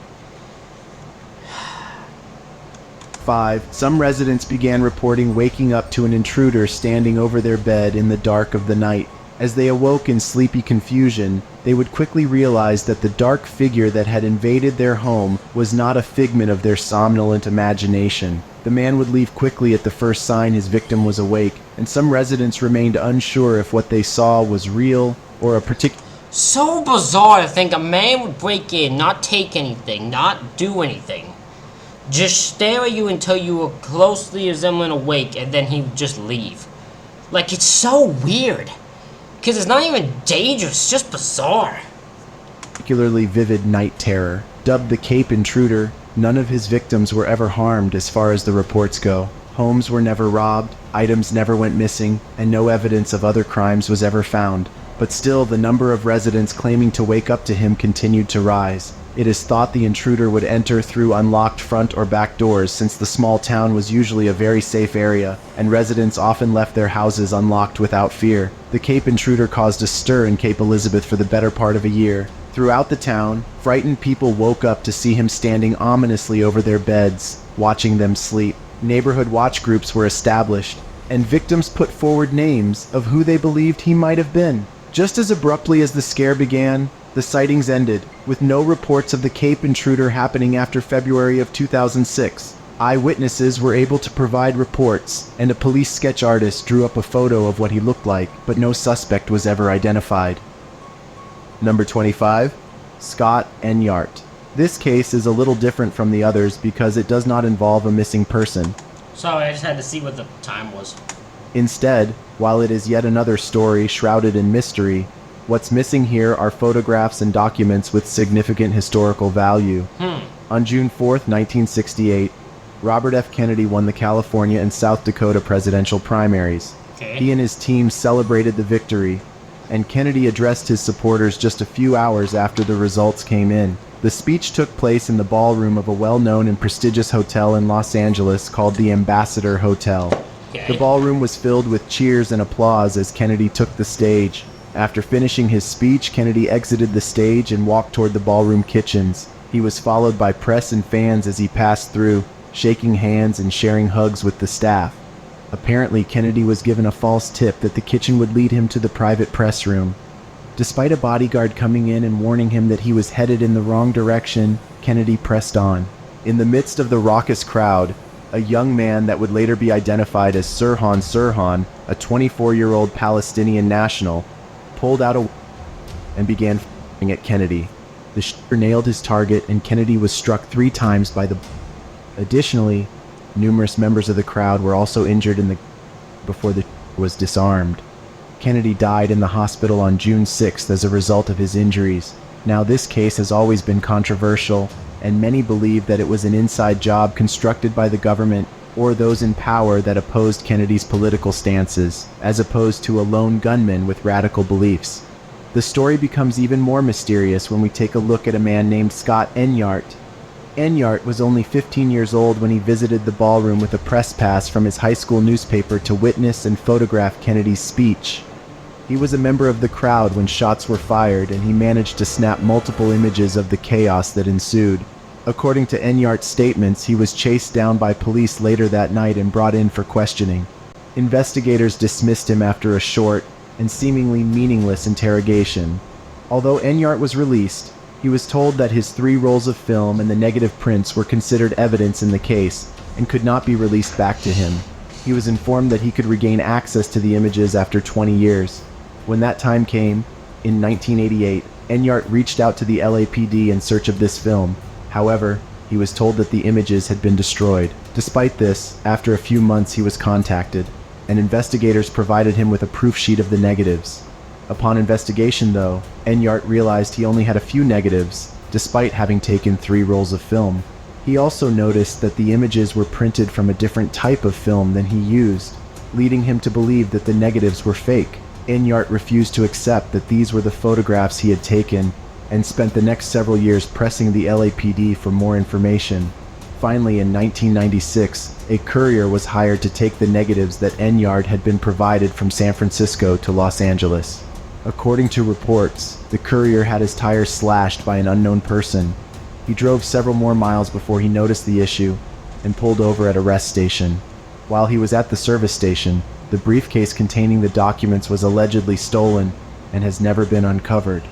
5. Some residents began reporting waking up to an intruder standing over their bed in the dark of the night. As they awoke in sleepy confusion, they would quickly realize that the dark figure that had invaded their home was not a figment of their somnolent imagination. The man would leave quickly at the first sign his victim was awake, and some residents remained unsure if what they saw was real or a particular... So bizarre to think a man would break in, not take anything, not do anything. Just stare at you until you were closely resembling awake, and then he would just leave. Like, it's so weird. Because it's not even dangerous, it's just bizarre. Particularly vivid night terror. Dubbed the Cape Intruder, none of his victims were ever harmed as far as the reports go. Homes were never robbed, items never went missing, and no evidence of other crimes was ever found. But still, the number of residents claiming to wake up to him continued to rise. It is thought the intruder would enter through unlocked front or back doors, since the small town was usually a very safe area, and residents often left their houses unlocked without fear. The Cape Intruder caused a stir in Cape Elizabeth for the better part of a year. Throughout the town, frightened people woke up to see him standing ominously over their beds, watching them sleep. Neighborhood watch groups were established, and victims put forward names of who they believed he might have been. Just as abruptly as the scare began, the sightings ended, with no reports of the Cape Intruder happening after February of 2006. Eyewitnesses were able to provide reports, and a police sketch artist drew up a photo of what he looked like, but no suspect was ever identified. Number 25. Scott Enyart. This case is a little different from the others because it does not involve a missing person. Sorry, I just had to see what the time was. Instead, while it is yet another story shrouded in mystery, what's missing here are photographs and documents with significant historical value. On June 4th, 1968, Robert F. Kennedy won the California and South Dakota presidential primaries. Okay. He and his team celebrated the victory, and Kennedy addressed his supporters just a few hours after the results came in. The speech took place in the ballroom of a well-known and prestigious hotel in Los Angeles called the Ambassador Hotel. Okay. The ballroom was filled with cheers and applause as Kennedy took the stage. After finishing his speech, Kennedy exited the stage and walked toward the ballroom kitchens. He was followed by press and fans as he passed through, shaking hands and sharing hugs with the staff. Apparently, Kennedy was given a false tip that the kitchen would lead him to the private press room. Despite a bodyguard coming in and warning him that he was headed in the wrong direction, Kennedy pressed on. In the midst of the raucous crowd, a young man that would later be identified as Sirhan Sirhan, a 24-year-old Palestinian national, pulled out a and began firing at Kennedy. The shooter nailed his target and Kennedy was struck 3 times by the. Additionally, numerous members of the crowd were also injured before the shooter was disarmed. Kennedy died in the hospital on June 6th as a result of his injuries. Now, this case has always been controversial, and many believe that it was an inside job constructed by the government or those in power that opposed Kennedy's political stances, as opposed to a lone gunman with radical beliefs. The story becomes even more mysterious when we take a look at a man named Scott Enyart. Enyart was only 15 years old when he visited the ballroom with a press pass from his high school newspaper to witness and photograph Kennedy's speech. He was a member of the crowd when shots were fired, and he managed to snap multiple images of the chaos that ensued. According to Enyart's statements, he was chased down by police later that night and brought in for questioning. Investigators dismissed him after a short and seemingly meaningless interrogation. Although Enyart was released, he was told that his 3 rolls of film and the negative prints were considered evidence in the case and could not be released back to him. He was informed that he could regain access to the images after 20 years. When that time came, in 1988, Enyart reached out to the LAPD in search of this film. However, he was told that the images had been destroyed. Despite this, after a few months he was contacted, and investigators provided him with a proof sheet of the negatives. Upon investigation, though, Enyart realized he only had a few negatives, despite having taken 3 rolls of film. He also noticed that the images were printed from a different type of film than he used, leading him to believe that the negatives were fake. Enyart refused to accept that these were the photographs he had taken, and spent the next several years pressing the LAPD for more information. Finally, in 1996, a courier was hired to take the negatives that Enyart had been provided from San Francisco to Los Angeles. According to reports, the courier had his tires slashed by an unknown person. He drove several more miles before he noticed the issue and pulled over at a rest station. While he was at the service station, the briefcase containing the documents was allegedly stolen and has never been uncovered.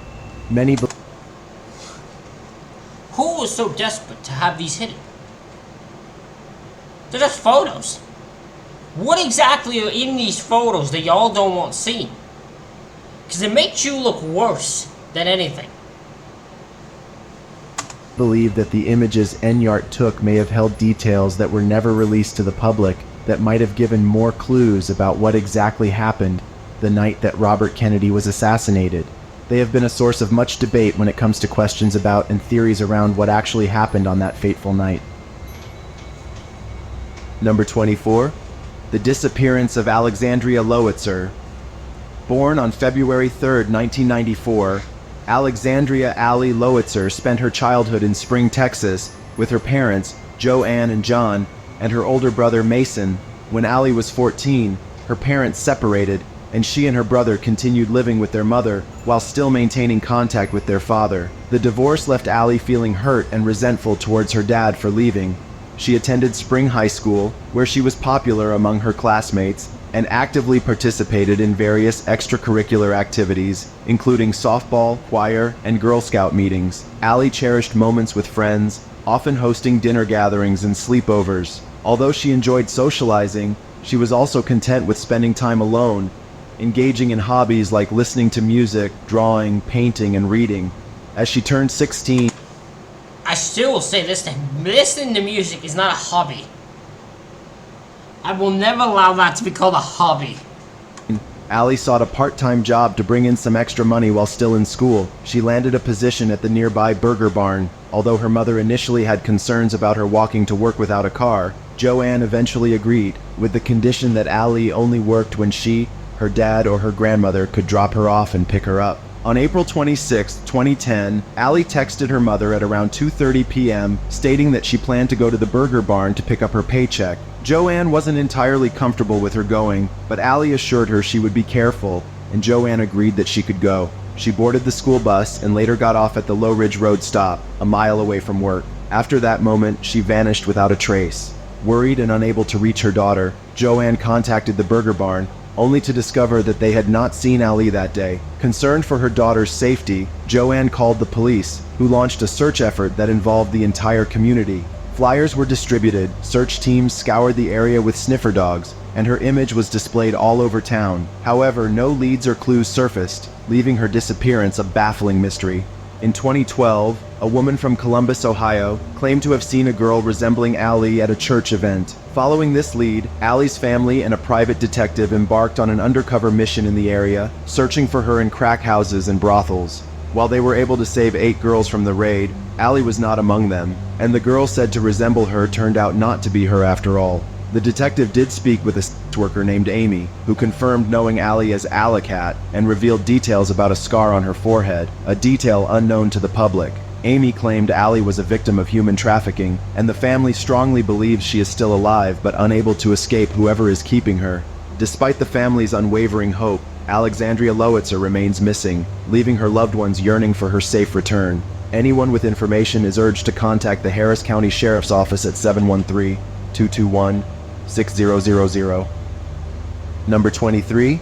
Many Who was so desperate to have these hidden? They're just photos. What exactly are in these photos that y'all don't want seen? Because it makes you look worse than anything. believe that the images Enyart took may have held details that were never released to the public that might have given more clues about what exactly happened the night that Robert Kennedy was assassinated. They have been a source of much debate when it comes to questions about and theories around what actually happened on that fateful night. Number 24. The disappearance of Alexandria Lowitzer. Born on February 3, 1994, Alexandria Allie Lowitzer spent her childhood in Spring, Texas, with her parents, Joanne and John, and her older brother Mason. When Allie was 14, her parents separated, and she and her brother continued living with their mother while still maintaining contact with their father. The divorce left Allie feeling hurt and resentful towards her dad for leaving. She attended Spring High School, where she was popular among her classmates, and actively participated in various extracurricular activities, including softball, choir, and Girl Scout meetings. Allie cherished moments with friends, often hosting dinner gatherings and sleepovers. Although she enjoyed socializing, she was also content with spending time alone, engaging in hobbies like listening to music, drawing, painting, and reading. As she turned 16, I still will say this thing. Listening to music is not a hobby. I will never allow that to be called a hobby. Allie sought a part-time job to bring in some extra money while still in school. She landed a position at the nearby Burger Barn. Although her mother initially had concerns about her walking to work without a car, Joanne eventually agreed, with the condition that Allie only worked when she, her dad, or her grandmother could drop her off and pick her up. On April 26, 2010, Allie texted her mother at around 2:30 p.m. stating that she planned to go to the Burger Barn to pick up her paycheck. Joanne wasn't entirely comfortable with her going, but Allie assured her she would be careful, and Joanne agreed that she could go. She boarded the school bus and later got off at the Low Ridge Road stop, a mile away from work. After that moment, she vanished without a trace. Worried and unable to reach her daughter, Joanne contacted the Burger Barn, only to discover that they had not seen Ali that day. Concerned for her daughter's safety, Joanne called the police, who launched a search effort that involved the entire community. Flyers were distributed, search teams scoured the area with sniffer dogs, and her image was displayed all over town. However, no leads or clues surfaced, leaving her disappearance a baffling mystery. In 2012, a woman from Columbus, Ohio, claimed to have seen a girl resembling Ali at a church event. Following this lead, Ali's family and a private detective embarked on an undercover mission in the area, searching for her in crack houses and brothels. While they were able to save 8 girls from the raid, Ali was not among them, and the girl said to resemble her turned out not to be her after all. The detective did speak with a sex worker named Amy, who confirmed knowing Ali as Alicat and revealed details about a scar on her forehead, a detail unknown to the public. Amy claimed Ali was a victim of human trafficking, and the family strongly believes she is still alive but unable to escape whoever is keeping her. Despite the family's unwavering hope, Alexandria Lowitzer remains missing, leaving her loved ones yearning for her safe return. Anyone with information is urged to contact the Harris County Sheriff's Office at 713-221-6000. Number 23,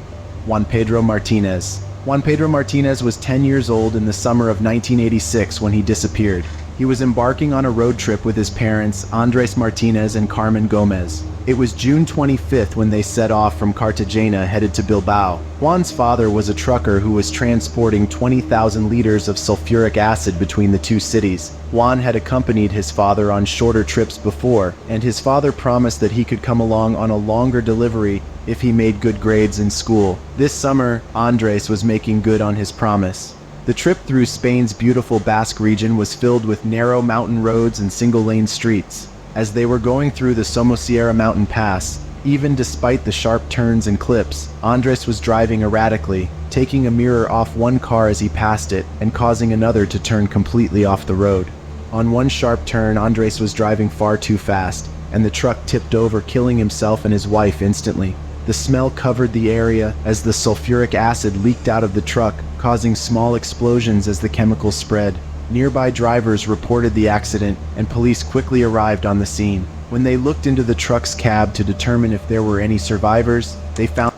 Juan Pedro Martinez. Juan Pedro Martinez was 10 years old in the summer of 1986 when he disappeared. He was embarking on a road trip with his parents, Andres Martinez and Carmen Gomez. It was June 25th when they set off from Cartagena headed to Bilbao. Juan's father was a trucker who was transporting 20,000 liters of sulfuric acid between the two cities. Juan had accompanied his father on shorter trips before, and his father promised that he could come along on a longer delivery if he made good grades in school. This summer, Andres was making good on his promise. The trip through Spain's beautiful Basque region was filled with narrow mountain roads and single-lane streets. As they were going through the Somosierra mountain pass, even despite the sharp turns and clips, Andres was driving erratically, taking a mirror off one car as he passed it and causing another to turn completely off the road. On one sharp turn, Andres was driving far too fast, and the truck tipped over, killing himself and his wife instantly. The smell covered the area as the sulfuric acid leaked out of the truck, causing small explosions as the chemicals spread. Nearby drivers reported the accident, and police quickly arrived on the scene. When they looked into the truck's cab to determine if there were any survivors, they found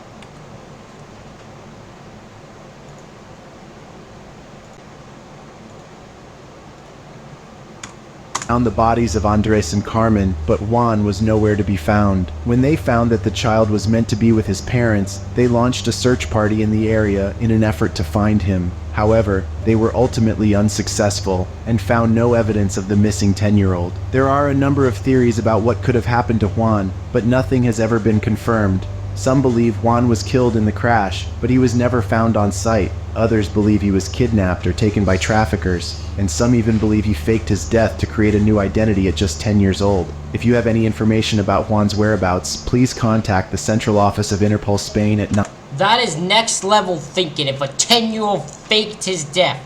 the bodies of Andres and Carmen, but Juan was nowhere to be found. When they found that the child was meant to be with his parents, they launched a search party in the area in an effort to find him. However, they were ultimately unsuccessful and found no evidence of the missing 10-year-old. There are a number of theories about what could have happened to Juan, but nothing has ever been confirmed. Some believe Juan was killed in the crash, but he was never found on site. Others believe he was kidnapped or taken by traffickers, and some even believe he faked his death to create a new identity at just 10 years old. If you have any information about Juan's whereabouts, please contact the Central Office of Interpol Spain at 9. That is next level thinking if a 10-year-old faked his death.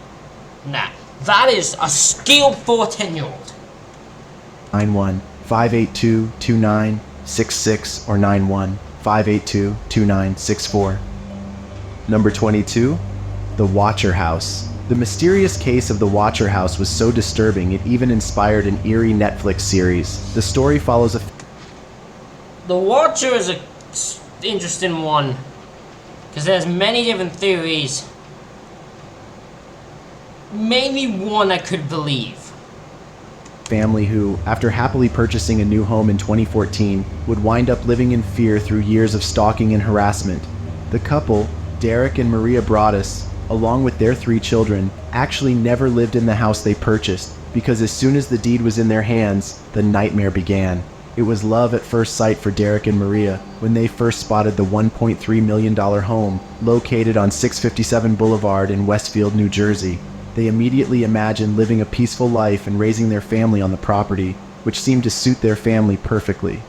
Nah, that is a skill for a 10-year-old. 91-582-2966 or 91-582-2964. Number 22, The Watcher House. The mysterious case of the Watcher House was so disturbing it even inspired an eerie Netflix series. The story follows a... The Watcher is a interesting one, because there's many different theories. Maybe one I could believe. Family who, after happily purchasing a new home in 2014, would wind up living in fear through years of stalking and harassment. The couple, Derek and Maria Broaddus, along with their 3 children, actually never lived in the house they purchased, because as soon as the deed was in their hands, the nightmare began. It was love at first sight for Derek and Maria when they first spotted the $1.3 million home located on 657 Boulevard in Westfield, New Jersey. They immediately imagined living a peaceful life and raising their family on the property, which seemed to suit their family perfectly.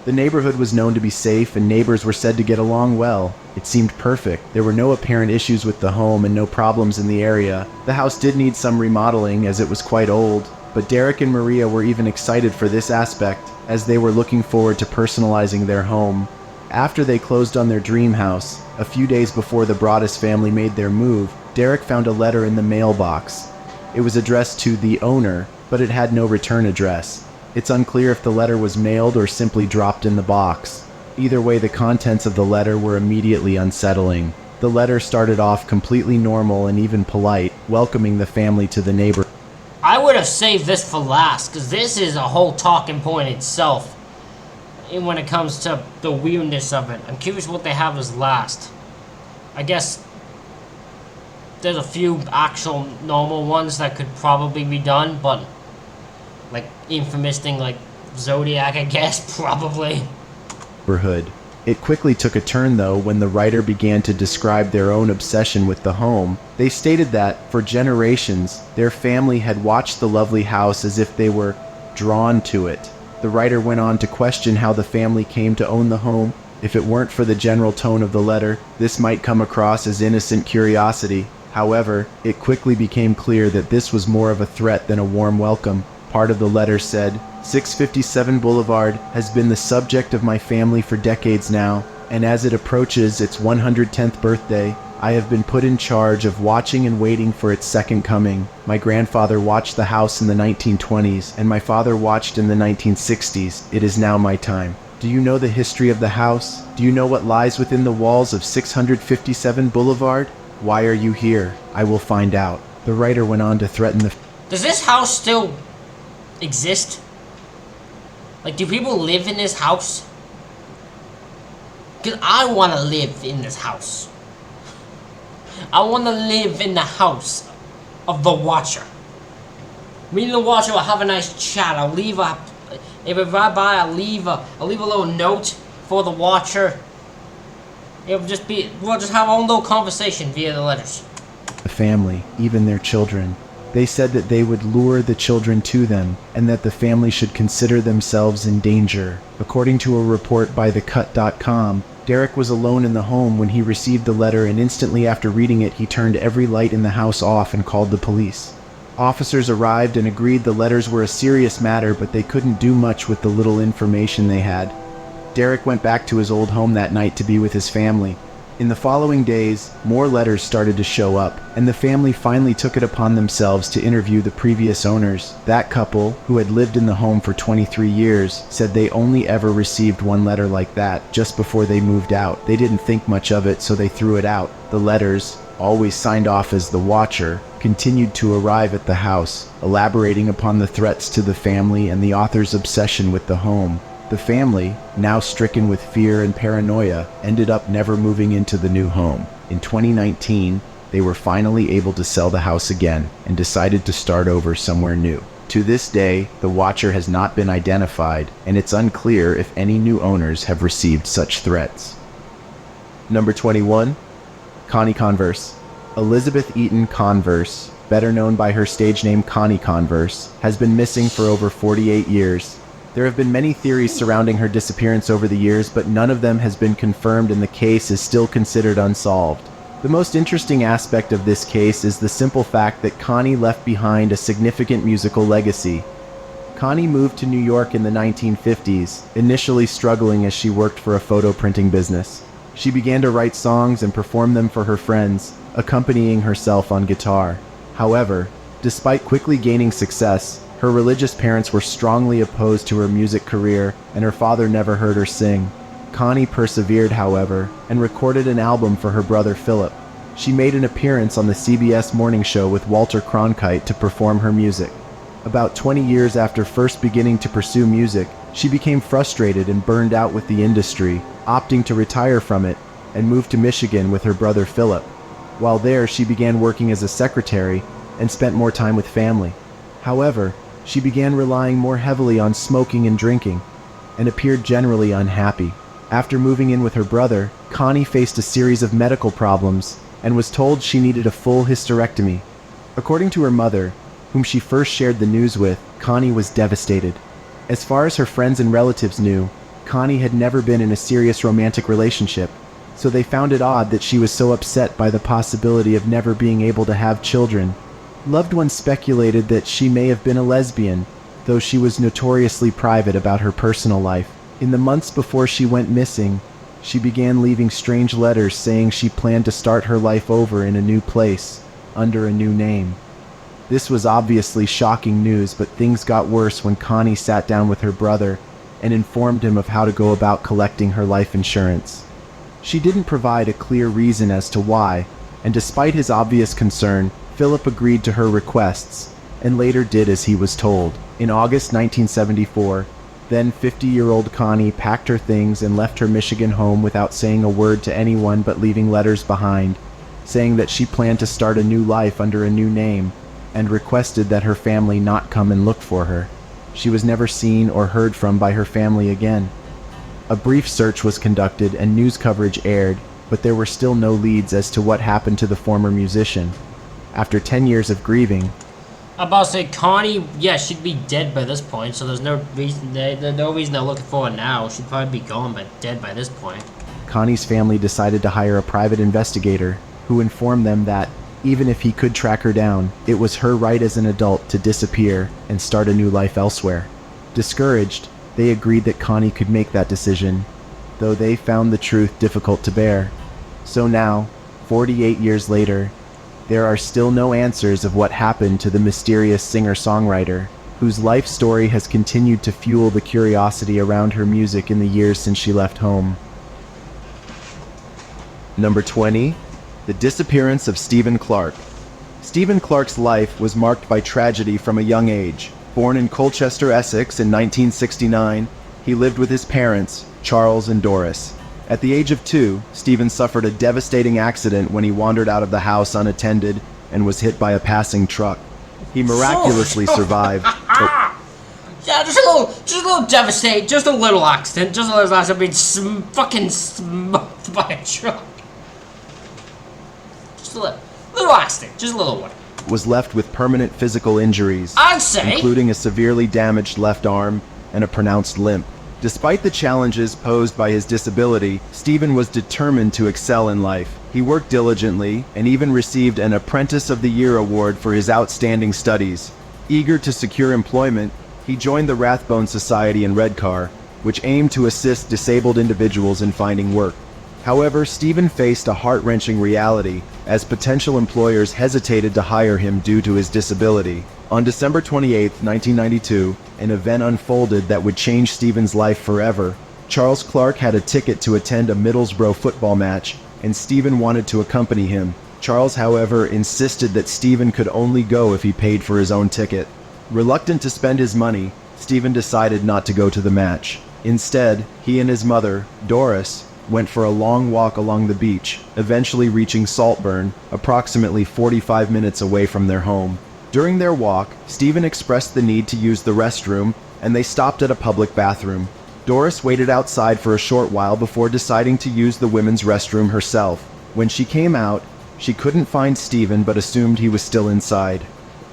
The neighborhood was known to be safe and neighbors were said to get along well. It seemed perfect. There were no apparent issues with the home and no problems in the area. The house did need some remodeling as it was quite old, but Derek and Maria were even excited for this aspect as they were looking forward to personalizing their home. After they closed on their dream house, a few days before the Broaddus family made their move, Derek found a letter in the mailbox. It was addressed to the owner, but it had no return address. It's unclear if the letter was mailed or simply dropped in the box. Either way, the contents of the letter were immediately unsettling. The letter started off completely normal and even polite, welcoming the family to the neighborhood. I would have saved this for last, because this is a whole talking point itself. And when it comes to the weirdness of it, I'm curious what they have as last. I guess there's a few actual normal ones that could probably be done, but like infamous thing like Zodiac, I guess, probably. It quickly took a turn, though, when the writer began to describe their own obsession with the home. They stated that, for generations, their family had watched the lovely house as if they were drawn to it. The writer went on to question how the family came to own the home. If it weren't for the general tone of the letter, this might come across as innocent curiosity. However, it quickly became clear that this was more of a threat than a warm welcome. Part of the letter said, 657 Boulevard has been the subject of my family for decades now, and as it approaches its 110th birthday, I have been put in charge of watching and waiting for its second coming. My grandfather watched the house in the 1920s, and my father watched in the 1960s. It is now my time. Do you know the history of the house? Do you know what lies within the walls of 657 Boulevard? Why are you here? I will find out. The writer went on to threaten the... Does this house still exist? Like, do people live in this house? Because I want to live in this house. I want to live in the house of the Watcher. Me and the Watcher will have a nice chat. I'll leave a... If I drive by, I'll leave a little note for the Watcher. It'll just be... We'll just have our own little conversation via the letters. The family, even their children. They said that they would lure the children to them, and that the family should consider themselves in danger. According to a report by TheCut.com, Derek was alone in the home when he received the letter, and instantly after reading it, he turned every light in the house off and called the police. Officers arrived and agreed the letters were a serious matter, but they couldn't do much with the little information they had. Derek went back to his old home that night to be with his family. In the following days, more letters started to show up, and the family finally took it upon themselves to interview the previous owners. That couple, who had lived in the home for 23 years, said they only ever received one letter like that just before they moved out. They didn't think much of it, so they threw it out. The letters, always signed off as the Watcher, continued to arrive at the house, elaborating upon the threats to the family and the author's obsession with the home. The family, now stricken with fear and paranoia, ended up never moving into the new home. In 2019, they were finally able to sell the house again and decided to start over somewhere new. To this day, the Watcher has not been identified, and it's unclear if any new owners have received such threats. Number 21. Connie Converse. Elizabeth Eaton Converse, better known by her stage name Connie Converse, has been missing for over 48 years. There have been many theories surrounding her disappearance over the years, but none of them has been confirmed, and the case is still considered unsolved. The most interesting aspect of this case is the simple fact that Connie left behind a significant musical legacy. Connie moved to New York in the 1950s, initially struggling as she worked for a photo printing business. She began to write songs and perform them for her friends, accompanying herself on guitar. However, despite quickly gaining success, her religious parents were strongly opposed to her music career, and her father never heard her sing. Connie persevered, however, and recorded an album for her brother Philip. She made an appearance on the CBS morning show with Walter Cronkite to perform her music. About 20 years after first beginning to pursue music, she became frustrated and burned out with the industry, opting to retire from it, and moved to Michigan with her brother Philip. While there, she began working as a secretary and spent more time with family. However, she began relying more heavily on smoking and drinking, and appeared generally unhappy. After moving in with her brother, Connie faced a series of medical problems and was told she needed a full hysterectomy. According to her mother, whom she first shared the news with, Connie was devastated. As far as her friends and relatives knew, Connie had never been in a serious romantic relationship, so they found it odd that she was so upset by the possibility of never being able to have children. Loved ones speculated that she may have been a lesbian, though she was notoriously private about her personal life. In the months before she went missing, she began leaving strange letters saying she planned to start her life over in a new place, under a new name. This was obviously shocking news, but things got worse when Connie sat down with her brother and informed him of how to go about collecting her life insurance. She didn't provide a clear reason as to why, and despite his obvious concern, Philip agreed to her requests, and later did as he was told. In August 1974, then 50-year-old Connie packed her things and left her Michigan home without saying a word to anyone but leaving letters behind, saying that she planned to start a new life under a new name, and requested that her family not come and look for her. She was never seen or heard from by her family again. A brief search was conducted and news coverage aired, but there were still no leads as to what happened to the former musician. After 10 years of grieving, I'm about to say, Connie, yeah, she'd be dead by this point, so there's no reason they're looking for her now. She'd probably be gone, but dead by this point. Connie's family decided to hire a private investigator who informed them that, even if he could track her down, it was her right as an adult to disappear and start a new life elsewhere. Discouraged, they agreed that Connie could make that decision, though they found the truth difficult to bear. So now, 48 years later, there are still no answers of what happened to the mysterious singer-songwriter, whose life story has continued to fuel the curiosity around her music in the years since she left home. Number 20. The disappearance of Stephen Clark. Stephen Clark's life was marked by tragedy from a young age. Born in Colchester, Essex in 1969, he lived with his parents, Charles and Doris. At the age of 2, Stephen suffered a devastating accident when he wandered out of the house unattended and was hit by a passing truck. He miraculously survived, but Yeah, just a little devastating, just a little accident, being fucking smoked by a truck. Just a little accident, just a little one. was left with permanent physical injuries, I'd say. including a severely damaged left arm and a pronounced limp. Despite the challenges posed by his disability, Stephen was determined to excel in life. He worked diligently and even received an Apprentice of the Year award for his outstanding studies. Eager to secure employment, he joined the Rathbone Society in Redcar, which aimed to assist disabled individuals in finding work. However, Stephen faced a heart-wrenching reality, as potential employers hesitated to hire him due to his disability. On December 28, 1992, an event unfolded that would change Stephen's life forever. Charles Clark had a ticket to attend a Middlesbrough football match, and Stephen wanted to accompany him. Charles, however, insisted that Stephen could only go if he paid for his own ticket. Reluctant to spend his money, Stephen decided not to go to the match. Instead, he and his mother, Doris, went for a long walk along the beach, eventually reaching Saltburn, approximately 45 minutes away from their home. During their walk, Stephen expressed the need to use the restroom, and they stopped at a public bathroom. Doris waited outside for a short while before deciding to use the women's restroom herself. When she came out, she couldn't find Stephen but assumed he was still inside.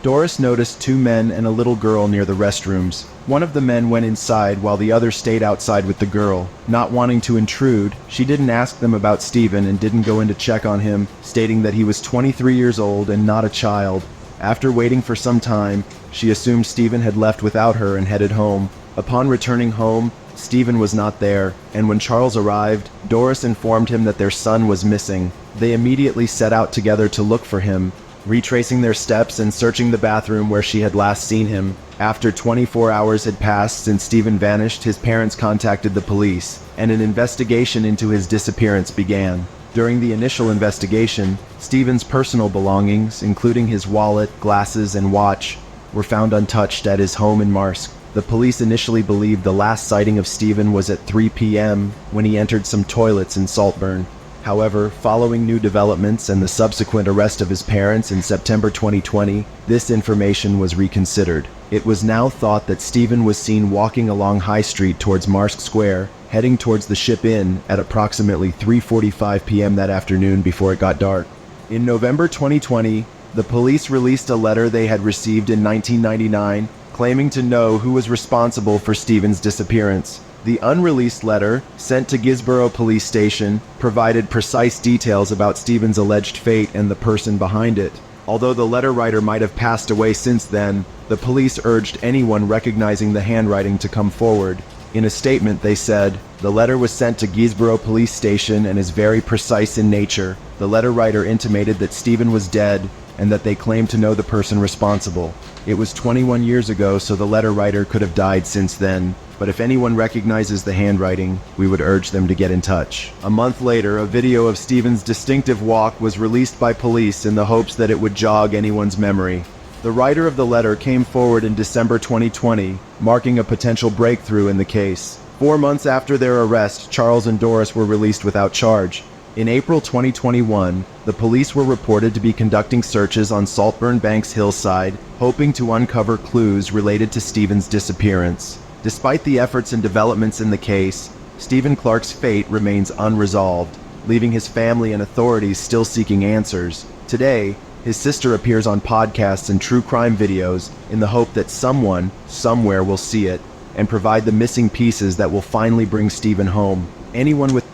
Doris noticed 2 men and a little girl near the restrooms. One of the men went inside while the other stayed outside with the girl. Not wanting to intrude, she didn't ask them about Stephen and didn't go in to check on him, stating that he was 23 years old and not a child. After waiting for some time, she assumed Stephen had left without her and headed home. Upon returning home, Stephen was not there, and when Charles arrived, Doris informed him that their son was missing. They immediately set out together to look for him, retracing their steps and searching the bathroom where she had last seen him. After 24 hours had passed since Stephen vanished, his parents contacted the police, and an investigation into his disappearance began. During the initial investigation, Stephen's personal belongings, including his wallet, glasses, and watch, were found untouched at his home in Marsk. The police initially believed the last sighting of Stephen was at 3 p.m. when he entered some toilets in Saltburn. However, following new developments and the subsequent arrest of his parents in September 2020, this information was reconsidered. It was now thought that Stephen was seen walking along High Street towards Marsk Square, heading towards the Ship Inn at approximately 3:45 p.m. that afternoon before it got dark. In November 2020, the police released a letter they had received in 1999 claiming to know who was responsible for Stephen's disappearance. The unreleased letter, sent to Gisborough Police Station, provided precise details about Stephen's alleged fate and the person behind it. Although the letter writer might have passed away since then, the police urged anyone recognizing the handwriting to come forward. In a statement, they said, "The letter was sent to Gisborough Police Station and is very precise in nature. The letter writer intimated that Stephen was dead and that they claimed to know the person responsible. It was 21 years ago, so the letter writer could have died since then. but if anyone recognizes the handwriting, we would urge them to get in touch. A month later, a video of Stephen's distinctive walk was released by police in the hopes that it would jog anyone's memory. The writer of the letter came forward in December 2020, marking a potential breakthrough in the case. 4 months after their arrest, Charles and Doris were released without charge. In April 2021, the police were reported to be conducting searches on Saltburn Bank's hillside, hoping to uncover clues related to Stephen's disappearance. Despite the efforts and developments in the case, Stephen Clark's fate remains unresolved, leaving his family and authorities still seeking answers. Today, his sister appears on podcasts and true crime videos in the hope that someone, somewhere will see it and provide the missing pieces that will finally bring Stephen home. Anyone with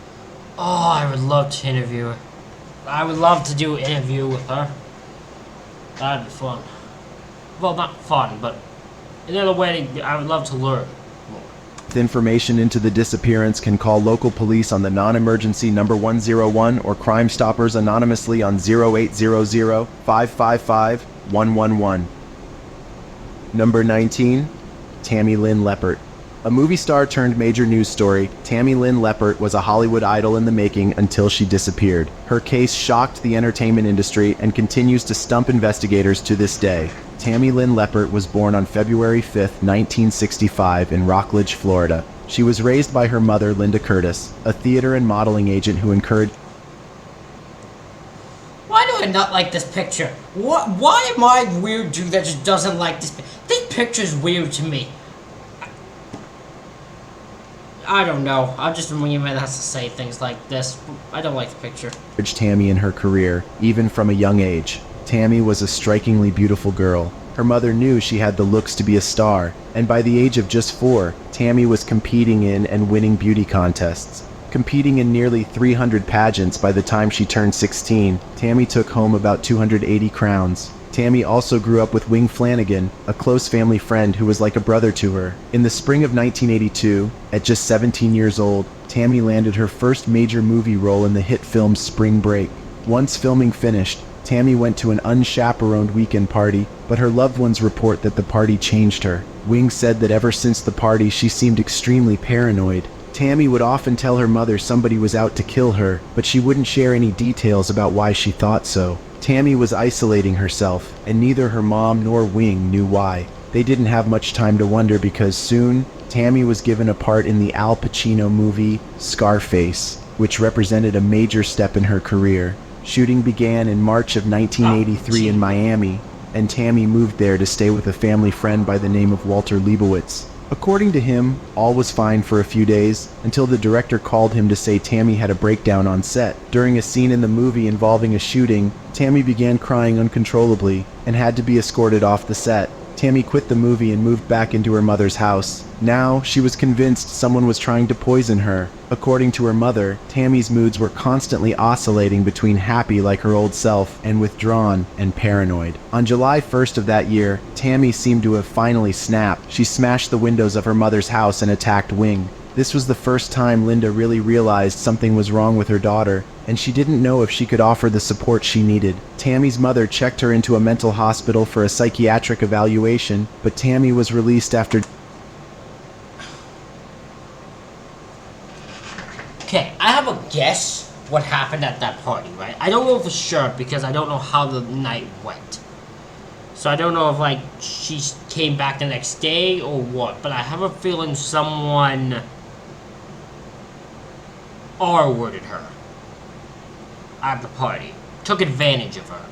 Oh, I would love to interview her. I would love to do an interview with her. That'd be fun. Well, not fun, but another way I would love to learn more. information into the disappearance can call local police on the non-emergency number 101 or Crime Stoppers anonymously on 0800-555-111. Number 19, Tammy Lynn Leppert. A movie star turned major news story, Tammy Lynn Leppert was a Hollywood idol in the making until she disappeared. Her case shocked the entertainment industry and continues to stump investigators to this day. Tammy Lynn Leppert was born on February 5, 1965 in Rockledge, Florida. She was raised by her mother, Linda Curtis, a theater and modeling agent who encouraged. Why do I not like this picture? Why am I a weird dude that just doesn't like this? This picture's weird to me. I don't know. I'm just a man that has to say things like this. I don't like the picture. Tammy in her career, even from a young age. Tammy was a strikingly beautiful girl. Her mother knew she had the looks to be a star, and by the age of just 4, Tammy was competing in and winning beauty contests. Competing in nearly 300 pageants by the time she turned 16, Tammy took home about 280 crowns. Tammy also grew up with Wing Flanagan, a close family friend who was like a brother to her. In the spring of 1982, at just 17 years old, Tammy landed her first major movie role in the hit film Spring Break. Once filming finished, Tammy went to an unchaperoned weekend party, but her loved ones report that the party changed her. Wing said that ever since the party she seemed extremely paranoid. Tammy would often tell her mother somebody was out to kill her, but she wouldn't share any details about why she thought so. Tammy was isolating herself, and neither her mom nor Wing knew why. They didn't have much time to wonder because soon, Tammy was given a part in the Al Pacino movie Scarface, which represented a major step in her career. Shooting began in March of 1983 in Miami, and Tammy moved there to stay with a family friend by the name of Walter Leibowitz. According to him, all was fine for a few days, until the director called him to say Tammy had a breakdown on set. During a scene in the movie involving a shooting, Tammy began crying uncontrollably and had to be escorted off the set. Tammy quit the movie and moved back into her mother's house. Now, she was convinced someone was trying to poison her. According to her mother, Tammy's moods were constantly oscillating between happy like her old self and withdrawn and paranoid. On July 1st of that year, Tammy seemed to have finally snapped. She smashed the windows of her mother's house and attacked Wing. This was the first time Linda really realized something was wrong with her daughter, and she didn't know if she could offer the support she needed. Tammy's mother checked her into a mental hospital for a psychiatric evaluation, but Tammy was released after. Okay, I have a guess what happened at that party, right? I don't know for sure because I don't know how the night went. So I don't know if, like, she came back the next day or what, but I have a feeling someone R-worded her at the party. Took advantage of her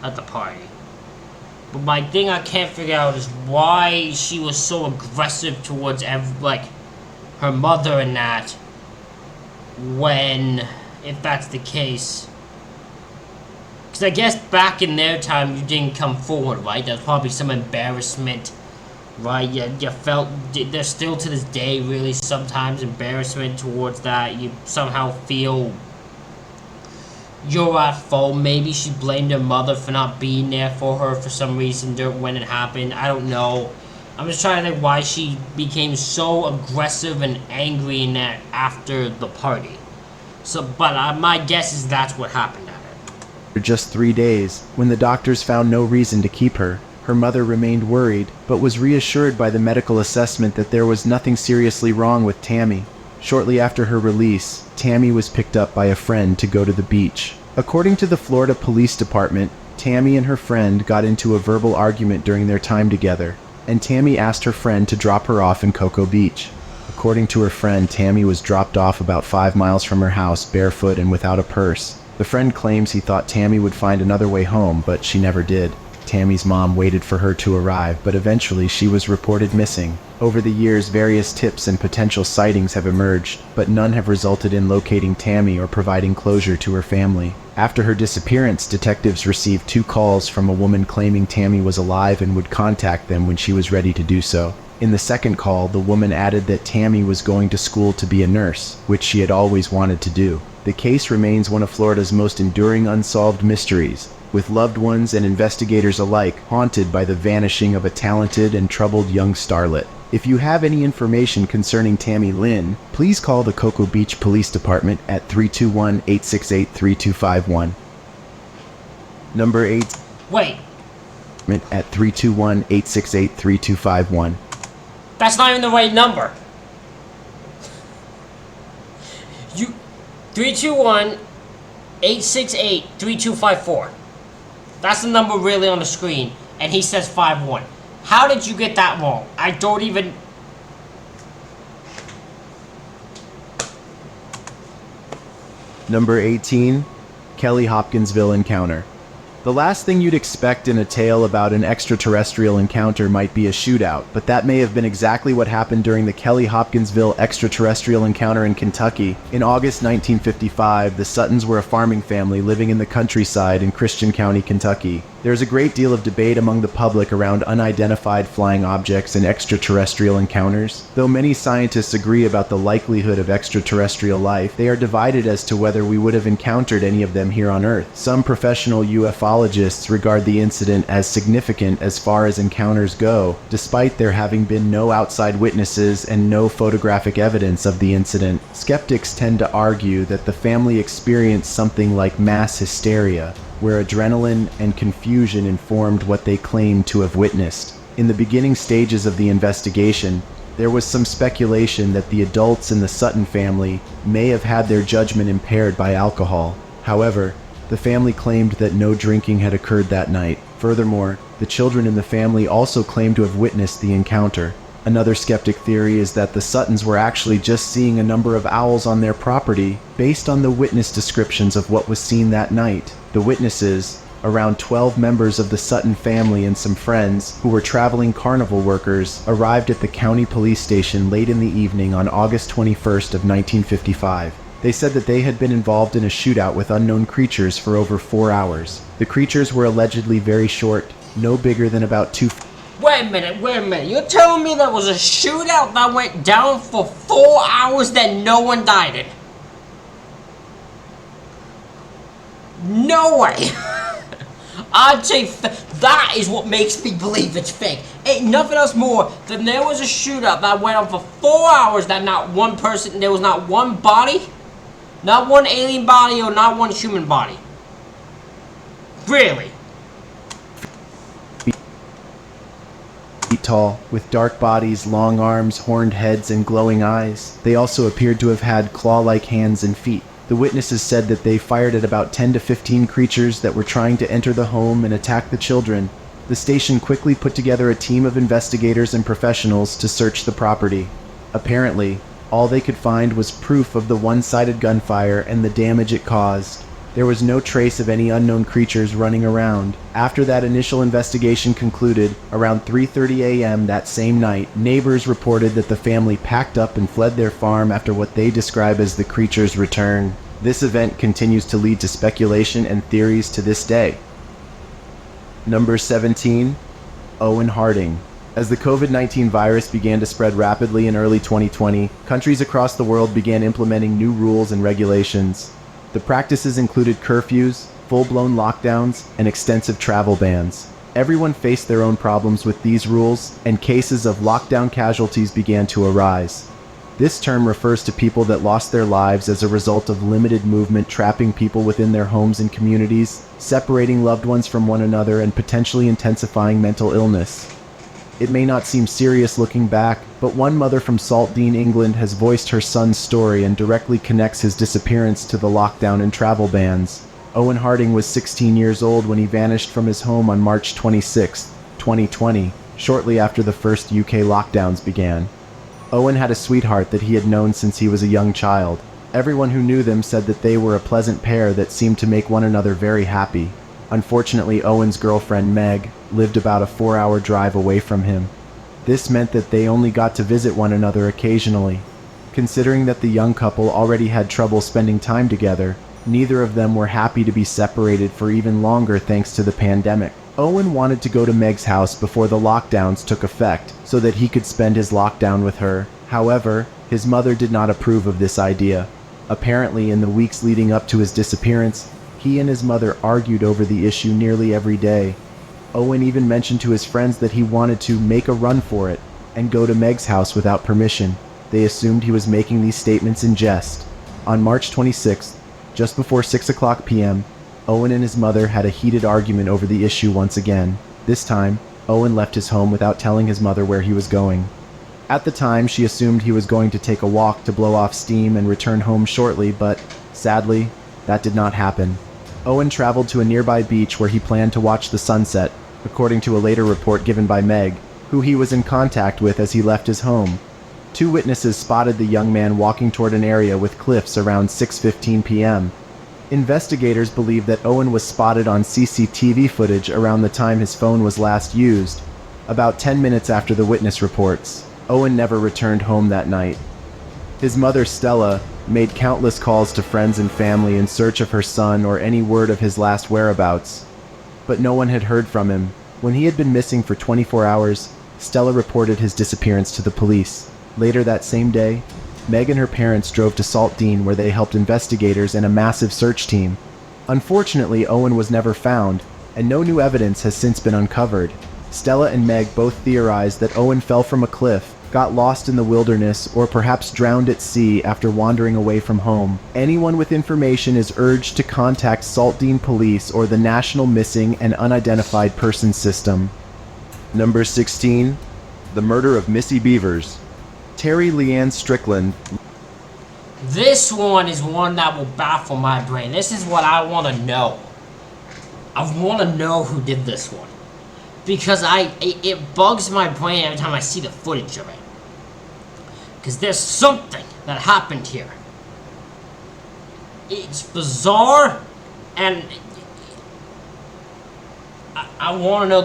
at the party. But my thing I can't figure out is why she was so aggressive towards, her mother and that, when, if that's the case. Because I guess back in their time, you didn't come forward, right? There's probably some embarrassment, right? You felt, there's still to this day really sometimes embarrassment towards that. You somehow feel you're at fault. Maybe she blamed her mother for not being there for her for some reason when it happened. I don't know. I'm just trying to think why she became so aggressive and angry in that after the party. So, but my guess is that's what happened at it. For just 3 days, when the doctors found no reason to keep her. Her mother remained worried, but was reassured by the medical assessment that there was nothing seriously wrong with Tammy. Shortly after her release, Tammy was picked up by a friend to go to the beach. According to the Florida Police Department, Tammy and her friend got into a verbal argument during their time together, and Tammy asked her friend to drop her off in Cocoa Beach. According to her friend, Tammy was dropped off about 5 miles from her house barefoot and without a purse. The friend claims he thought Tammy would find another way home, but she never did. Tammy's mom waited for her to arrive, but eventually she was reported missing. Over the years, various tips and potential sightings have emerged, but none have resulted in locating Tammy or providing closure to her family. After her disappearance, detectives received 2 calls from a woman claiming Tammy was alive and would contact them when she was ready to do so. In the second call, the woman added that Tammy was going to school to be a nurse, which she had always wanted to do. The case remains one of Florida's most enduring unsolved mysteries, with loved ones and investigators alike haunted by the vanishing of a talented and troubled young starlet. If you have any information concerning Tammy Lynn, please call the Cocoa Beach Police Department at 321-868-3251. Number 8. Wait, At 321-868-3251. that's not even the right number. 321-868-3254. That's the number really on the screen, and he says 51. How did you get that wrong? I don't even... Number 18. Kelly Hopkinsville Encounter. The last thing you'd expect in a tale about an extraterrestrial encounter might be a shootout, but that may have been exactly what happened during the Kelly Hopkinsville extraterrestrial encounter in Kentucky. In August 1955, the Suttons were a farming family living in the countryside in Christian County, Kentucky. There's a great deal of debate among the public around unidentified flying objects and extraterrestrial encounters. Though many scientists agree about the likelihood of extraterrestrial life, they are divided as to whether we would have encountered any of them here on Earth. Some professional ufologists regard the incident as significant as far as encounters go, despite there having been no outside witnesses and no photographic evidence of the incident. Skeptics tend to argue that the family experienced something like mass hysteria, where adrenaline and confusion informed what they claimed to have witnessed. In the beginning stages of the investigation, there was some speculation that the adults in the Sutton family may have had their judgment impaired by alcohol. However, the family claimed that no drinking had occurred that night. Furthermore, the children in the family also claimed to have witnessed the encounter. Another skeptic theory is that the Suttons were actually just seeing a number of owls on their property based on the witness descriptions of what was seen that night. The witnesses, around 12 members of the Sutton family and some friends who were traveling carnival workers, arrived at the county police station late in the evening on August 21st of 1955. They said that they had been involved in a shootout with unknown creatures for over 4 hours. The creatures were allegedly very short, no bigger than about 2 Wait a minute. You're telling me there was a shootout that went down for 4 hours that no one died in? No way! I'd say that is what makes me believe it's fake. Ain't nothing else more than there was a shootout that went on for 4 hours that not one person, there was not one body, not one alien body or not one human body. Really? feet tall, with dark bodies, long arms, horned heads, and glowing eyes. They also appeared to have had claw-like hands and feet. The witnesses said that they fired at about 10 to 15 creatures that were trying to enter the home and attack the children. The station quickly put together a team of investigators and professionals to search the property. Apparently, all they could find was proof of the one-sided gunfire and the damage it caused. There was no trace of any unknown creatures running around. After that initial investigation concluded, around 3:30 a.m. that same night, neighbors reported that the family packed up and fled their farm after what they describe as the creatures' return. This event continues to lead to speculation and theories to this day. Number 17. Owen Harding. As the COVID-19 virus began to spread rapidly in early 2020, countries across the world began implementing new rules and regulations. The practices included curfews, full-blown lockdowns, and extensive travel bans. Everyone faced their own problems with these rules, and cases of lockdown casualties began to arise. This term refers to people that lost their lives as a result of limited movement, trapping people within their homes and communities, separating loved ones from one another, and potentially intensifying mental illness. It may not seem serious looking back, but one mother from Saltdean, England has voiced her son's story and directly connects his disappearance to the lockdown and travel bans. Owen Harding was 16 years old when he vanished from his home on March 26, 2020, shortly after the first UK lockdowns began. Owen had a sweetheart that he had known since he was a young child. Everyone who knew them said that they were a pleasant pair that seemed to make one another very happy. Unfortunately, Owen's girlfriend, Meg, lived about a 4-hour drive away from him. This meant that they only got to visit one another occasionally. Considering that the young couple already had trouble spending time together, neither of them were happy to be separated for even longer thanks to the pandemic. Owen wanted to go to Meg's house before the lockdowns took effect so that he could spend his lockdown with her. However, his mother did not approve of this idea. Apparently, in the weeks leading up to his disappearance, he and his mother argued over the issue nearly every day. Owen even mentioned to his friends that he wanted to make a run for it and go to Meg's house without permission. They assumed he was making these statements in jest. On March 26th, just before 6 p.m., Owen and his mother had a heated argument over the issue once again. This time, Owen left his home without telling his mother where he was going. At the time, she assumed he was going to take a walk to blow off steam and return home shortly, but sadly, that did not happen. Owen traveled to a nearby beach where he planned to watch the sunset, according to a later report given by Meg, who he was in contact with as he left his home. 2 witnesses spotted the young man walking toward an area with cliffs around 6:15 p.m. Investigators believe that Owen was spotted on CCTV footage around the time his phone was last used, about 10 minutes after the witness reports. Owen never returned home that night. His mother, Stella, made countless calls to friends and family in search of her son or any word of his last whereabouts. But no one had heard from him. When he had been missing for 24 hours, Stella reported his disappearance to the police. Later that same day, Meg and her parents drove to Saltdean where they helped investigators and a massive search team. Unfortunately, Owen was never found, and no new evidence has since been uncovered. Stella and Meg both theorized that Owen fell from a cliff, got lost in the wilderness, or perhaps drowned at sea after wandering away from home. Anyone with information is urged to contact Saltdean Police or the National Missing and Unidentified Persons System. Number 16. The Murder of Missy Beavers. Terry Leanne Strickland. This one is one that will baffle my brain. This is what I want to know. I want to know who did this one. Because it bugs my brain every time I see the footage of it. Because there's something that happened here. It's bizarre, and I want to know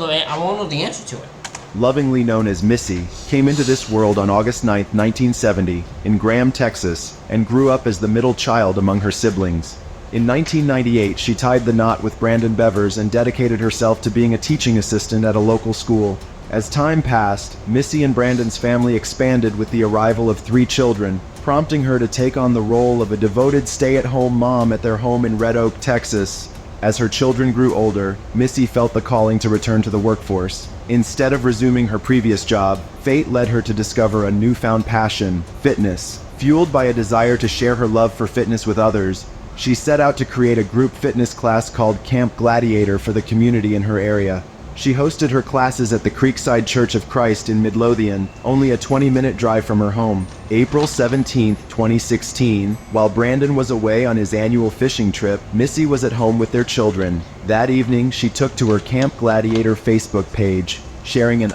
the answer to it. Lovingly known as Missy, came into this world on August 9, 1970, in Graham, Texas, and grew up as the middle child among her siblings. In 1998, she tied the knot with Brandon Bevers and dedicated herself to being a teaching assistant at a local school. As time passed, Missy and Brandon's family expanded with the arrival of 3 children, prompting her to take on the role of a devoted stay-at-home mom at their home in Red Oak, Texas. As her children grew older, Missy felt the calling to return to the workforce. Instead of resuming her previous job, fate led her to discover a newfound passion, fitness. Fueled by a desire to share her love for fitness with others, she set out to create a group fitness class called Camp Gladiator for the community in her area. She hosted her classes at the Creekside Church of Christ in Midlothian, only a 20-minute drive from her home. April 17, 2016, while Brandon was away on his annual fishing trip, Missy was at home with their children. That evening, she took to her Camp Gladiator Facebook page, sharing an...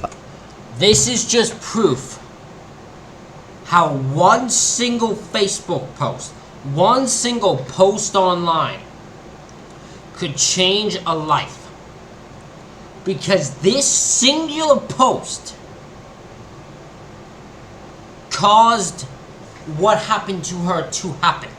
This is just proof how one single Facebook post, one single post online could change a life. Because this singular post caused what happened to her to happen.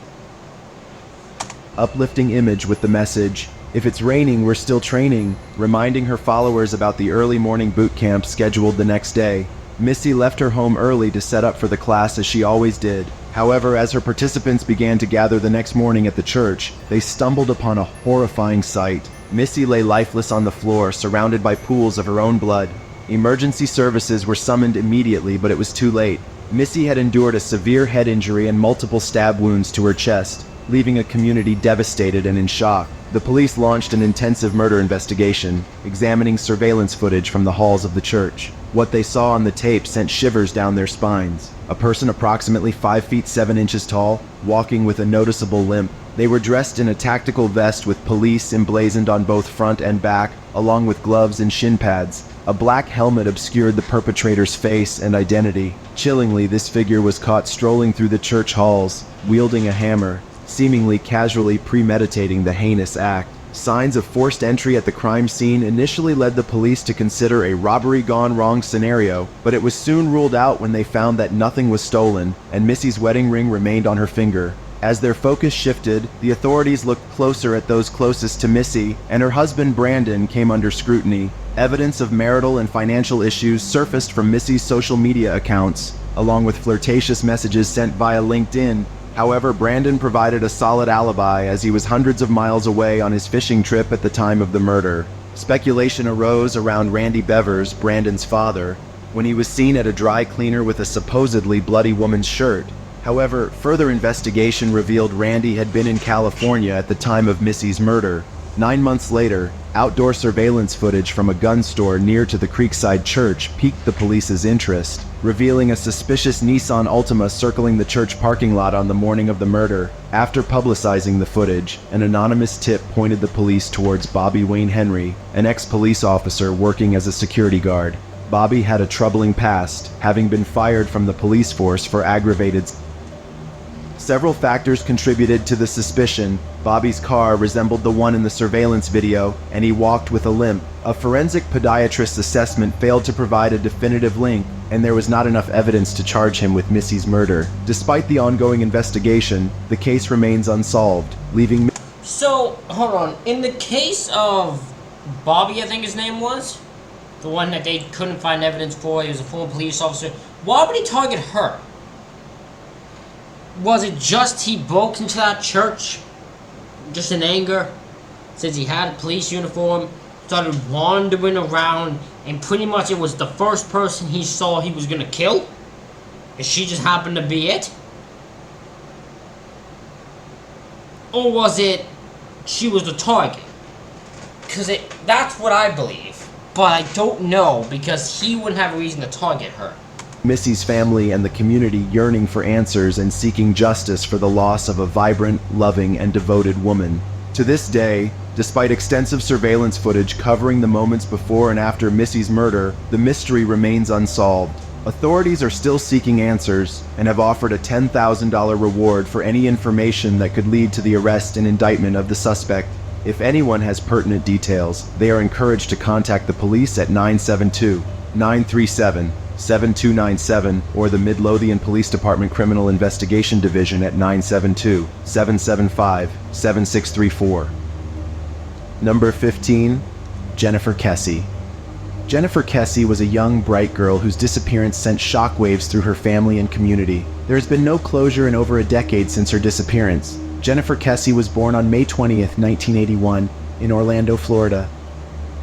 Uplifting image with the message, "If it's raining, we're still training," reminding her followers about the early morning boot camp scheduled the next day. Missy left her home early to set up for the class as she always did. However, as her participants began to gather the next morning at the church, they stumbled upon a horrifying sight. Missy lay lifeless on the floor, surrounded by pools of her own blood. Emergency services were summoned immediately, but it was too late. Missy had endured a severe head injury and multiple stab wounds to her chest, leaving a community devastated and in shock. The police launched an intensive murder investigation, examining surveillance footage from the halls of the church. What they saw on the tape sent shivers down their spines. A person approximately 5 feet 7 inches tall, walking with a noticeable limp. They were dressed in a tactical vest with police emblazoned on both front and back, along with gloves and shin pads. A black helmet obscured the perpetrator's face and identity. Chillingly, this figure was caught strolling through the church halls, wielding a hammer, seemingly casually premeditating the heinous act. Signs of forced entry at the crime scene initially led the police to consider a robbery gone wrong scenario, but it was soon ruled out when they found that nothing was stolen, and Missy's wedding ring remained on her finger. As their focus shifted, the authorities looked closer at those closest to Missy, and her husband Brandon came under scrutiny. Evidence of marital and financial issues surfaced from Missy's social media accounts, along with flirtatious messages sent via LinkedIn. However, Brandon provided a solid alibi as he was hundreds of miles away on his fishing trip at the time of the murder. Speculation arose around Randy Bevers, Brandon's father, when he was seen at a dry cleaner with a supposedly bloody woman's shirt. However, further investigation revealed Randy had been in California at the time of Missy's murder. 9 months later, outdoor surveillance footage from a gun store near to the Creekside Church piqued the police's interest, revealing a suspicious Nissan Altima circling the church parking lot on the morning of the murder. After publicizing the footage, an anonymous tip pointed the police towards Bobby Wayne Henry, an ex-police officer working as a security guard. Bobby had a troubling past, having been fired from the police force for aggravated. Several factors contributed to the suspicion. Bobby's car resembled the one in the surveillance video, and he walked with a limp. A forensic podiatrist's assessment failed to provide a definitive link, and there was not enough evidence to charge him with Missy's murder. Despite the ongoing investigation, the case remains unsolved, leaving... So, hold on. In the case of Bobby, I think his name was, the one that they couldn't find evidence for, he was a former police officer, why would he target her? Was it just he broke into that church just in anger, since he had a police uniform, started wandering around, and pretty much it was the first person he saw he was gonna kill, and she just happened to be it? Or was it she was the target? Because that's what I believe, but I don't know, because he wouldn't have a reason to target her. Missy's family and the community yearning for answers and seeking justice for the loss of a vibrant, loving, and devoted woman. To this day, despite extensive surveillance footage covering the moments before and after Missy's murder, the mystery remains unsolved. Authorities are still seeking answers and have offered a $10,000 reward for any information that could lead to the arrest and indictment of the suspect. If anyone has pertinent details, they are encouraged to contact the police at 972-937-7297 or the Midlothian Police Department Criminal Investigation Division at 972-775-7634. Number 15, Jennifer Kesse. Jennifer Kesse was a young, bright girl whose disappearance sent shockwaves through her family and community. There has been no closure in over a decade since her disappearance. Jennifer Kesse was born on May 20th, 1981, in Orlando, Florida.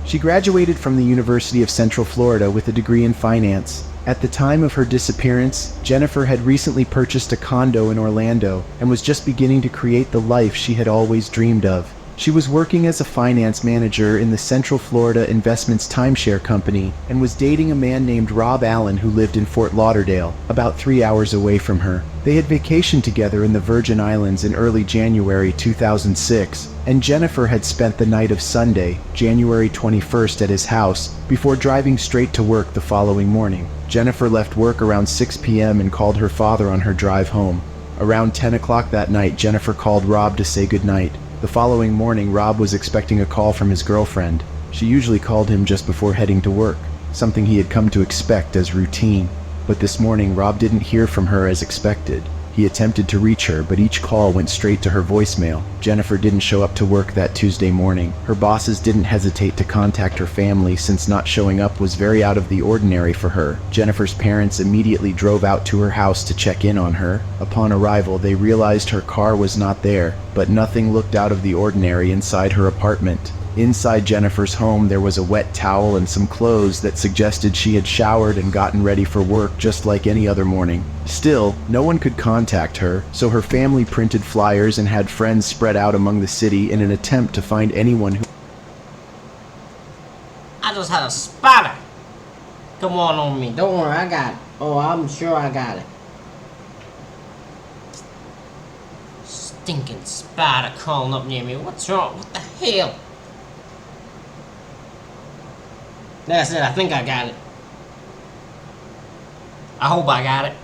She graduated from the University of Central Florida with a degree in finance. At the time of her disappearance, Jennifer had recently purchased a condo in Orlando and was just beginning to create the life she had always dreamed of. She was working as a finance manager in the Central Florida Investments timeshare company and was dating a man named Rob Allen who lived in Fort Lauderdale, about 3 hours away from her. They had vacationed together in the Virgin Islands in early January 2006, and Jennifer had spent the night of Sunday, January 21st at his house, before driving straight to work the following morning. Jennifer left work around 6 p.m. and called her father on her drive home. Around 10 o'clock that night, Jennifer called Rob to say goodnight. The following morning, Rob was expecting a call from his girlfriend. She usually called him just before heading to work, something he had come to expect as routine. But this morning, Rob didn't hear from her as expected. He attempted to reach her, but each call went straight to her voicemail. Jennifer didn't show up to work that Tuesday morning. Her bosses didn't hesitate to contact her family since not showing up was very out of the ordinary for her. Jennifer's parents immediately drove out to her house to check in on her. Upon arrival, they realized her car was not there, but nothing looked out of the ordinary inside her apartment. Inside Jennifer's home, there was a wet towel and some clothes that suggested she had showered and gotten ready for work just like any other morning. Still, no one could contact her, so her family printed flyers and had friends spread out among the city in an attempt to find anyone who... I just had a spatter. Come on me. Don't worry, I got it. Oh, I'm sure I got it. Stinking spider crawling up near me. What's wrong? What the hell? That's it. I think I got it. I hope I got it.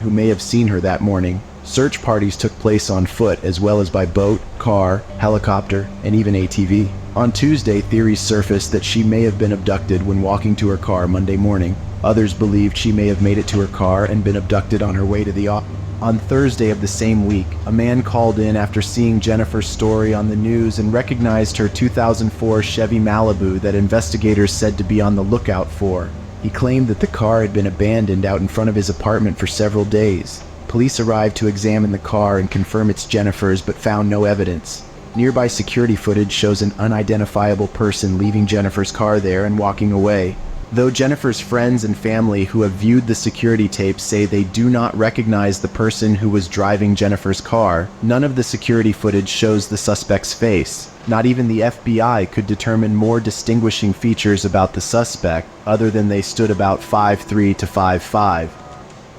Who may have seen her that morning. Search parties took place on foot as well as by boat, car, helicopter, and even ATV. On Tuesday, theories surfaced that she may have been abducted when walking to her car Monday morning. Others believed she may have made it to her car and been abducted on her way to the office. On Thursday of the same week, a man called in after seeing Jennifer's story on the news and recognized her 2004 Chevy Malibu that investigators said to be on the lookout for. He claimed that the car had been abandoned out in front of his apartment for several days. Police arrived to examine the car and confirm it's Jennifer's, but found no evidence. Nearby security footage shows an unidentifiable person leaving Jennifer's car there and walking away. Though Jennifer's friends and family who have viewed the security tapes say they do not recognize the person who was driving Jennifer's car, none of the security footage shows the suspect's face. Not even the FBI could determine more distinguishing features about the suspect, other than they stood about 5'3" to 5'5".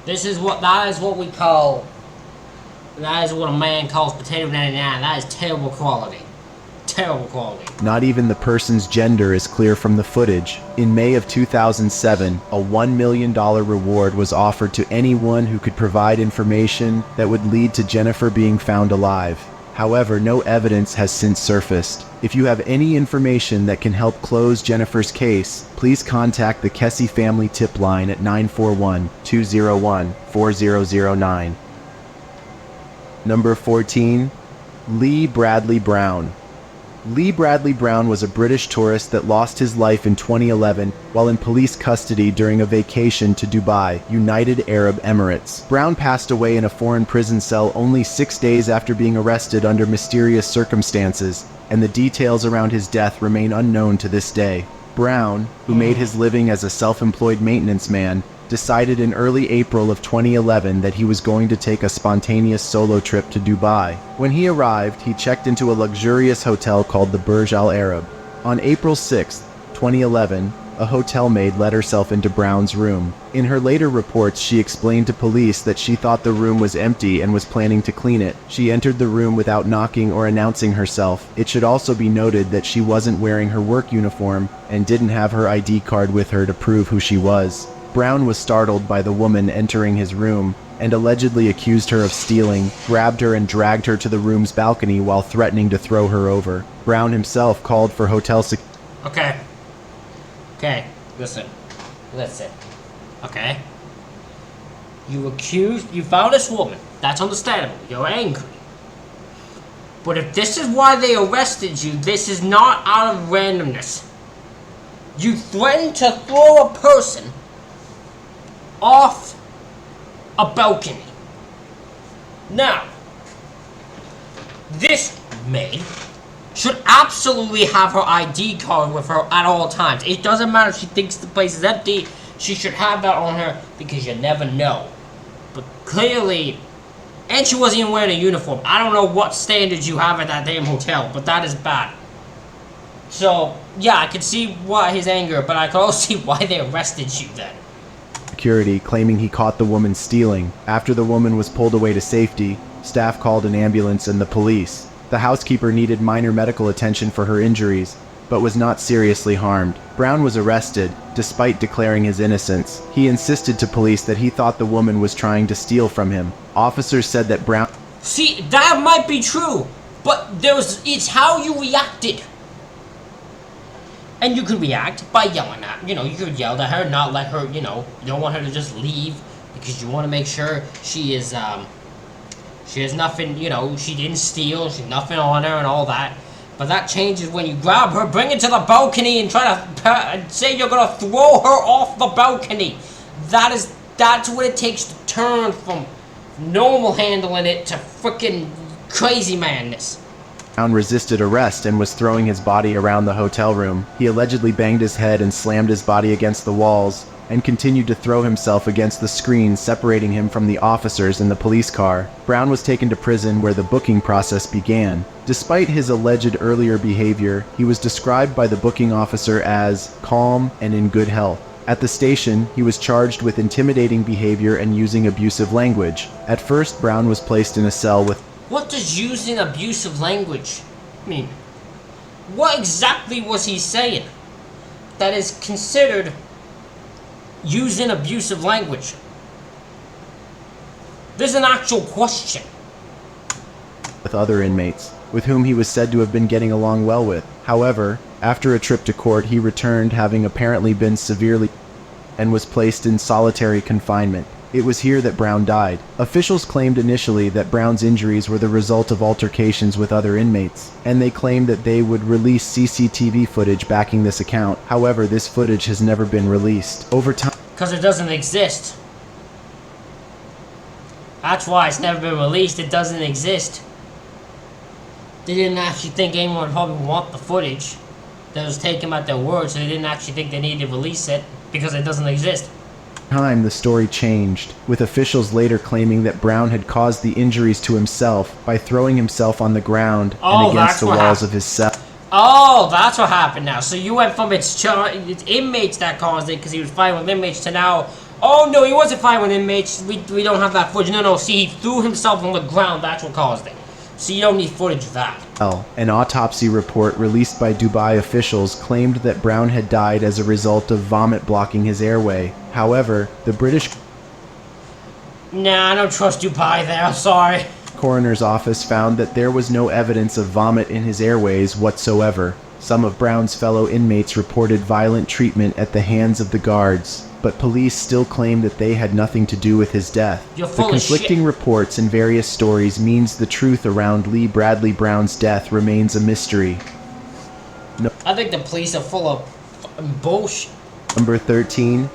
That is what a man calls potato 99. That is terrible quality. Terrible quality. Not even the person's gender is clear from the footage. In May of 2007, a $1 million reward was offered to anyone who could provide information that would lead to Jennifer being found alive. However, no evidence has since surfaced. If you have any information that can help close Jennifer's case, please contact the Kessie Family Tip Line at 941-201-4009. Number 14. Lee Bradley Brown. Lee Bradley Brown was a British tourist that lost his life in 2011 while in police custody during a vacation to Dubai, United Arab Emirates. Brown passed away in a foreign prison cell only 6 days after being arrested under mysterious circumstances, and the details around his death remain unknown to this day. Brown, who made his living as a self-employed maintenance man, decided in early April of 2011 that he was going to take a spontaneous solo trip to Dubai. When he arrived, he checked into a luxurious hotel called the Burj Al Arab. On April 6, 2011, a hotel maid let herself into Brown's room. In her later reports, she explained to police that she thought the room was empty and was planning to clean it. She entered the room without knocking or announcing herself. It should also be noted that she wasn't wearing her work uniform and didn't have her ID card with her to prove who she was. Brown was startled by the woman entering his room and allegedly accused her of stealing, grabbed her and dragged her to the room's balcony while threatening to throw her over. Brown himself called for hotel security. Okay, listen. Okay. You found this woman. That's understandable. You're angry. But if this is why they arrested you, this is not out of randomness. You threatened to throw a person off a balcony. Now, this maid should absolutely have her ID card with her at all times. It doesn't matter if she thinks the place is empty, she should have that on her because you never know. But clearly, and she wasn't even wearing a uniform. I don't know what standards you have at that damn hotel, but that is bad. So, yeah, I can see why his anger, but I can also see why they arrested you then. Security, claiming he caught the woman stealing. After the woman was pulled away to safety, staff called an ambulance and the police. The housekeeper needed minor medical attention for her injuries, but was not seriously harmed. Brown was arrested, despite declaring his innocence. He insisted to police that he thought the woman was trying to steal from him. Officers said that Brown... See, that might be true, but it's how you reacted. And you could react by yelling at her. You could yell at her, not let her, you don't want her to just leave because you want to make sure she has nothing, she didn't steal, she's nothing on her and all that. But that changes when you grab her, bring her to the balcony and try to say you're going to throw her off the balcony. That's what it takes to turn from normal handling it to freaking crazy madness. Brown resisted arrest and was throwing his body around the hotel room. He allegedly banged his head and slammed his body against the walls, and continued to throw himself against the screen separating him from the officers in the police car. Brown was taken to prison where the booking process began. Despite his alleged earlier behavior, he was described by the booking officer as calm and in good health. At the station, he was charged with intimidating behavior and using abusive language. At first, Brown was placed in a cell with... What does using abusive language mean? What exactly was he saying that is considered using abusive language? There's an actual question. With other inmates, with whom he was said to have been getting along well with. However, after a trip to court, he returned having apparently been severely and was placed in solitary confinement. It was here that Brown died. Officials claimed initially that Brown's injuries were the result of altercations with other inmates, and they claimed that they would release CCTV footage backing this account. However, this footage has never been released. Over time... Because it doesn't exist. That's why it's never been released. It doesn't exist. They didn't actually think anyone would probably want the footage. That was taken at their word, so they didn't actually think they needed to release it because it doesn't exist. Time the story changed, with officials later claiming that Brown had caused the injuries to himself by throwing himself on the ground and against the walls of his cell. Oh, that's what happened now. So you went from it's inmates that caused it because he was fighting with inmates to now, oh no, he wasn't fighting with inmates, we don't have that footage. No, see, he threw himself on the ground, that's what caused it. So you don't need footage of that. An autopsy report released by Dubai officials claimed that Brown had died as a result of vomit blocking his airway. However, the British... Nah, I don't trust Dubai there, I'm sorry. Coroner's office found that there was no evidence of vomit in his airways whatsoever. Some of Brown's fellow inmates reported violent treatment at the hands of the guards, but police still claim that they had nothing to do with his death. You're full the conflicting reports and various stories means the truth around Lee Bradley Brown's death remains a mystery. I think the police are full of bullshit. Number 13.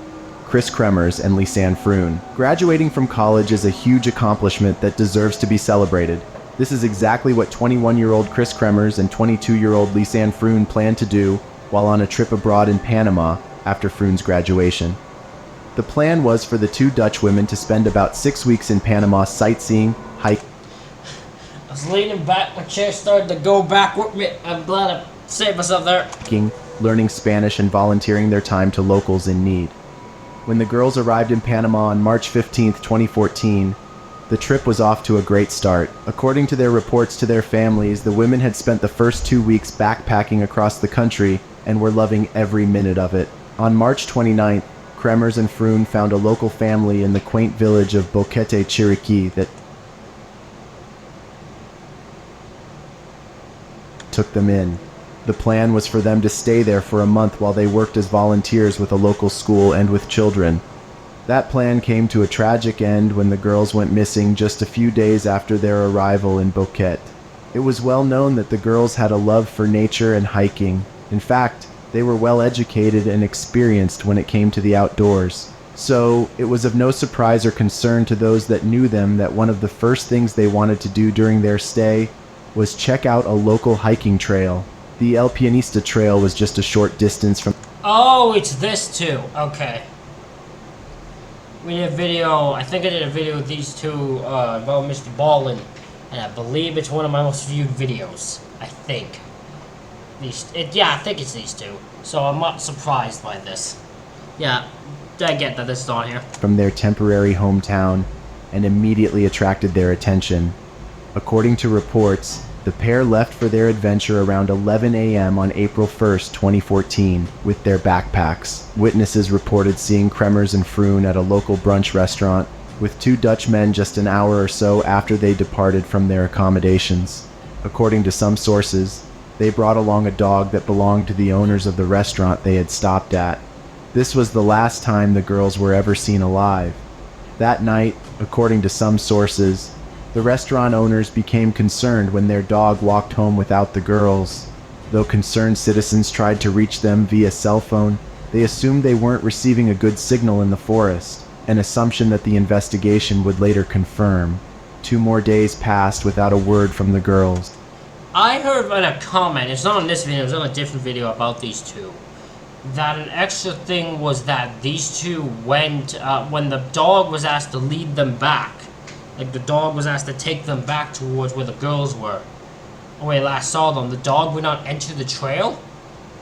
Chris Kremers and Lisanne Froon. Graduating from college is a huge accomplishment that deserves to be celebrated. This is exactly what 21-year-old Chris Kremers and 22-year-old Lisanne Froon planned to do while on a trip abroad in Panama after Froon's graduation. The plan was for the two Dutch women to spend about 6 weeks in Panama sightseeing, hiking. I was leaning back, my chair started to go back with me. I'm glad I saved myself there. Learning Spanish and volunteering their time to locals in need. When the girls arrived in Panama on March 15, 2014, the trip was off to a great start. According to their reports to their families, the women had spent the first 2 weeks backpacking across the country and were loving every minute of it. On March 29th, Kremers and Froon found a local family in the quaint village of Boquete, Chiriquí that took them in. The plan was for them to stay there for a month while they worked as volunteers with a local school and with children. That plan came to a tragic end when the girls went missing just a few days after their arrival in Boquete. It was well known that the girls had a love for nature and hiking. In fact, they were well educated and experienced when it came to the outdoors. So, it was of no surprise or concern to those that knew them that one of the first things they wanted to do during their stay was check out a local hiking trail. The El Pianista Trail was just a short distance from... Oh, it's this too. Okay. We did a video, I think I did a video with these two about Mr. Ballin, and I believe it's one of my most viewed videos. I think. Yeah, I think it's these two. So I'm not surprised by this. Yeah, I get that this is on here. From their temporary hometown, and immediately attracted their attention. According to reports, the pair left for their adventure around 11 a.m. on April 1st, 2014, with their backpacks. Witnesses reported seeing Kremers and Froon at a local brunch restaurant, with two Dutch men just an hour or so after they departed from their accommodations. According to some sources, they brought along a dog that belonged to the owners of the restaurant they had stopped at. This was the last time the girls were ever seen alive. That night, according to some sources, the restaurant owners became concerned when their dog walked home without the girls. Though concerned citizens tried to reach them via cell phone, they assumed they weren't receiving a good signal in the forest, an assumption that the investigation would later confirm. 2 more days passed without a word from the girls. I heard in a comment, it's not on this video, it's on a different video about these two, that an extra thing was that these two went, when the dog was asked to lead them back, like the dog was asked to take them back towards where the girls were, or where he last saw them, the dog would not enter the trail.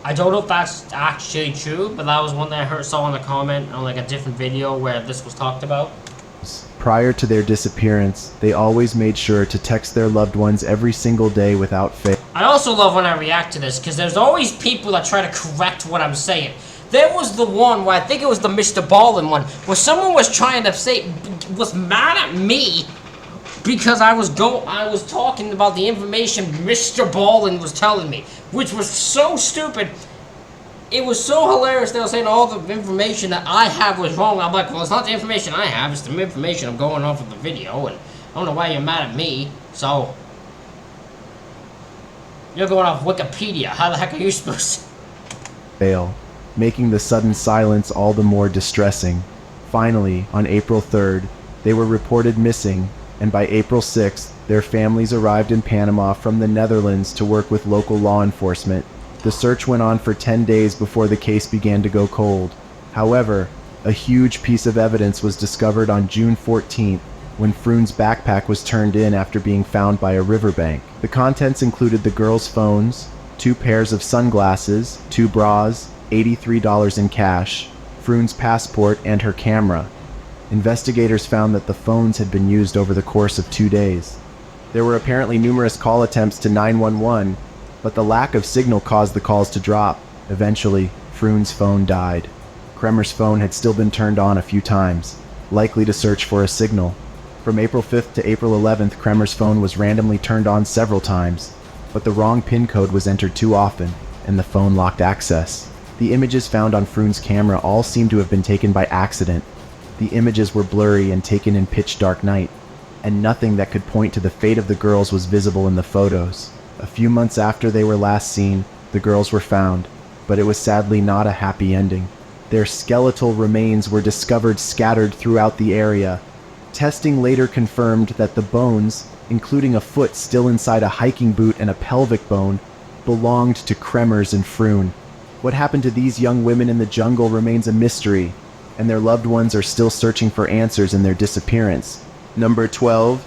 I don't know if that's actually true, but that was one that I saw in a comment on like a different video where this was talked about. Prior to their disappearance, they always made sure to text their loved ones every single day without fail. I also love when I react to this, because there's always people that try to correct what I'm saying. There was the one where I think it was the Mr. Ballin one, where someone was trying to say, was mad at me because I was talking about the information Mr. Ballin was telling me, which was so stupid. It was so hilarious. They were saying all the information that I have was wrong. I'm like, well, it's not the information I have, it's the information I'm going off of the video, and I don't know why you're mad at me, so... You're going off Wikipedia. How the heck are you supposed to... Fail, making the sudden silence all the more distressing. Finally, on April 3rd, they were reported missing, and by April 6th, their families arrived in Panama from the Netherlands to work with local law enforcement. The search went on for 10 days before the case began to go cold. However, a huge piece of evidence was discovered on June 14th, when Froon's backpack was turned in after being found by a riverbank. The contents included the girls' phones, 2 pairs of sunglasses, 2 bras, $83 in cash, Froon's passport, and her camera. Investigators found that the phones had been used over the course of 2 days. There were apparently numerous call attempts to 911, but the lack of signal caused the calls to drop. Eventually, Froon's phone died. Kremer's phone had still been turned on a few times, likely to search for a signal. From April 5th to April 11th, Kremer's phone was randomly turned on several times, but the wrong PIN code was entered too often, and the phone locked access. The images found on Froon's camera all seemed to have been taken by accident. The images were blurry and taken in pitch dark night, and nothing that could point to the fate of the girls was visible in the photos. A few months after they were last seen, the girls were found, but it was sadly not a happy ending. Their skeletal remains were discovered scattered throughout the area. Testing later confirmed that the bones, including a foot still inside a hiking boot and a pelvic bone, belonged to Kremers and Froon. What happened to these young women in the jungle remains a mystery, and their loved ones are still searching for answers in their disappearance. Number 12.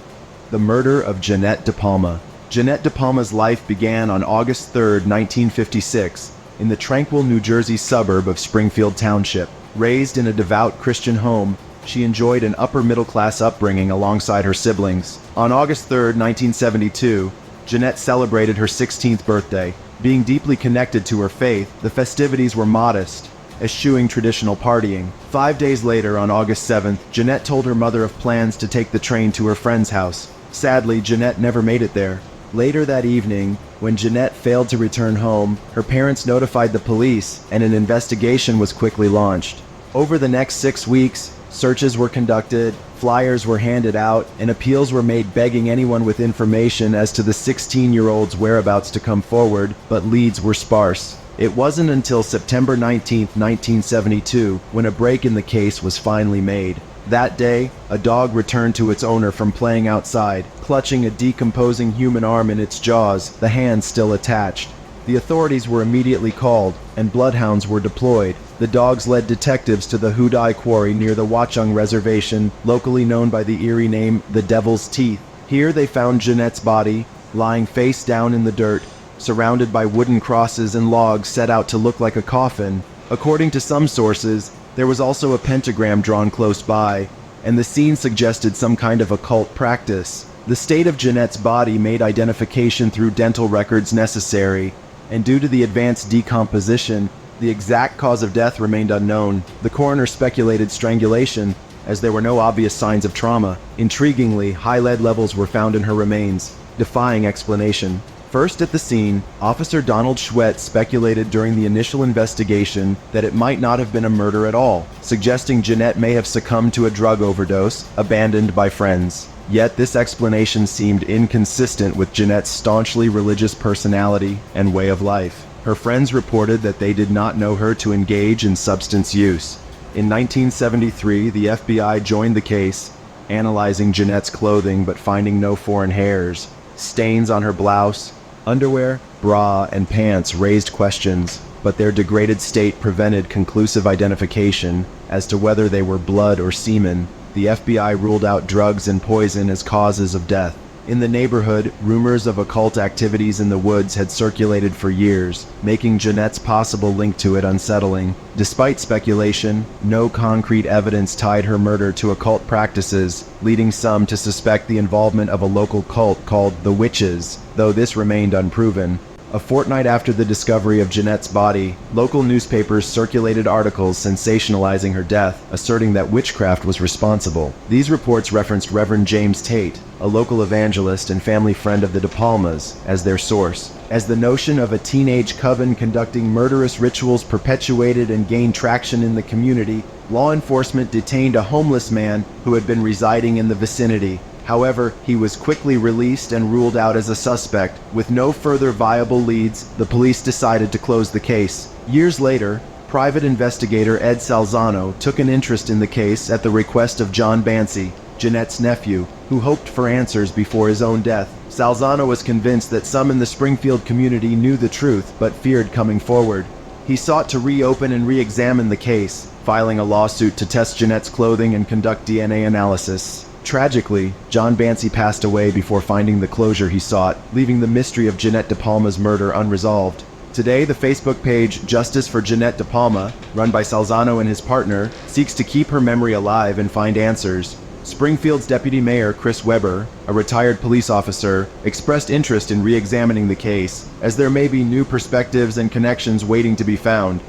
The murder of Jeanette De Palma. Jeanette De Palma's life began on August 3, 1956, in the tranquil New Jersey suburb of Springfield Township. Raised in a devout Christian home, she enjoyed an upper-middle-class upbringing alongside her siblings. On August 3, 1972, Jeanette celebrated her 16th birthday. Being deeply connected to her faith, the festivities were modest, eschewing traditional partying. 5 days later, on August 7th, Jeanette told her mother of plans to take the train to her friend's house. Sadly, Jeanette never made it there. Later that evening, when Jeanette failed to return home, her parents notified the police, and an investigation was quickly launched. Over the next 6 weeks, searches were conducted, flyers were handed out, and appeals were made begging anyone with information as to the 16-year-old's whereabouts to come forward, but leads were sparse. It wasn't until September 19, 1972, when a break in the case was finally made. That day, a dog returned to its owner from playing outside, clutching a decomposing human arm in its jaws, the hand still attached. The authorities were immediately called, and bloodhounds were deployed. The dogs led detectives to the Hudai Quarry near the Watchung Reservation, locally known by the eerie name the Devil's Teeth. Here they found Jeanette's body, lying face down in the dirt, surrounded by wooden crosses and logs set out to look like a coffin. According to some sources, there was also a pentagram drawn close by, and the scene suggested some kind of occult practice. The state of Jeanette's body made identification through dental records necessary, and due to the advanced decomposition, the exact cause of death remained unknown. The coroner speculated strangulation, as there were no obvious signs of trauma. Intriguingly, high lead levels were found in her remains, defying explanation. First at the scene, Officer Donald Schwett speculated during the initial investigation that it might not have been a murder at all, suggesting Jeanette may have succumbed to a drug overdose, abandoned by friends. Yet this explanation seemed inconsistent with Jeanette's staunchly religious personality and way of life. Her friends reported that they did not know her to engage in substance use. In 1973, the FBI joined the case, analyzing Jeanette's clothing but finding no foreign hairs, stains on her blouse, Underwear, bra, and pants raised questions, but their degraded state prevented conclusive identification as to whether they were blood or semen. The FBI ruled out drugs and poison as causes of death. In the neighborhood, rumors of occult activities in the woods had circulated for years, making Jeanette's possible link to it unsettling. Despite speculation, no concrete evidence tied her murder to occult practices, leading some to suspect the involvement of a local cult called the Witches, though this remained unproven. A fortnight after the discovery of Jeanette's body, local newspapers circulated articles sensationalizing her death, asserting that witchcraft was responsible. These reports referenced Reverend James Tate, a local evangelist and family friend of the De Palmas, as their source. As the notion of a teenage coven conducting murderous rituals perpetuated and gained traction in the community, law enforcement detained a homeless man who had been residing in the vicinity. However, he was quickly released and ruled out as a suspect. With no further viable leads, the police decided to close the case. Years later, private investigator Ed Salzano took an interest in the case at the request of John Bancy, Jeanette's nephew, who hoped for answers before his own death. Salzano was convinced that some in the Springfield community knew the truth but feared coming forward. He sought to reopen and re-examine the case, filing a lawsuit to test Jeanette's clothing and conduct DNA analysis. Tragically, John Bancy passed away before finding the closure he sought, leaving the mystery of Jeanette De Palma's murder unresolved. Today, the Facebook page Justice for Jeanette De Palma, run by Salzano and his partner, seeks to keep her memory alive and find answers. Springfield's Deputy Mayor Chris Weber, a retired police officer, expressed interest in re-examining the case, as there may be new perspectives and connections waiting to be found.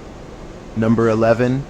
Number 11.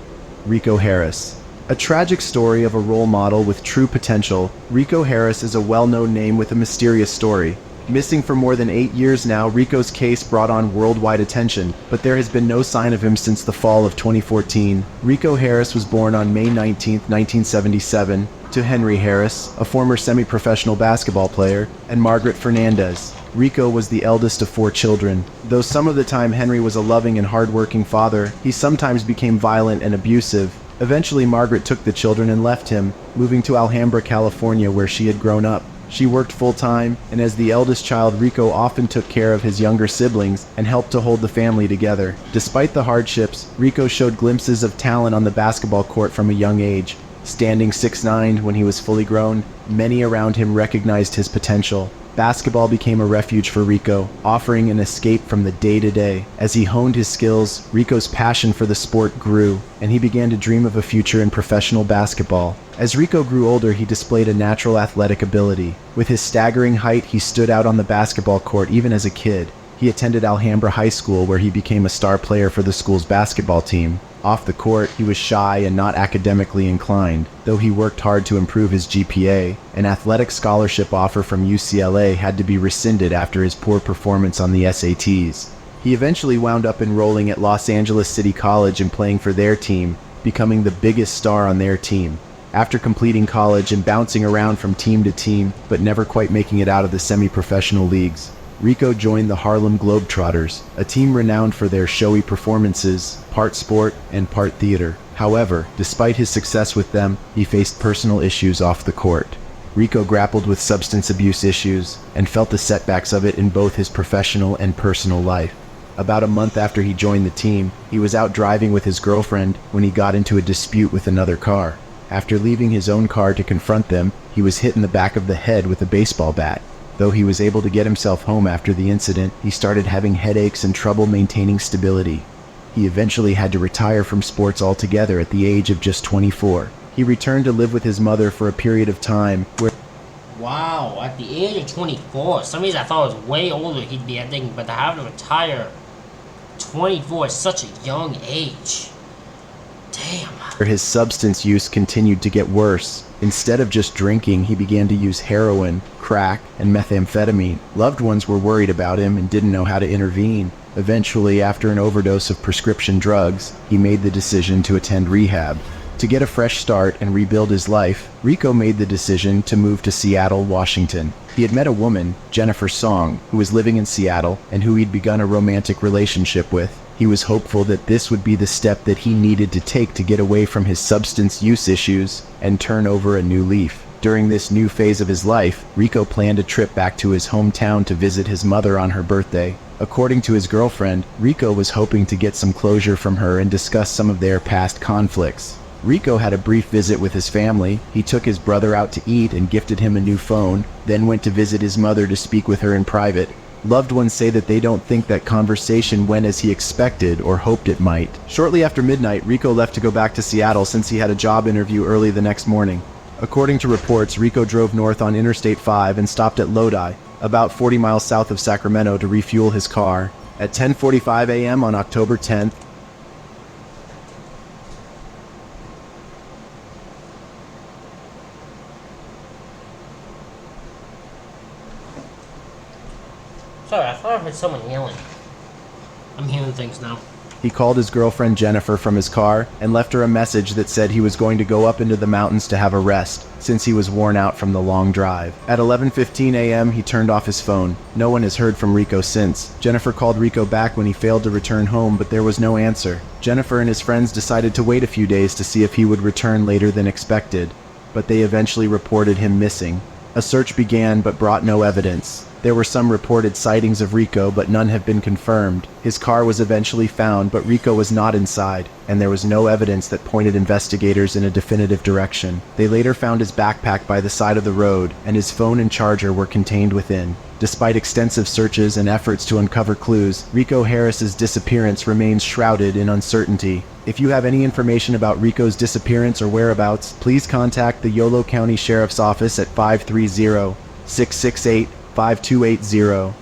Rico Harris. A tragic story of a role model with true potential, Rico Harris is a well-known name with a mysterious story. Missing for more than 8 years now, Rico's case brought on worldwide attention, but there has been no sign of him since the fall of 2014. Rico Harris was born on May 19, 1977, to Henry Harris, a former semi-professional basketball player, and Margaret Fernandez. Rico was the eldest of 4 children. Though some of the time Henry was a loving and hardworking father, he sometimes became violent and abusive. Eventually, Margaret took the children and left him, moving to Alhambra, California, where she had grown up. She worked full-time, and as the eldest child, Rico often took care of his younger siblings and helped to hold the family together. Despite the hardships, Rico showed glimpses of talent on the basketball court from a young age. Standing 6'9" when he was fully grown, many around him recognized his potential. Basketball became a refuge for Rico, offering an escape from the day-to-day. As he honed his skills, Rico's passion for the sport grew, and he began to dream of a future in professional basketball. As Rico grew older, he displayed a natural athletic ability. With his staggering height, he stood out on the basketball court even as a kid. He attended Alhambra High School, where he became a star player for the school's basketball team. Off the court, he was shy and not academically inclined. Though he worked hard to improve his GPA, an athletic scholarship offer from UCLA had to be rescinded after his poor performance on the SATs. He eventually wound up enrolling at Los Angeles City College and playing for their team, becoming the biggest star on their team. After completing college and bouncing around from team to team, but never quite making it out of the semi-professional leagues, Rico joined the Harlem Globetrotters, a team renowned for their showy performances, part sport and part theater. However, despite his success with them, he faced personal issues off the court. Rico grappled with substance abuse issues and felt the setbacks of it in both his professional and personal life. About a month after he joined the team, he was out driving with his girlfriend when he got into a dispute with another car. After leaving his own car to confront them, he was hit in the back of the head with a baseball bat. Though he was able to get himself home after the incident, he started having headaches and trouble maintaining stability. He eventually had to retire from sports altogether at the age of just 24. He returned to live with his mother for a period of time where... Wow, at the age of 24. Some reason I thought it was way older he'd be, I think, but to have to retire 24 is such a young age. Damn. His substance use continued to get worse. Instead of just drinking, he began to use heroin, crack, and methamphetamine. Loved ones were worried about him and didn't know how to intervene. Eventually, after an overdose of prescription drugs, he made the decision to attend rehab. To get a fresh start and rebuild his life, Rico made the decision to move to Seattle, Washington. He had met a woman, Jennifer Song, who was living in Seattle and who he'd begun a romantic relationship with. He was hopeful that this would be the step that he needed to take to get away from his substance use issues and turn over a new leaf. During this new phase of his life, Rico planned a trip back to his hometown to visit his mother on her birthday. According to his girlfriend, Rico was hoping to get some closure from her and discuss some of their past conflicts. Rico had a brief visit with his family. He took his brother out to eat and gifted him a new phone, then went to visit his mother to speak with her in private. Loved ones say that they don't think that conversation went as he expected or hoped it might. Shortly after midnight, Rico left to go back to Seattle since he had a job interview early the next morning. According to reports, Rico drove north on Interstate 5 and stopped at Lodi, about 40 miles south of Sacramento, to refuel his car. At 10:45 a.m. on October 10th, Sorry, I thought I heard someone yelling. I'm hearing things now. he called his girlfriend Jennifer from his car and left her a message that said he was going to go up into the mountains to have a rest, since he was worn out from the long drive. At 11:15 a.m., he turned off his phone. No one has heard from Rico since. Jennifer called Rico back when he failed to return home, but there was no answer. Jennifer and his friends decided to wait a few days to see if he would return later than expected, but they eventually reported him missing. A search began but brought no evidence. There were some reported sightings of Rico, but none have been confirmed. His car was eventually found, but Rico was not inside, and there was no evidence that pointed investigators in a definitive direction. They later found his backpack by the side of the road, and his phone and charger were contained within. Despite extensive searches and efforts to uncover clues, Rico Harris's disappearance remains shrouded in uncertainty. If you have any information about Rico's disappearance or whereabouts, please contact the Yolo County Sheriff's Office at 530-668-5280.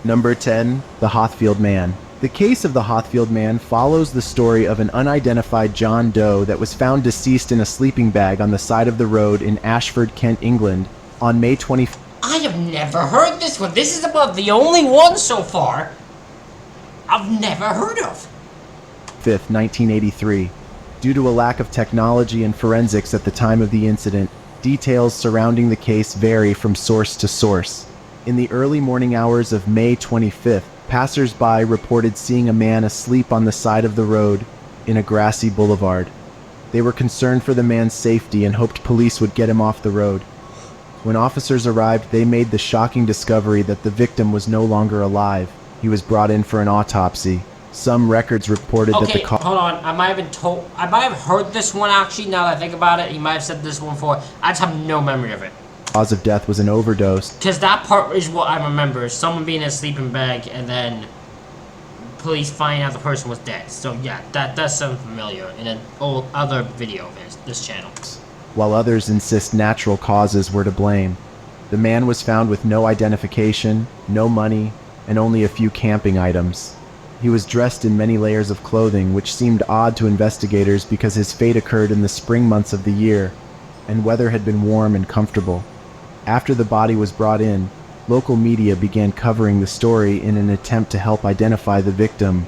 Number 10. The Hothfield Man. The case of the Hothfield Man follows the story of an unidentified John Doe that was found deceased in a sleeping bag on the side of the road in Ashford, Kent, England, on May 25th. I have never heard this one. This is about the only one so far I've never heard of. 1983. Due to a lack of technology and forensics at the time of the incident, details surrounding the case vary from source to source. In the early morning hours of May 25th, passers-by reported seeing a man asleep on the side of the road in a grassy boulevard. They were concerned for the man's safety and hoped police would get him off the road. When officers arrived, they made the shocking discovery that the victim was no longer alive. He was brought in for an autopsy. Some records reported that the hold on. I might have heard this one actually, now that I think about it. You might have said this one before. I just have no memory of it. Cause of death was an overdose. Because that part is what I remember. Someone being in a sleeping bag and then police finding out the person was dead. So yeah, that does sound familiar in an other video of this channel. While others insist natural causes were to blame. The man was found with no identification, no money, and only a few camping items. He was dressed in many layers of clothing, which seemed odd to investigators because his fate occurred in the spring months of the year, and weather had been warm and comfortable. After the body was brought in, local media began covering the story in an attempt to help identify the victim.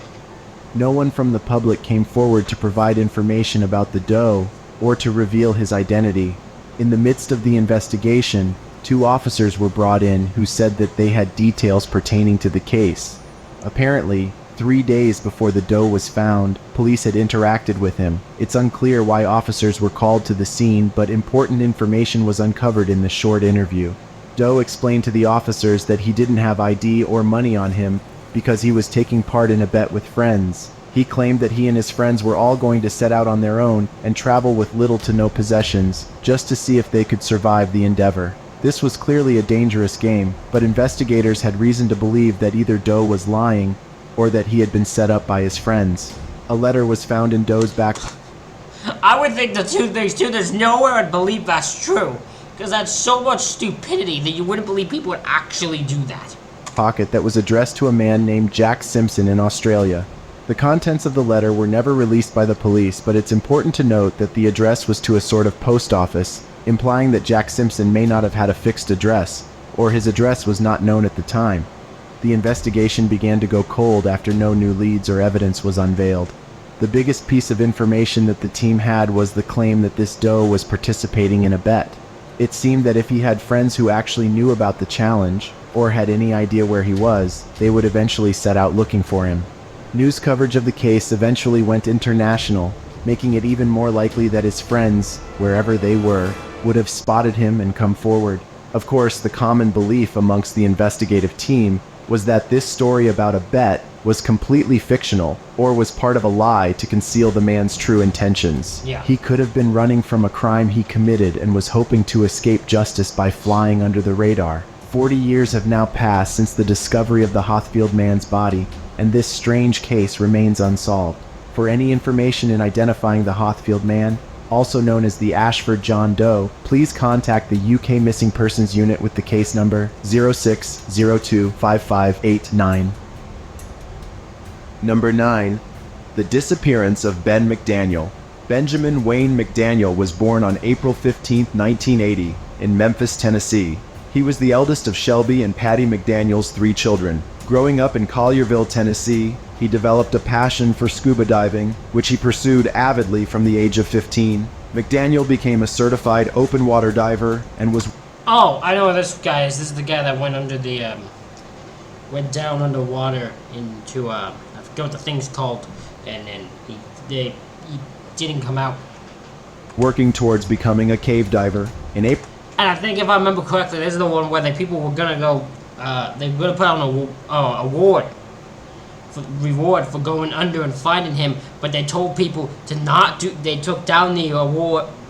No one from the public came forward to provide information about the Doe or to reveal his identity. In the midst of the investigation, 2 officers were brought in who said that they had details pertaining to the case. Apparently, 3 days before the Doe was found, police had interacted with him. It's unclear why officers were called to the scene, but important information was uncovered in the short interview. Doe explained to the officers that he didn't have ID or money on him because he was taking part in a bet with friends. He claimed that he and his friends were all going to set out on their own and travel with little to no possessions, just to see if they could survive the endeavor. This was clearly a dangerous game, but investigators had reason to believe that either Doe was lying or that he had been set up by his friends. A letter was found in Doe's back. I would think the two things too. There's nowhere I'd believe that's true, because that's so much stupidity that you wouldn't believe people would actually do that. Pocket that was addressed to a man named Jack Simpson in Australia. The contents of the letter were never released by the police, but it's important to note that the address was to a sort of post office, implying that Jack Simpson may not have had a fixed address, or his address was not known at the time. The investigation began to go cold after no new leads or evidence was unveiled. The biggest piece of information that the team had was the claim that this Doe was participating in a bet. It seemed that if he had friends who actually knew about the challenge, or had any idea where he was, they would eventually set out looking for him. News coverage of the case eventually went international, making it even more likely that his friends, wherever they were, would have spotted him and come forward. Of course, the common belief amongst the investigative team was that this story about a bet was completely fictional or was part of a lie to conceal the man's true intentions. Yeah. He could have been running from a crime he committed and was hoping to escape justice by flying under the radar. 40 years have now passed since the discovery of the Hothfield man's body, and this strange case remains unsolved. For any information in identifying the Hothfield man, also known as the Ashford John Doe, please contact the UK Missing Persons Unit with the case number 06025589. Number 9. The disappearance of Ben McDaniel. Benjamin Wayne McDaniel was born on April 15, 1980, in Memphis, Tennessee. He was the eldest of Shelby and Patty McDaniel's 3 children. Growing up in Collierville, Tennessee, he developed a passion for scuba diving, which he pursued avidly from the age of 15. McDaniel became a certified open water diver and was... Oh, I know this guy is. This is the guy that went under the, went down underwater into, I forget what the thing's called, and then he didn't come out. working towards becoming a cave diver. In April... And I think if I remember correctly, this is the one where the people were gonna go, they were gonna put on a reward for going under and finding him, but they told people to not do. They took down the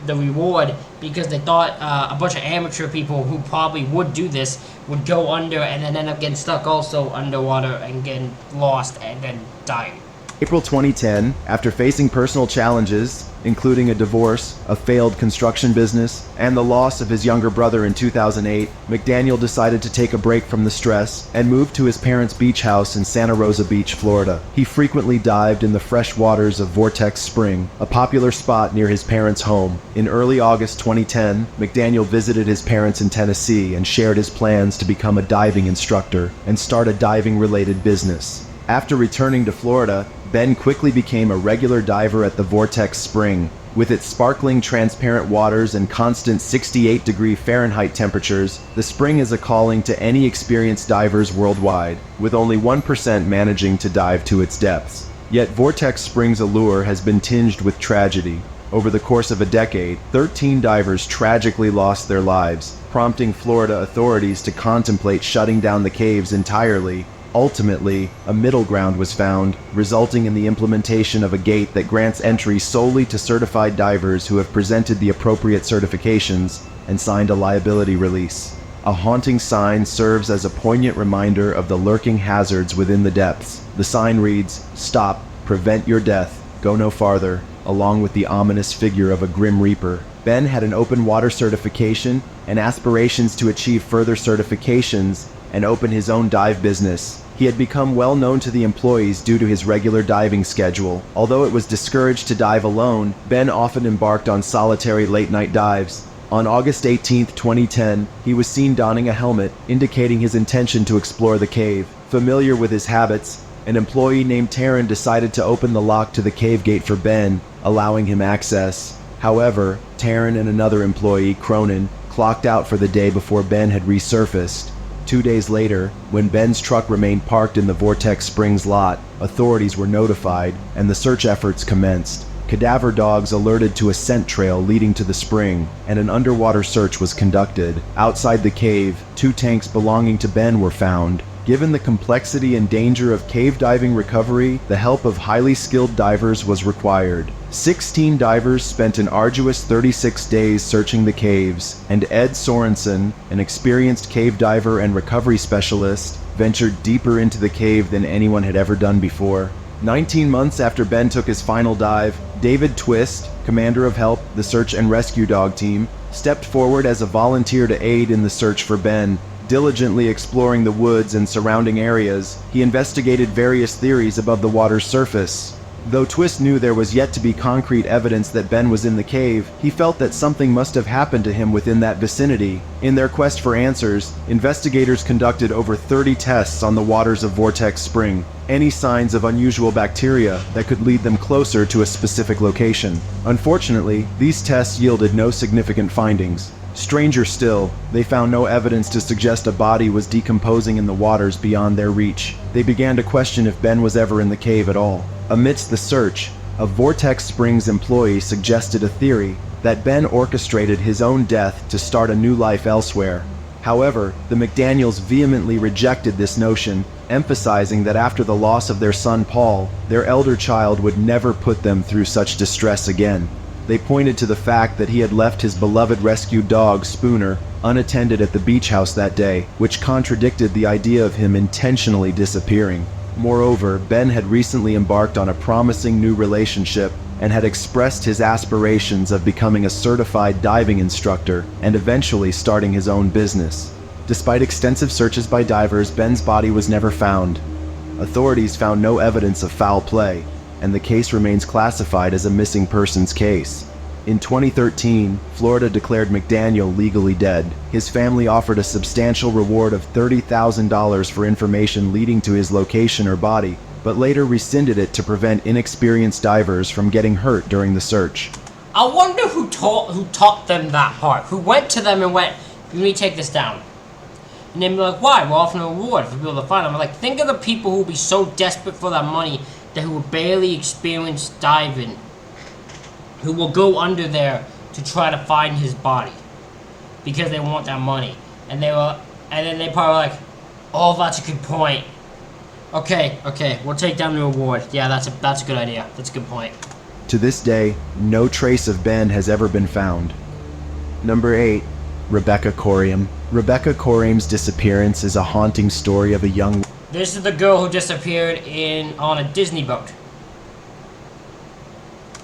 reward because they thought a bunch of amateur people who probably would do this would go under and then end up getting stuck also underwater and getting lost and then dying. April 2010, after facing personal challenges, including a divorce, a failed construction business, and the loss of his younger brother in 2008, McDaniel decided to take a break from the stress and moved to his parents' beach house in Santa Rosa Beach, Florida. He frequently dived in the fresh waters of Vortex Spring, a popular spot near his parents' home. In early August 2010, McDaniel visited his parents in Tennessee and shared his plans to become a diving instructor and start a diving-related business. After returning to Florida, Ben quickly became a regular diver at the Vortex Spring. With its sparkling transparent waters and constant 68-degree Fahrenheit temperatures, the spring is a calling to any experienced divers worldwide, with only 1% managing to dive to its depths. Yet Vortex Spring's allure has been tinged with tragedy. Over the course of a decade, 13 divers tragically lost their lives, prompting Florida authorities to contemplate shutting down the caves entirely. Ultimately, a middle ground was found, resulting in the implementation of a gate that grants entry solely to certified divers who have presented the appropriate certifications and signed a liability release. A haunting sign serves as a poignant reminder of the lurking hazards within the depths. The sign reads, "Stop, prevent your death, go no farther," along with the ominous figure of a grim reaper. Ben had an open water certification and aspirations to achieve further certifications and open his own dive business. He had become well known to the employees due to his regular diving schedule. Although it was discouraged to dive alone, Ben often embarked on solitary late-night dives. On August 18, 2010, he was seen donning a helmet, indicating his intention to explore the cave. Familiar with his habits, an employee named Taryn decided to open the lock to the cave gate for Ben, allowing him access. However, Taryn and another employee, Cronin, clocked out for the day before Ben had resurfaced. 2 days later, when Ben's truck remained parked in the Vortex Springs lot, authorities were notified and the search efforts commenced. Cadaver dogs alerted to a scent trail leading to the spring, and an underwater search was conducted. Outside the cave, 2 tanks belonging to Ben were found. Given the complexity and danger of cave diving recovery, the help of highly skilled divers was required. 16 divers spent an arduous 36 days searching the caves, and Ed Sorensen, an experienced cave diver and recovery specialist, ventured deeper into the cave than anyone had ever done before. 19 months after Ben took his final dive, David Twist, commander of HELP, the search and rescue dog team, stepped forward as a volunteer to aid in the search for Ben. Diligently exploring the woods and surrounding areas, he investigated various theories above the water's surface. Though Twist knew there was yet to be concrete evidence that Ben was in the cave, he felt that something must have happened to him within that vicinity. In their quest for answers, investigators conducted over 30 tests on the waters of Vortex Spring, any signs of unusual bacteria that could lead them closer to a specific location. Unfortunately, these tests yielded no significant findings. Stranger still, they found no evidence to suggest a body was decomposing in the waters beyond their reach. They began to question if Ben was ever in the cave at all. Amidst the search, a Vortex Springs employee suggested a theory. that Ben orchestrated his own death to start a new life elsewhere. However, the McDaniels vehemently rejected this notion, emphasizing that after the loss of their son Paul, their elder child would never put them through such distress again. They pointed to the fact that he had left his beloved rescued dog, Spooner, unattended at the beach house that day, which contradicted the idea of him intentionally disappearing. Moreover, Ben had recently embarked on a promising new relationship and had expressed his aspirations of becoming a certified diving instructor and eventually starting his own business. Despite extensive searches by divers, Ben's body was never found. Authorities found no evidence of foul play, and the case remains classified as a missing persons case. In 2013, Florida declared McDaniel legally dead. His family offered a substantial reward of $30,000 for information leading to his location or body, but later rescinded it to prevent inexperienced divers from getting hurt during the search. I wonder who taught them that part. Who went to them and went, "You need to take this down." And they'd be like, "Why? We're offering a reward for people to find them." I'm like, think of the people who would be so desperate for that money that who were barely experienced diving, who will go under there to try to find his body because they want that money. And then they probably like, "Oh, that's a good point. Okay, we'll take down the reward. Yeah, that's a good idea. That's a good point." To this day, no trace of Ben has ever been found. Number 8. Rebecca Coriam. Rebecca Coriam's disappearance is a haunting story of a young... This is the girl who disappeared on a Disney boat.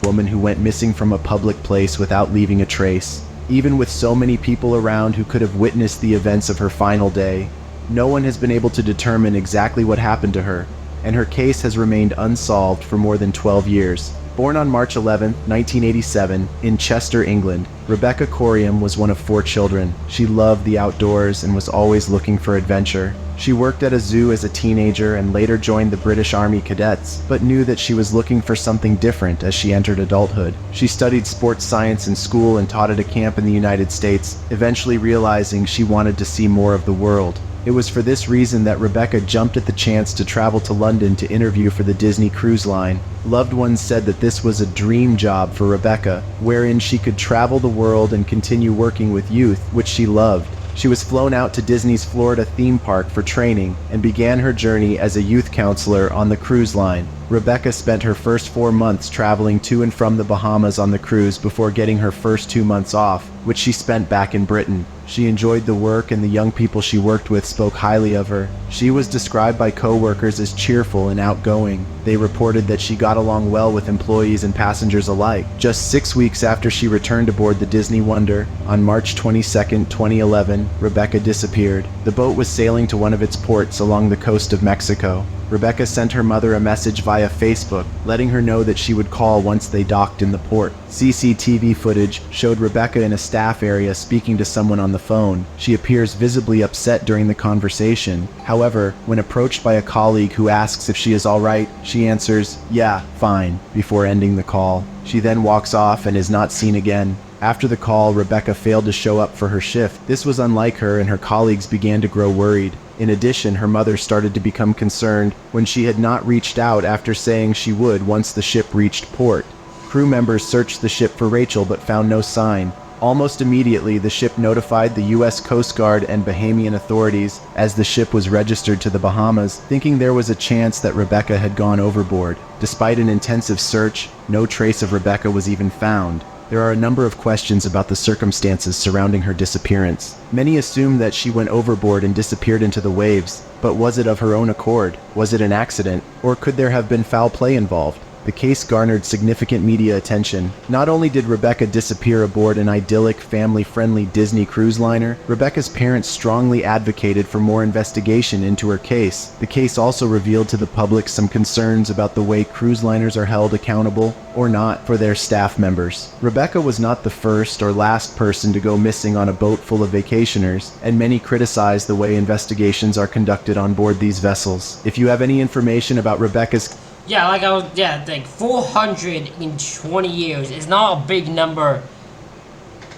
woman who went missing from a public place without leaving a trace. Even with so many people around who could have witnessed the events of her final day, no one has been able to determine exactly what happened to her, and her case has remained unsolved for more than 12 years. Born on March 11, 1987, in Chester, England, Rebecca Coriam was one of 4 children. She loved the outdoors and was always looking for adventure. She worked at a zoo as a teenager and later joined the British Army Cadets, but knew that she was looking for something different as she entered adulthood. She studied sports science in school and taught at a camp in the United States, eventually realizing she wanted to see more of the world. It was for this reason that Rebecca jumped at the chance to travel to London to interview for the Disney Cruise Line. Loved ones said that this was a dream job for Rebecca, wherein she could travel the world and continue working with youth, which she loved. She was flown out to Disney's Florida theme park for training and began her journey as a youth counselor on the cruise line. Rebecca spent her first 4 months traveling to and from the Bahamas on the cruise before getting her first 2 months off, which she spent back in Britain. She enjoyed the work and the young people she worked with spoke highly of her. She was described by co-workers as cheerful and outgoing. They reported that she got along well with employees and passengers alike. Just 6 weeks after she returned aboard the Disney Wonder, on March 22, 2011, Rebecca disappeared. The boat was sailing to one of its ports along the coast of Mexico. Rebecca sent her mother a message via Facebook, letting her know that she would call once they docked in the port. CCTV footage showed Rebecca in a staff area speaking to someone on the phone. She appears visibly upset during the conversation. However, when approached by a colleague who asks if she is alright, she answers, "Yeah, fine," before ending the call. She then walks off and is not seen again. After the call, Rebecca failed to show up for her shift. This was unlike her, and her colleagues began to grow worried. In addition, her mother started to become concerned when she had not reached out after saying she would once the ship reached port. Crew members searched the ship for Rachel but found no sign. Almost immediately, the ship notified the U.S. Coast Guard and Bahamian authorities as the ship was registered to the Bahamas, thinking there was a chance that Rebecca had gone overboard. Despite an intensive search, no trace of Rebecca was even found. There are a number of questions about the circumstances surrounding her disappearance. Many assume that she went overboard and disappeared into the waves, but was it of her own accord? Was it an accident? Or could there have been foul play involved? The case garnered significant media attention. Not only did Rebecca disappear aboard an idyllic, family-friendly Disney cruise liner, Rebecca's parents strongly advocated for more investigation into her case. The case also revealed to the public some concerns about the way cruise liners are held accountable, or not, for their staff members. Rebecca was not the first or last person to go missing on a boat full of vacationers, and many criticize the way investigations are conducted on board these vessels. If you have any information about Rebecca's... like 420 years is not a big number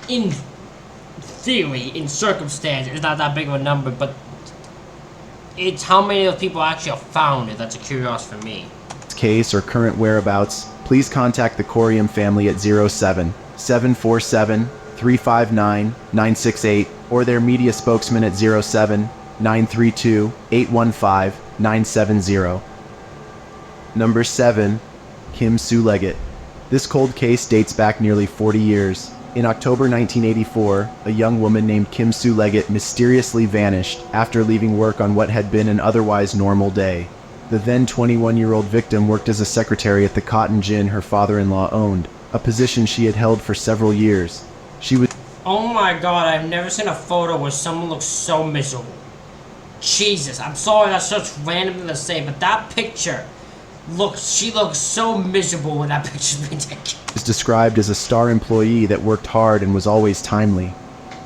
in theory, in circumstance. It's not that big of a number, but it's how many of the people actually are found that's a curiosity for me. case or current whereabouts, please contact the Coriam family at 07 747-359-968 or their media spokesman at 07-932-815-970. Number 7. Kim Sue Leggett. This cold case dates back nearly 40 years. In October 1984, a young woman named Kim Sue Leggett mysteriously vanished after leaving work on what had been an otherwise normal day. The then 21-year-old victim worked as a secretary at the cotton gin her father-in-law owned, a position she had held for several years. She was... Oh my god, I've never seen a photo where someone looks so miserable. Jesus, I'm sorry that's such random to say, but that picture... she looks so miserable when that picture's been taken. is described as a star employee that worked hard and was always timely.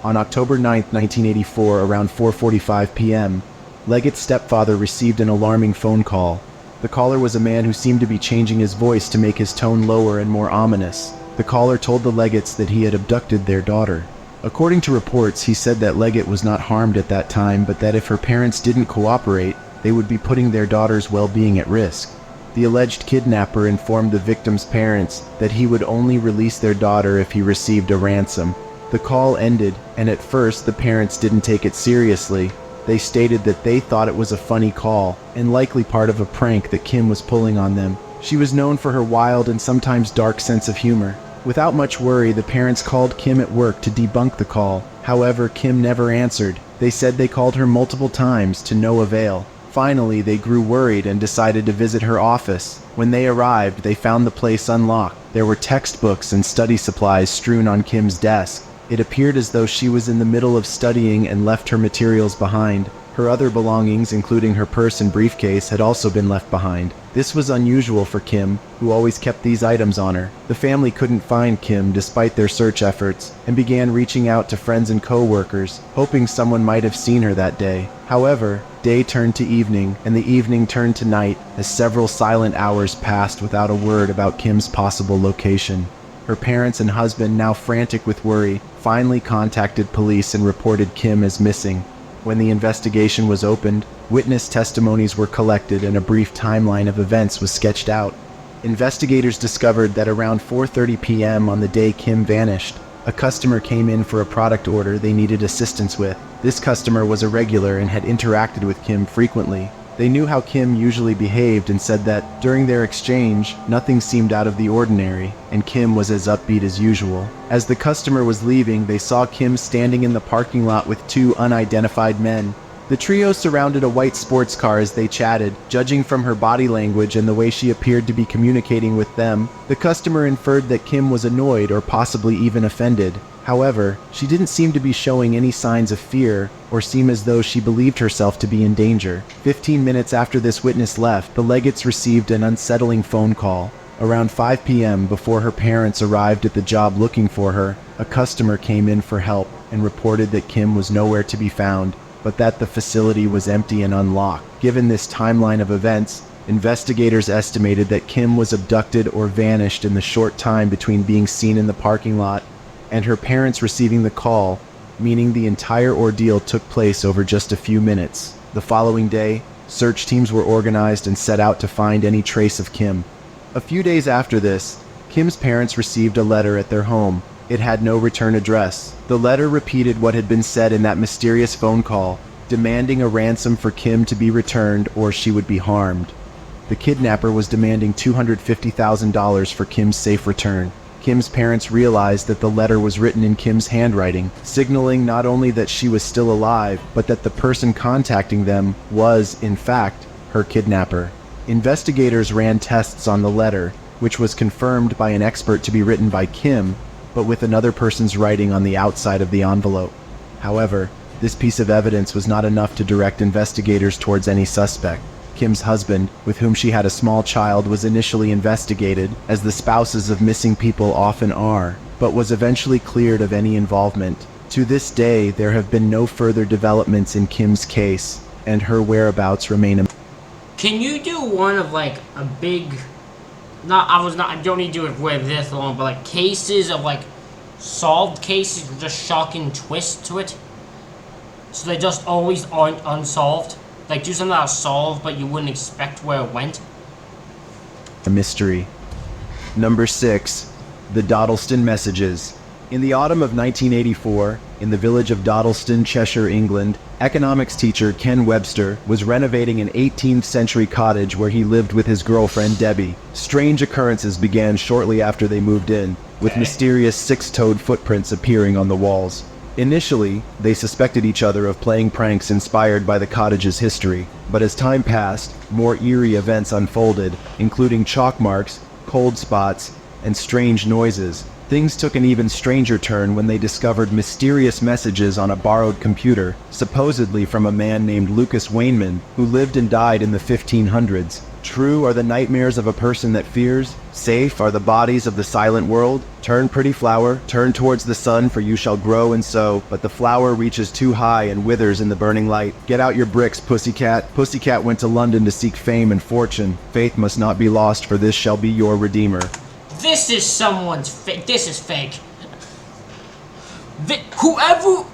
On October 9, 1984, around 4:45 p.m., Leggett's stepfather received an alarming phone call. The caller was a man who seemed to be changing his voice to make his tone lower and more ominous. The caller told the Leggetts that he had abducted their daughter. According to reports, he said that Leggett was not harmed at that time, but that if her parents didn't cooperate, they would be putting their daughter's well-being at risk. The alleged kidnapper informed the victim's parents that he would only release their daughter if he received a ransom. The call ended, and at first the parents didn't take it seriously. They stated that they thought it was a funny call, and likely part of a prank that Kim was pulling on them. She was known for her wild and sometimes dark sense of humor. Without much worry, the parents called Kim at work to debunk the call. However, Kim never answered. They said they called her multiple times to no avail. Finally, they grew worried and decided to visit her office. When they arrived, they found the place unlocked. There were textbooks and study supplies strewn on Kim's desk. It appeared as though she was in the middle of studying and left her materials behind. Her other belongings, including her purse and briefcase, had also been left behind. This was unusual for Kim, who always kept these items on her. The family couldn't find Kim despite their search efforts, and began reaching out to friends and co-workers, hoping someone might have seen her that day. However, day turned to evening, and the evening turned to night, as several silent hours passed without a word about Kim's possible location. Her parents and husband, now frantic with worry, finally contacted police and reported Kim as missing. When the investigation was opened, witness testimonies were collected and a brief timeline of events was sketched out. Investigators discovered that around 4:30 p.m. on the day Kim vanished, a customer came in for a product order they needed assistance with. This customer was a regular and had interacted with Kim frequently. They knew how Kim usually behaved and said that, during their exchange, nothing seemed out of the ordinary, and Kim was as upbeat as usual. As the customer was leaving, they saw Kim standing in the parking lot with two unidentified men. The trio surrounded a white sports car as they chatted. Judging from her body language and the way she appeared to be communicating with them, the customer inferred that Kim was annoyed or possibly even offended. However, she didn't seem to be showing any signs of fear or seem as though she believed herself to be in danger. 15 minutes after this witness left, the Leggetts received an unsettling phone call. Around 5 p.m., before her parents arrived at the job looking for her, a customer came in for help and reported that Kim was nowhere to be found, but that the facility was empty and unlocked. Given this timeline of events, investigators estimated that Kim was abducted or vanished in the short time between being seen in the parking lot and her parents receiving the call, meaning the entire ordeal took place over just a few minutes. The following day, search teams were organized and set out to find any trace of Kim. A few days after this, Kim's parents received a letter at their home. It had no return address. The letter repeated what had been said in that mysterious phone call, demanding a ransom for Kim to be returned or she would be harmed. The kidnapper was demanding $250,000 for Kim's safe return. Kim's parents realized that the letter was written in Kim's handwriting, signaling not only that she was still alive, but that the person contacting them was, in fact, her kidnapper. Investigators ran tests on the letter, which was confirmed by an expert to be written by Kim, but with another person's writing on the outside of the envelope. However, this piece of evidence was not enough to direct investigators towards any suspect. Kim's husband, with whom she had a small child, was initially investigated, as the spouses of missing people often are, but was eventually cleared of any involvement. To this day, there have been no further developments in Kim's case, and her whereabouts remain a... Can you do one of like a big, I don't need to do it with this long, but like cases of like solved cases with just shocking twists to it? So they just always aren't unsolved? Like, do something that was solved, but you wouldn't expect where it went? mystery. Number 6. The Dodleston Messages. In the autumn of 1984, in the village of Dodleston, Cheshire, England, economics teacher Ken Webster was renovating an 18th century cottage where he lived with his girlfriend Debbie. Strange occurrences began shortly after they moved in, with mysterious six-toed footprints appearing on the walls. Initially, they suspected each other of playing pranks inspired by the cottage's history, but as time passed, more eerie events unfolded, including chalk marks, cold spots, and strange noises. Things took an even stranger turn when they discovered mysterious messages on a borrowed computer, supposedly from a man named Lucas Wainman, who lived and died in the 1500s. True are the nightmares of a person that fears. Safe are the bodies of the silent world. Turn, pretty flower, turn towards the sun, for you shall grow and sow. But the flower reaches too high and withers in the burning light. Get out your bricks, pussycat. Pussycat went to London to seek fame and fortune. Faith must not be lost, for this shall be your redeemer. This is someone's fake. This is fake. Whoever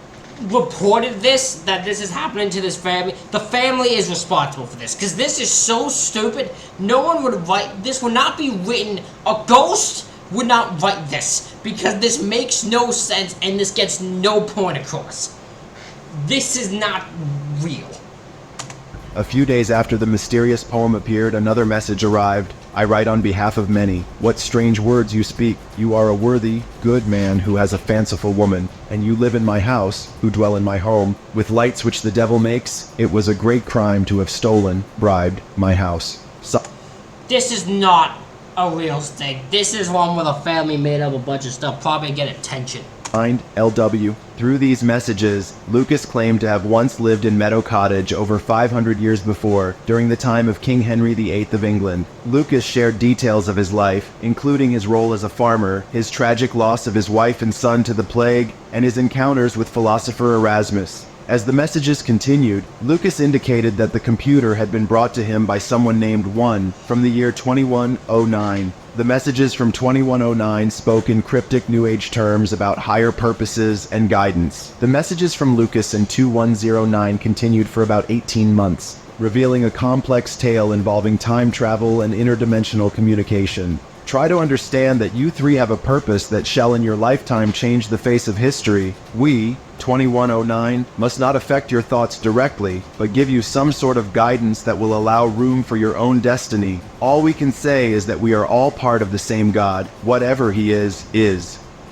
reported this, that this is happening to this family, the family is responsible for this. Because this is so stupid. No one would write, this would not be written, a ghost would not write this. Because this makes no sense and this gets no point across. This is not real. A few days after the mysterious poem appeared, another message arrived. I write on behalf of many. What strange words you speak. You are a worthy, good man who has a fanciful woman, and you live in my house, who dwell in my home, with lights which the devil makes. It was a great crime to have stolen, bribed, my house. This is not a real thing. This is one where the family made up a bunch of stuff, probably to get attention. Signed, LW. Through these messages, Lucas claimed to have once lived in Meadow Cottage over 500 years before, during the time of King Henry VIII of England. Lucas shared details of his life, including his role as a farmer, his tragic loss of his wife and son to the plague, and his encounters with philosopher Erasmus. As the messages continued, Lucas indicated that the computer had been brought to him by someone named One from the year 2109. The messages from 2109 spoke in cryptic New Age terms about higher purposes and guidance. The messages from Lucas in 2109 continued for about 18 months, revealing a complex tale involving time travel and interdimensional communication. Try to understand that you three have a purpose that shall in your lifetime change the face of history. We, 2109, must not affect your thoughts directly, but give you some sort of guidance that will allow room for your own destiny. All we can say is that we are all part of the same God. Whatever he is.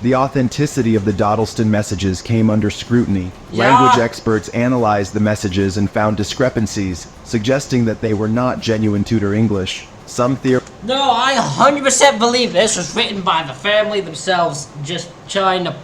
The authenticity of the Dodleston messages came under scrutiny. Language experts analyzed the messages and found discrepancies, suggesting that they were not genuine Tudor English. No, I 100% believe this was written by the family themselves, just trying to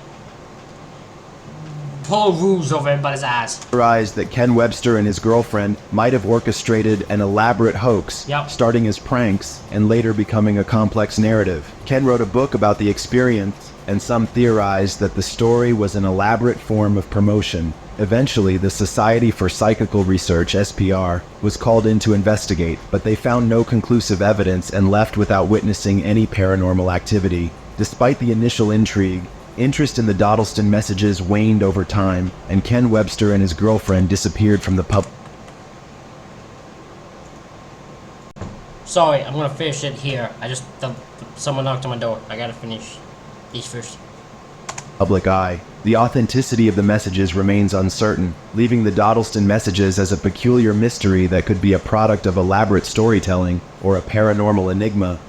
pull rules over everybody's ass. Theorized that Ken Webster and his girlfriend might have orchestrated an elaborate hoax, starting as pranks and later becoming a complex narrative. Ken wrote a book about the experience, and some theorized that the story was an elaborate form of promotion. Eventually, the Society for Psychical Research, SPR, was called in to investigate, but they found no conclusive evidence and left without witnessing any paranormal activity. Despite the initial intrigue, interest in the Dodleston messages waned over time, and Ken Webster and his girlfriend disappeared from the pub. Sorry, I'm gonna finish it here. Someone knocked on my door. I gotta finish these first. Public eye. The authenticity of the messages remains uncertain, leaving the Dodleston messages as a peculiar mystery that could be a product of elaborate storytelling or a paranormal enigma.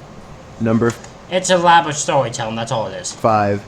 It's elaborate storytelling, that's all it is. 5.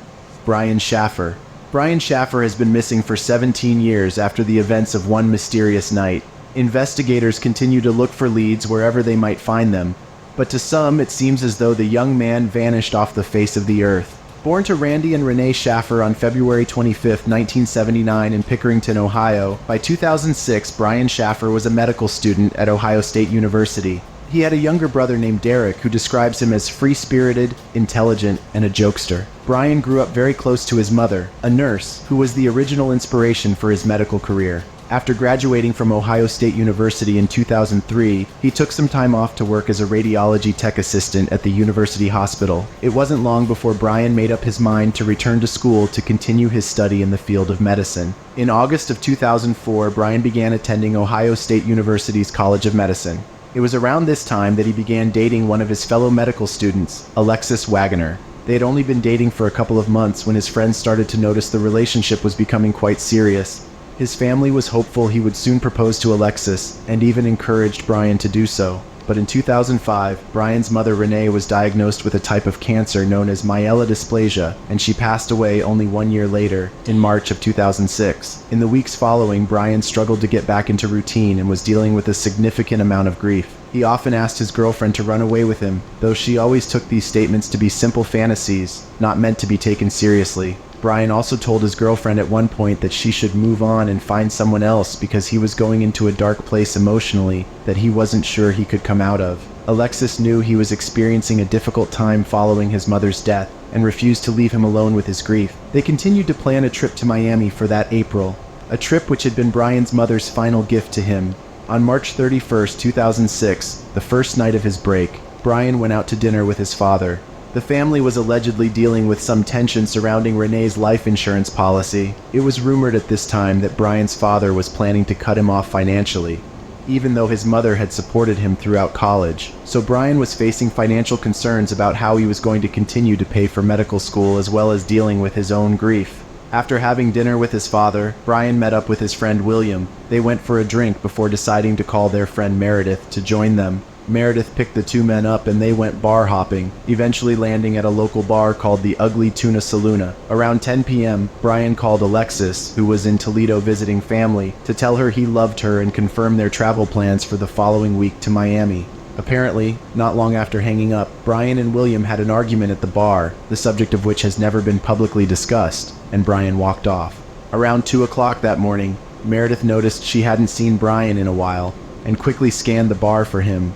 Brian Schaffer. Brian Schaffer has been missing for 17 years after the events of one mysterious night. Investigators continue to look for leads wherever they might find them, but to some it seems as though the young man vanished off the face of the earth. Born to Randy and Renee Schaffer on February 25, 1979 in Pickerington, Ohio, by 2006 Brian Schaffer was a medical student at Ohio State University. He had a younger brother named Derek who describes him as free-spirited, intelligent, and a jokester. Brian grew up very close to his mother, a nurse, who was the original inspiration for his medical career. After graduating from Ohio State University in 2003, he took some time off to work as a radiology tech assistant at the university hospital. It wasn't long before Brian made up his mind to return to school to continue his study in the field of medicine. In August of 2004, Brian began attending Ohio State University's College of Medicine. It was around this time that he began dating one of his fellow medical students, Alexis Wagoner. They had only been dating for a couple of months when his friends started to notice the relationship was becoming quite serious. His family was hopeful he would soon propose to Alexis, and even encouraged Brian to do so. But in 2005, Brian's mother Renee was diagnosed with a type of cancer known as myelodysplasia, and she passed away only 1 year later, in March of 2006. In the weeks following, Brian struggled to get back into routine and was dealing with a significant amount of grief. He often asked his girlfriend to run away with him, though she always took these statements to be simple fantasies, not meant to be taken seriously. Brian also told his girlfriend at one point that she should move on and find someone else because he was going into a dark place emotionally that he wasn't sure he could come out of. Alexis knew he was experiencing a difficult time following his mother's death and refused to leave him alone with his grief. They continued to plan a trip to Miami for that April, a trip which had been Brian's mother's final gift to him. On March 31st, 2006, the first night of his break, Brian went out to dinner with his father. The family was allegedly dealing with some tension surrounding Renee's life insurance policy. It was rumored at this time that Brian's father was planning to cut him off financially, even though his mother had supported him throughout college. So Brian was facing financial concerns about how he was going to continue to pay for medical school as well as dealing with his own grief. After having dinner with his father, Brian met up with his friend William. They went for a drink before deciding to call their friend Meredith to join them. Meredith picked the two men up and they went bar hopping, eventually landing at a local bar called the Ugly Tuna Saloon. Around 10 p.m., Brian called Alexis, who was in Toledo visiting family, to tell her he loved her and confirm their travel plans for the following week to Miami. Apparently, not long after hanging up, Brian and William had an argument at the bar, the subject of which has never been publicly discussed, and Brian walked off. Around 2 o'clock that morning, Meredith noticed she hadn't seen Brian in a while, and quickly scanned the bar for him.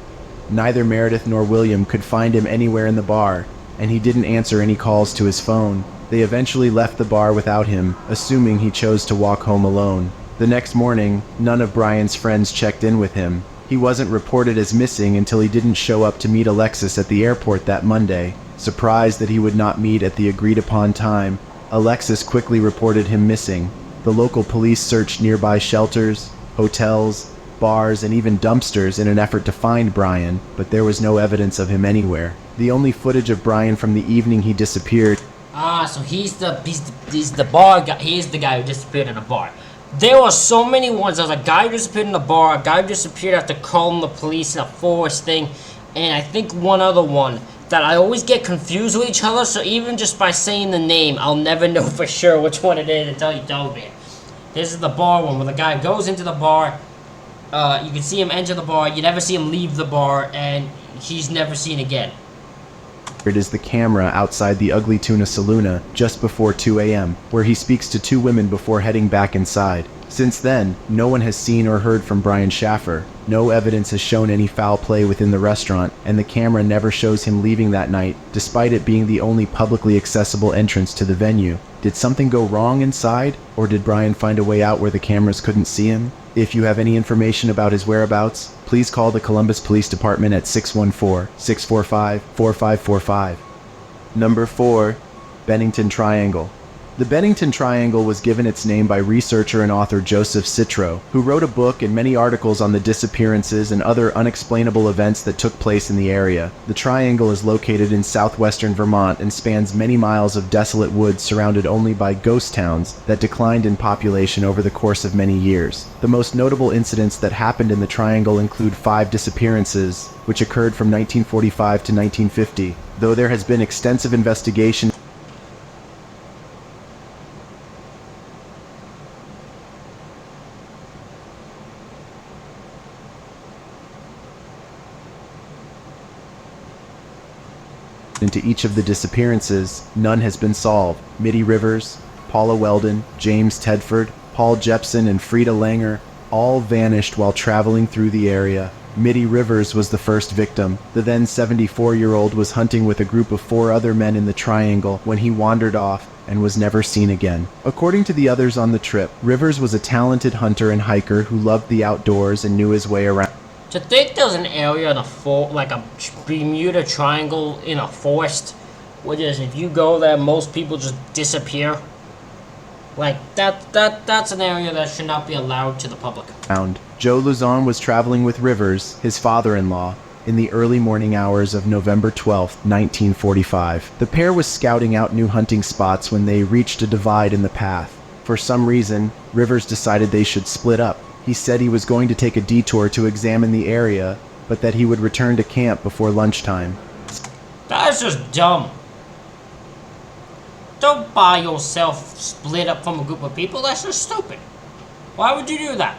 Neither Meredith nor William could find him anywhere in the bar, and he didn't answer any calls to his phone. They eventually left the bar without him, assuming he chose to walk home alone. The next morning, none of Brian's friends checked in with him. He wasn't reported as missing until he didn't show up to meet Alexis at the airport that Monday. Surprised that he would not meet at the agreed-upon time, Alexis quickly reported him missing. The local police searched nearby shelters, hotels, bars, and even dumpsters in an effort to find Brian, but there was no evidence of him anywhere. The only footage of Brian from the evening he disappeared. So he's the bar guy. He's the guy who disappeared in a bar. There were so many ones. There was a guy who disappeared in a bar, a guy who disappeared after calling the police in a forest thing, and I think one other one that I always get confused with each other, so even just by saying the name, I'll never know for sure which one it is until you tell me. This is the bar one, where the guy goes into the bar, you can see him enter the bar, you never see him leave the bar, and he's never seen again. It is the camera outside the Ugly Tuna Saloon just before 2 a.m., where he speaks to two women before heading back inside. Since then, no one has seen or heard from Brian Schaffer. No evidence has shown any foul play within the restaurant, and the camera never shows him leaving that night, despite it being the only publicly accessible entrance to the venue. Did something go wrong inside, or did Brian find a way out where the cameras couldn't see him? If you have any information about his whereabouts, please call the Columbus Police Department at 614-645-4545. Number 4. Bennington Triangle. The Bennington Triangle was given its name by researcher and author Joseph Citro, who wrote a book and many articles on the disappearances and other unexplainable events that took place in the area. The triangle is located in southwestern Vermont and spans many miles of desolate woods surrounded only by ghost towns that declined in population over the course of many years. The most notable incidents that happened in the triangle include 5 disappearances, which occurred from 1945 to 1950, though there has been extensive investigation into each of the disappearances. None has been solved. Mitty Rivers, Paula Weldon, James Tedford, Paul Jepson, and Frida Langer all vanished while traveling through the area. Mitty Rivers was the first victim. The then 74-year-old was hunting with a group of 4 other men in the triangle when he wandered off and was never seen again. According to the others on the trip, Rivers was a talented hunter and hiker who loved the outdoors and knew his way around. To think there's an area in a like a Bermuda Triangle in a forest, which is if you go there, most people just disappear. Like that's an area that should not be allowed to the public. Joe Luzon was traveling with Rivers, his father-in-law. in the early morning hours of November 12, 1945. The pair was scouting out new hunting spots when they reached a divide in the path. For some reason, Rivers decided they should split up. He said he was going to take a detour to examine the area, but that he would return to camp before lunchtime. That's just dumb. Don't buy yourself split up from a group of people. That's just stupid. Why would you do that?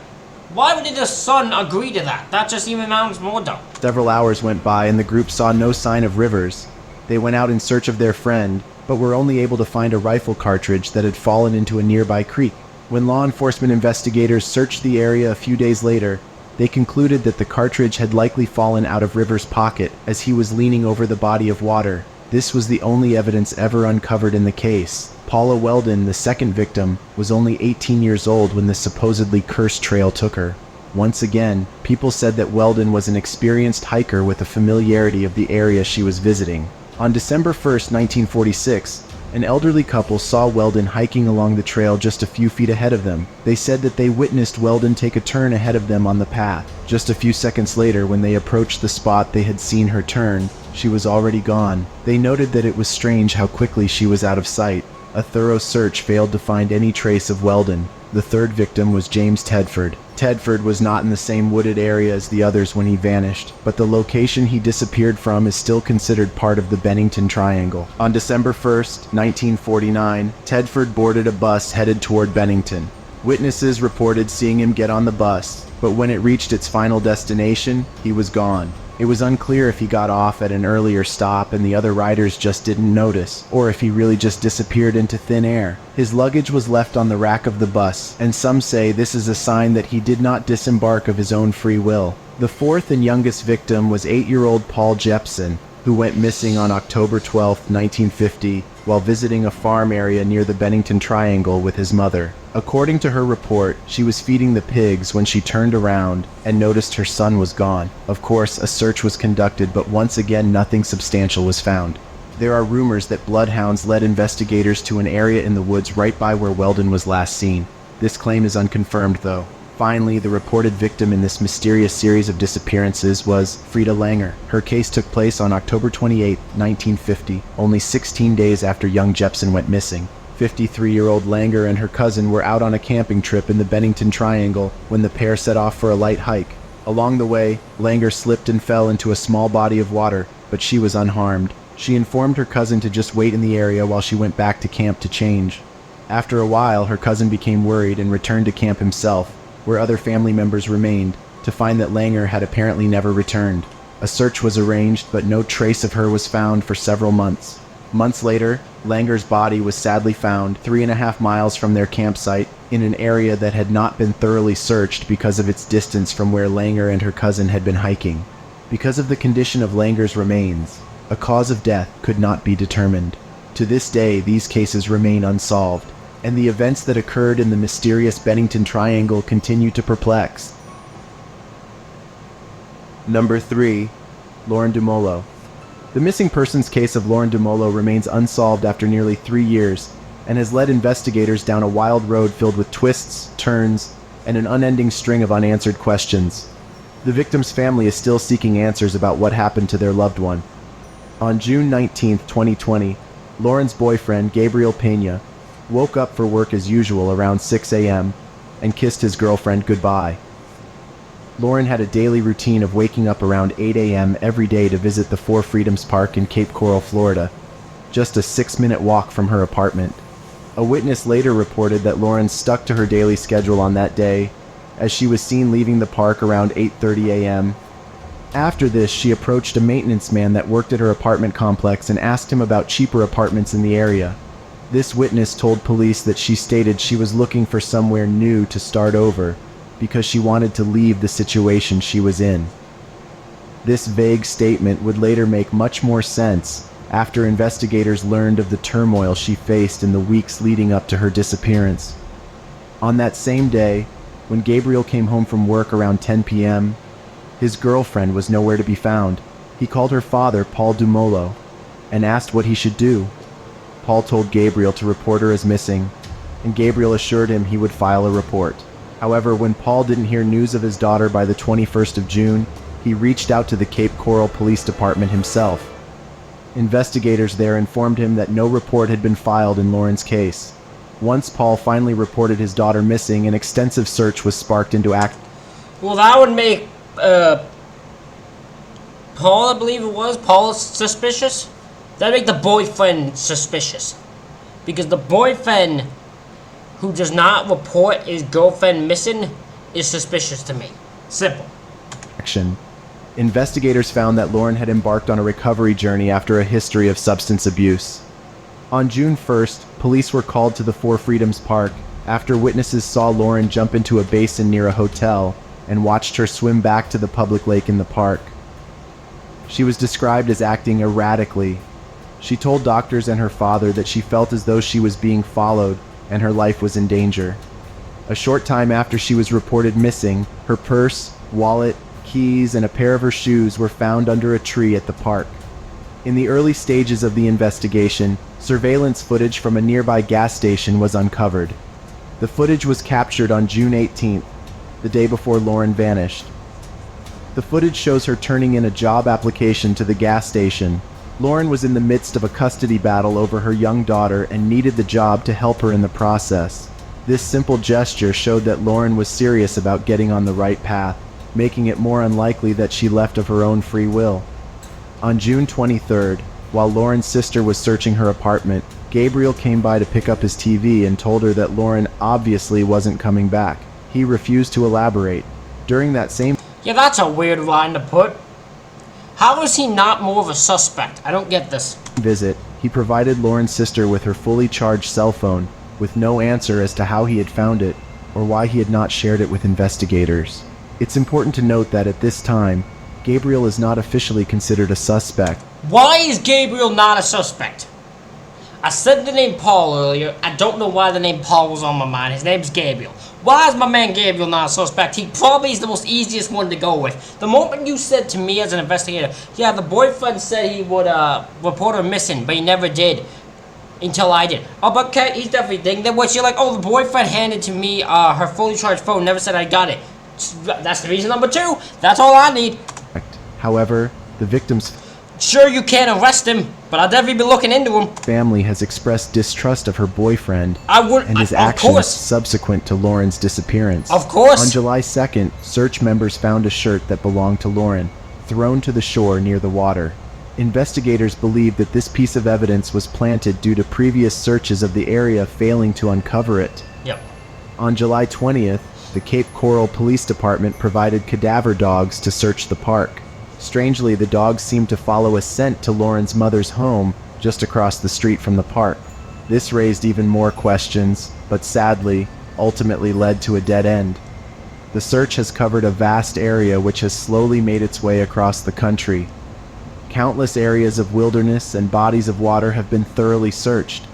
Why would the son agree to that? That just even sounds more dumb. Several hours went by and the group saw no sign of Rivers. They went out in search of their friend, but were only able to find a rifle cartridge that had fallen into a nearby creek. When law enforcement investigators searched the area a few days later, they concluded that the cartridge had likely fallen out of Rivers' pocket as he was leaning over the body of water. This was the only evidence ever uncovered in the case. Paula Weldon, the second victim, was only 18 years old when the supposedly cursed trail took her. Once again, people said that Weldon was an experienced hiker with a familiarity of the area she was visiting. On December 1st, 1946, an elderly couple saw Weldon hiking along the trail just a few feet ahead of them. They said that they witnessed Weldon take a turn ahead of them on the path. Just a few seconds later, when they approached the spot they had seen her turn, she was already gone. They noted that it was strange how quickly she was out of sight. A thorough search failed to find any trace of Weldon. The third victim was James Tedford. Tedford was not in the same wooded area as the others when he vanished, but the location he disappeared from is still considered part of the Bennington Triangle. On December 1st, 1949, Tedford boarded a bus headed toward Bennington. Witnesses reported seeing him get on the bus, but when it reached its final destination, he was gone. It was unclear if he got off at an earlier stop and the other riders just didn't notice, or if he really just disappeared into thin air. His luggage was left on the rack of the bus, and some say this is a sign that he did not disembark of his own free will. The fourth and youngest victim was 8-year-old Paul Jepson, who went missing on October 12, 1950, while visiting a farm area near the Bennington Triangle with his mother. According to her report, she was feeding the pigs when she turned around and noticed her son was gone. Of course, a search was conducted, but once again nothing substantial was found. There are rumors that bloodhounds led investigators to an area in the woods right by where Weldon was last seen. This claim is unconfirmed, though. Finally, the reported victim in this mysterious series of disappearances was Frida Langer. Her case took place on October 28, 1950, only 16 days after young Jepson went missing. 53-year-old Langer and her cousin were out on a camping trip in the Bennington Triangle when the pair set off for a light hike. Along the way, Langer slipped and fell into a small body of water, but she was unharmed. She informed her cousin to just wait in the area while she went back to camp to change. After a while, her cousin became worried and returned to camp himself, where other family members remained, to find that Langer had apparently never returned. A search was arranged, but no trace of her was found for several months. Months later, Langer's body was sadly found 3.5 miles from their campsite in an area that had not been thoroughly searched because of its distance from where Langer and her cousin had been hiking. Because of the condition of Langer's remains, a cause of death could not be determined. To this day, these cases remain unsolved, and the events that occurred in the mysterious Bennington Triangle continue to perplex. Number 3. Lauren DeMolo. The missing persons case of Lauren DeMolo remains unsolved after nearly 3 years, and has led investigators down a wild road filled with twists, turns, and an unending string of unanswered questions. The victim's family is still seeking answers about what happened to their loved one. On June 19, 2020, Lauren's boyfriend, Gabriel Pena, woke up for work as usual around 6 a.m. and kissed his girlfriend goodbye. Lauren had a daily routine of waking up around 8 a.m. every day to visit the Four Freedoms Park in Cape Coral, Florida, just a 6-minute walk from her apartment. A witness later reported that Lauren stuck to her daily schedule on that day, as she was seen leaving the park around 8:30 a.m. After this, she approached a maintenance man that worked at her apartment complex and asked him about cheaper apartments in the area. This witness told police that she stated she was looking for somewhere new to start over because she wanted to leave the situation she was in. This vague statement would later make much more sense after investigators learned of the turmoil she faced in the weeks leading up to her disappearance. On that same day, when Gabriel came home from work around 10 p.m., his girlfriend was nowhere to be found. He called her father, Paul DeMolo, and asked what he should do. Paul told Gabriel to report her as missing, and Gabriel assured him he would file a report. However, when Paul didn't hear news of his daughter by the 21st of June, he reached out to the Cape Coral Police Department himself. Investigators there informed him that no report had been filed in Lauren's case. Once Paul finally reported his daughter missing, an extensive search was sparked into action. Well, that would make Paul, I believe it was, Paul suspicious. That'd make the boyfriend suspicious. Because the boyfriend who does not report his girlfriend missing is suspicious to me. Simple. Investigators found that Lauren had embarked on a recovery journey after a history of substance abuse. On June 1st, police were called to the Four Freedoms Park after witnesses saw Lauren jump into a basin near a hotel and watched her swim back to the public lake in the park. She was described as acting erratically. She told doctors and her father that she felt as though she was being followed and her life was in danger. A short time after she was reported missing, her purse, wallet, keys, and a pair of her shoes were found under a tree at the park. In the early stages of the investigation, surveillance footage from a nearby gas station was uncovered. The footage was captured on June 18th, the day before Lauren vanished. The footage shows her turning in a job application to the gas station. Lauren was in the midst of a custody battle over her young daughter and needed the job to help her in the process. This simple gesture showed that Lauren was serious about getting on the right path, making it more unlikely that she left of her own free will. On June 23rd, while Lauren's sister was searching her apartment, Gabriel came by to pick up his TV and told her that Lauren obviously wasn't coming back. He refused to elaborate. During that same Yeah, that's a weird line to put. How is he not more of a suspect? I don't get this. visit, he provided Lauren's sister with her fully charged cell phone, with no answer as to how he had found it or why he had not shared it with investigators. It's important to note that at this time, Gabriel is not officially considered a suspect. Why is Gabriel not a suspect? I said the name Paul earlier. I don't know why the name Paul was on my mind. His name's Gabriel. Why is my man Gabriel not a suspect? He probably is the most easiest one to go with. The moment you said to me as an investigator, yeah, the boyfriend said he would report her missing, but he never did. Until I did. Oh, but okay, he's definitely thinking that. What, you're like, oh, the boyfriend handed to me her fully charged phone, never said I got it. That's the reason number two. That's all I need. However, the victim's Sure, you can't arrest him, but I'll definitely be looking into him. family has expressed distrust of her boyfriend and his of actions course. subsequent to Lauren's disappearance. Of course. On July 2nd, search members found a shirt that belonged to Lauren, thrown to the shore near the water. Investigators believe that this piece of evidence was planted due to previous searches of the area failing to uncover it. Yep. On July 20th, the Cape Coral Police Department provided cadaver dogs to search the park. Strangely, the dogs seemed to follow a scent to Lauren's mother's home just across the street from the park. This raised even more questions, but sadly, ultimately led to a dead end. The search has covered a vast area which has slowly made its way across the country. Countless areas of wilderness and bodies of water have been thoroughly searched.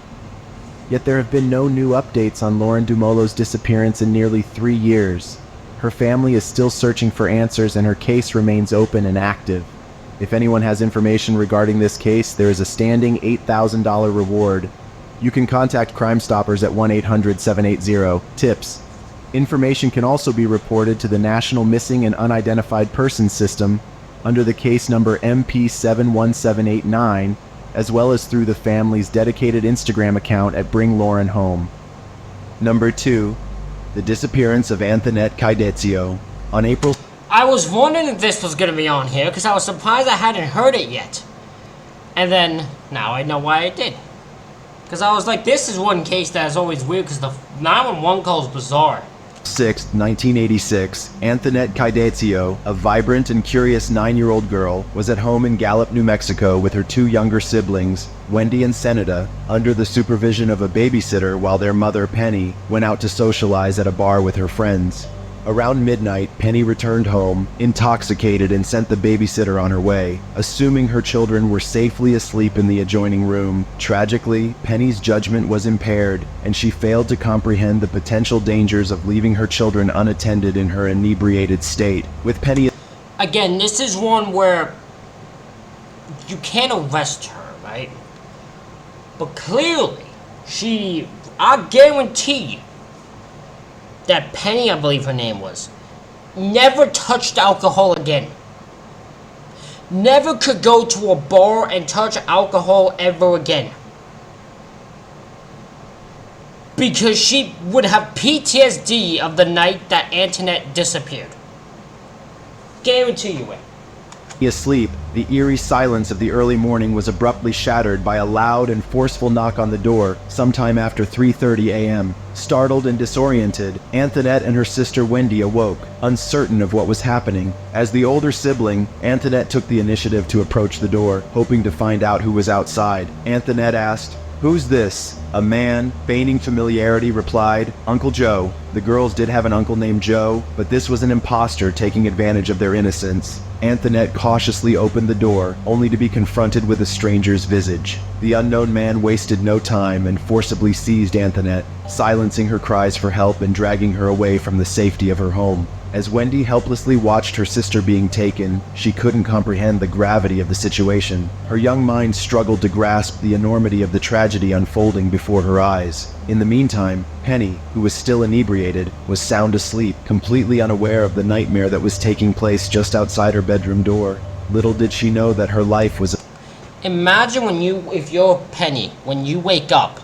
Yet there have been no new updates on Lauren Dumolo's disappearance in nearly 3 years. Her family is still searching for answers and her case remains open and active. If anyone has information regarding this case, there is a standing $8,000 reward. You can contact Crime Stoppers at 1-800-780-TIPS. Information can also be reported to the National Missing and Unidentified Persons System under the case number MP71789, as well as through the family's dedicated Instagram account at Bring Lauren Home. Number 2. The disappearance of Antoinette Caidezio. On April... I was wondering if this was going to be on here, because I was surprised I hadn't heard it yet. And then, now I know why I did. Because I was like, this is one case that is always weird, because the 911 call is bizarre. 6, 1986, Antoinette Caidezio, a vibrant and curious 9-year-old girl, was at home in Gallup, New Mexico with her 2 younger siblings, Wendy and Senata, under the supervision of a babysitter while their mother, Penny, went out to socialize at a bar with her friends. Around midnight, Penny returned home, intoxicated, and sent the babysitter on her way, assuming her children were safely asleep in the adjoining room. Tragically, Penny's judgment was impaired, and she failed to comprehend the potential dangers of leaving her children unattended in her inebriated state. With Penny... Again, this is one where you can't arrest her, right? But clearly, I guarantee you, that Penny, I believe her name was, never touched alcohol again. never could go to a bar and touch alcohol ever again. Because she would have PTSD of the night that Antoinette disappeared. Guarantee you it. Asleep, the eerie silence of the early morning was abruptly shattered by a loud and forceful knock on the door sometime after 3:30 a.m. Startled and disoriented, Antoinette and her sister Wendy awoke, uncertain of what was happening. As the older sibling, Antoinette took the initiative to approach the door, hoping to find out who was outside. Antoinette asked, "Who's this?" A man, feigning familiarity, replied, "Uncle Joe." The girls did have an uncle named Joe, but this was an imposter taking advantage of their innocence. Antoinette cautiously opened the door, only to be confronted with a stranger's visage. The unknown man wasted no time and forcibly seized Antoinette, silencing her cries for help and dragging her away from the safety of her home. As Wendy helplessly watched her sister being taken, she couldn't comprehend the gravity of the situation. Her young mind struggled to grasp the enormity of the tragedy unfolding before her eyes. In the meantime, Penny, who was still inebriated, was sound asleep, completely unaware of the nightmare that was taking place just outside her bedroom door. Little did she know that her life was... Imagine if you're Penny, when you wake up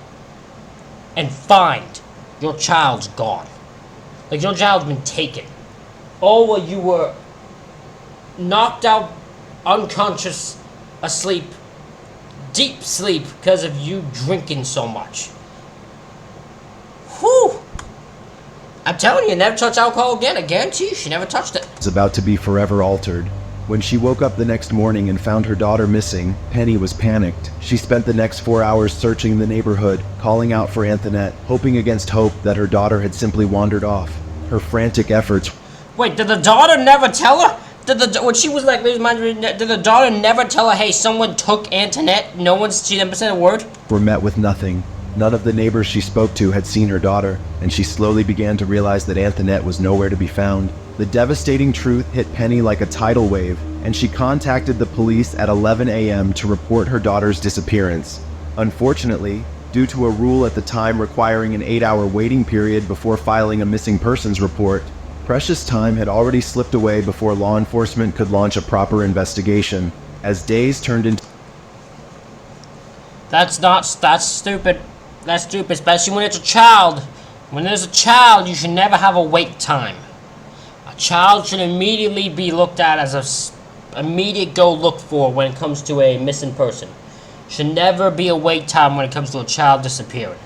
and find your child's gone. Like your child's been taken. Or you were knocked out, unconscious, asleep, deep sleep because of you drinking so much. Whew! I'm telling you, never touch alcohol again. I guarantee you, she never touched it. Was about to be forever altered. When she woke up the next morning and found her daughter missing, Penny was panicked. She spent the next 4 hours searching the neighborhood, calling out for Antoinette, hoping against hope that her daughter had simply wandered off. Her frantic efforts... Wait, did the daughter never tell her? When she was like, did the daughter never tell her, hey, someone took Antoinette? She never said a word? Were met with nothing. None of the neighbors she spoke to had seen her daughter, and she slowly began to realize that Antoinette was nowhere to be found. The devastating truth hit Penny like a tidal wave, and she contacted the police at 11 a.m. to report her daughter's disappearance. Unfortunately, due to a rule at the time requiring an 8-hour waiting period before filing a missing persons report, precious time had already slipped away before law enforcement could launch a proper investigation. As days turned into... That's stupid. That's stupid, especially when it's a child. When there's a child, you should never have a wait time. A child should immediately be looked at as immediate go look for when it comes to a missing person. Should never be a wait time when it comes to a child disappearing.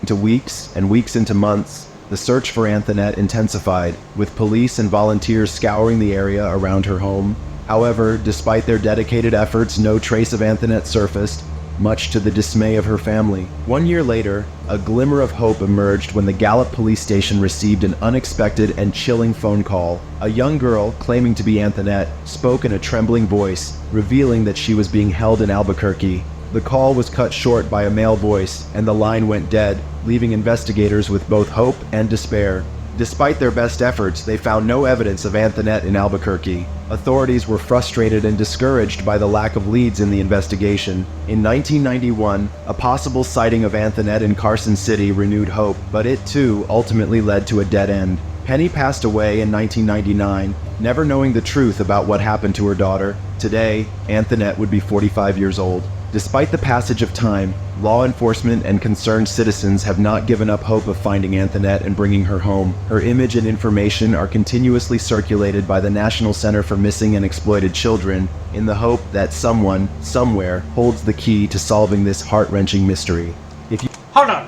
Into weeks and weeks into months, the search for Antoinette intensified, with police and volunteers scouring the area around her home. However, despite their dedicated efforts, no trace of Antoinette surfaced, much to the dismay of her family. 1 year later, a glimmer of hope emerged when the Gallup police station received an unexpected and chilling phone call. A young girl, claiming to be Antoinette, spoke in a trembling voice, revealing that she was being held in Albuquerque. The call was cut short by a male voice, and the line went dead, leaving investigators with both hope and despair. Despite their best efforts, they found no evidence of Antoinette in Albuquerque. Authorities were frustrated and discouraged by the lack of leads in the investigation. In 1991, a possible sighting of Antoinette in Carson City renewed hope, but it too ultimately led to a dead end. Penny passed away in 1999, never knowing the truth about what happened to her daughter. Today, Antoinette would be 45 years old. Despite the passage of time, law enforcement and concerned citizens have not given up hope of finding Antoinette and bringing her home. Her image and information are continuously circulated by the National Center for Missing and Exploited Children in the hope that someone, somewhere, holds the key to solving this heart-wrenching mystery. If you... Hold on.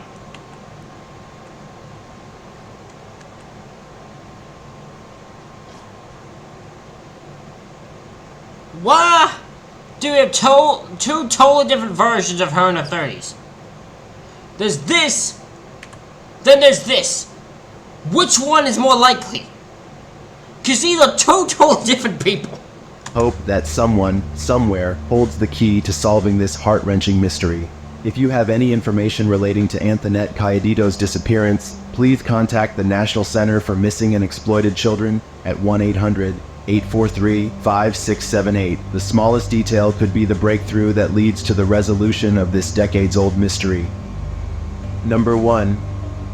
Why do we have two totally different versions of her in her 30s? There's this, then there's this. Which one is more likely? Because these are two totally different people. Hope that someone, somewhere, holds the key to solving this heart-wrenching mystery. If you have any information relating to Antoinette Calladito's disappearance, please contact the National Center for Missing and Exploited Children at 1-800-843-5678. The smallest detail could be the breakthrough that leads to the resolution of this decades-old mystery. Number 1.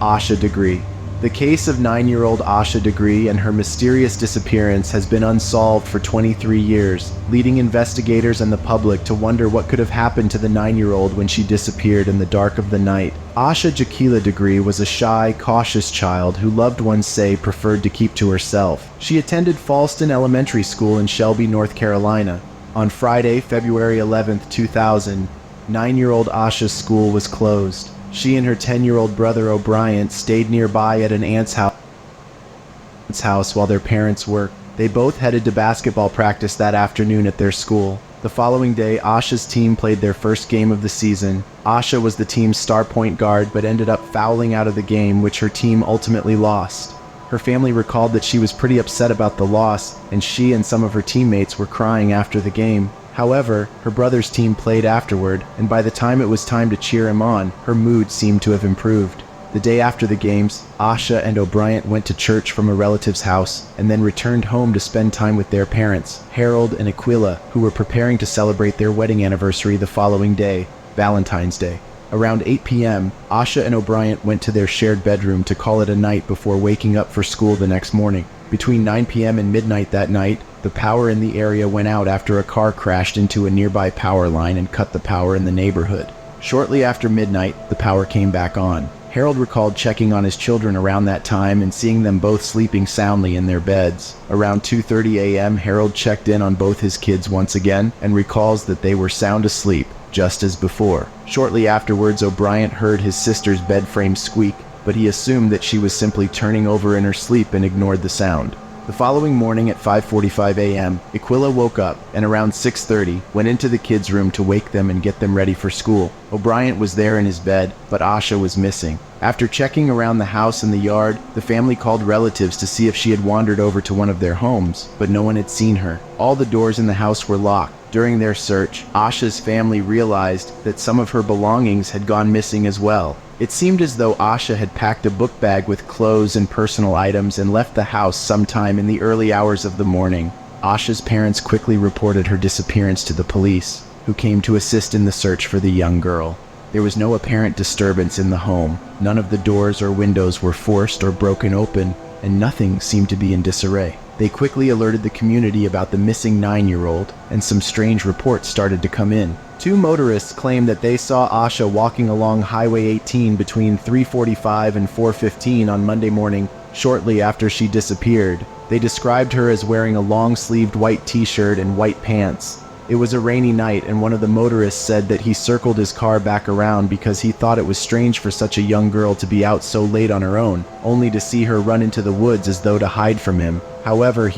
Asha degree. The case of 9-year-old Asha Degree and her mysterious disappearance has been unsolved for 23 years, leading investigators and the public to wonder what could have happened to the 9-year-old when she disappeared in the dark of the night. Asha Jakila Degree was a shy, cautious child who loved ones say preferred to keep to herself. She attended Falston Elementary School in Shelby, North Carolina. On Friday, February 11, 2000, 9-year-old Asha's school was closed. She and her 10-year-old brother O'Brien stayed nearby at an aunt's house while their parents worked. They both headed to basketball practice that afternoon at their school. The following day, Asha's team played their first game of the season. Asha was the team's star point guard but ended up fouling out of the game, which her team ultimately lost. Her family recalled that she was pretty upset about the loss, and she and some of her teammates were crying after the game. However, her brother's team played afterward, and by the time it was time to cheer him on, her mood seemed to have improved. The day after the games, Asha and O'Brien went to church from a relative's house, and then returned home to spend time with their parents, Harold and Aquila, who were preparing to celebrate their wedding anniversary the following day, Valentine's Day. Around 8 p.m., Asha and O'Brien went to their shared bedroom to call it a night before waking up for school the next morning. Between 9 p.m. and midnight that night, the power in the area went out after a car crashed into a nearby power line and cut the power in the neighborhood. Shortly after midnight, the power came back on. Harold recalled checking on his children around that time and seeing them both sleeping soundly in their beds. Around 2:30 a.m., Harold checked in on both his kids once again and recalls that they were sound asleep, just as before. Shortly afterwards, O'Brien heard his sister's bed frame squeak, but he assumed that she was simply turning over in her sleep and ignored the sound. The following morning at 5:45 a.m., Aquila woke up and around 6:30 went into the kids' room to wake them and get them ready for school. O'Brien was there in his bed, but Asha was missing. After checking around the house and the yard, the family called relatives to see if she had wandered over to one of their homes, but no one had seen her. All the doors in the house were locked. During their search, Asha's family realized that some of her belongings had gone missing as well. It seemed as though Asha had packed a book bag with clothes and personal items and left the house sometime in the early hours of the morning. Asha's parents quickly reported her disappearance to the police, who came to assist in the search for the young girl. There was no apparent disturbance in the home. None of the doors or windows were forced or broken open, and nothing seemed to be in disarray. They quickly alerted the community about the missing 9-year-old, and some strange reports started to come in. 2 motorists claimed that they saw Asha walking along Highway 18 between 3:45 and 4:15 on Monday morning, shortly after she disappeared. They described her as wearing a long-sleeved white t-shirt and white pants. It was a rainy night, and one of the motorists said that he circled his car back around because he thought it was strange for such a young girl to be out so late on her own, only to see her run into the woods as though to hide from him. However,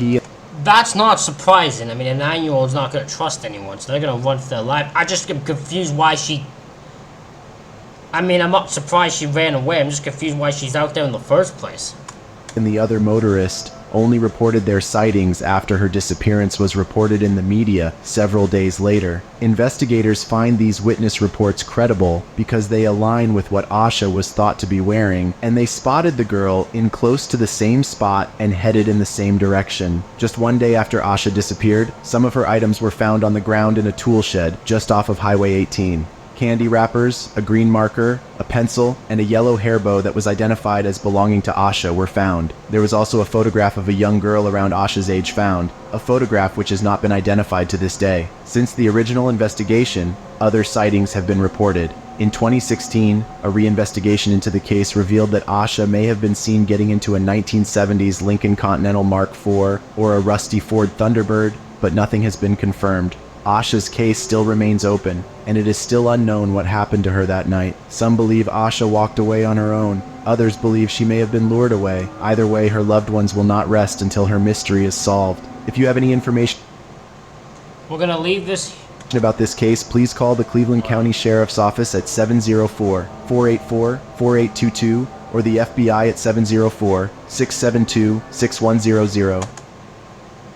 That's not surprising. I mean, a 9-year-old's not going to trust anyone, so they're going to run for their life. I just get confused why she... I mean, I'm not surprised she ran away. I'm just confused why she's out there in the first place. and the other motorist only reported their sightings after her disappearance was reported in the media several days later. Investigators find these witness reports credible because they align with what Asha was thought to be wearing, and they spotted the girl in close to the same spot and headed in the same direction. Just one day after Asha disappeared, some of her items were found on the ground in a tool shed just off of Highway 18. Candy wrappers, a green marker, a pencil, and a yellow hair bow that was identified as belonging to Asha were found. There was also a photograph of a young girl around Asha's age found, a photograph which has not been identified to this day. Since the original investigation, other sightings have been reported. In 2016, a reinvestigation into the case revealed that Asha may have been seen getting into a 1970s Lincoln Continental Mark IV or a rusty Ford Thunderbird, but nothing has been confirmed. Asha's case still remains open, and it is still unknown what happened to her that night. Some believe Asha walked away on her own. Others believe she may have been lured away. Either way, her loved ones will not rest until her mystery is solved. If you have any information We're gonna leave this about this case, please call the Cleveland County Sheriff's Office at 704-484-4822 or the FBI at 704-672-6100.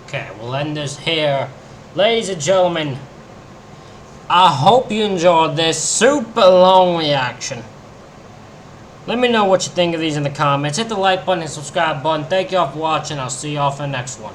Okay, we'll end this here. Ladies and gentlemen, I hope you enjoyed this super long reaction. Let me know what you think of these in the comments. Hit the like button and subscribe button. Thank y'all for watching. I'll see y'all for the next one.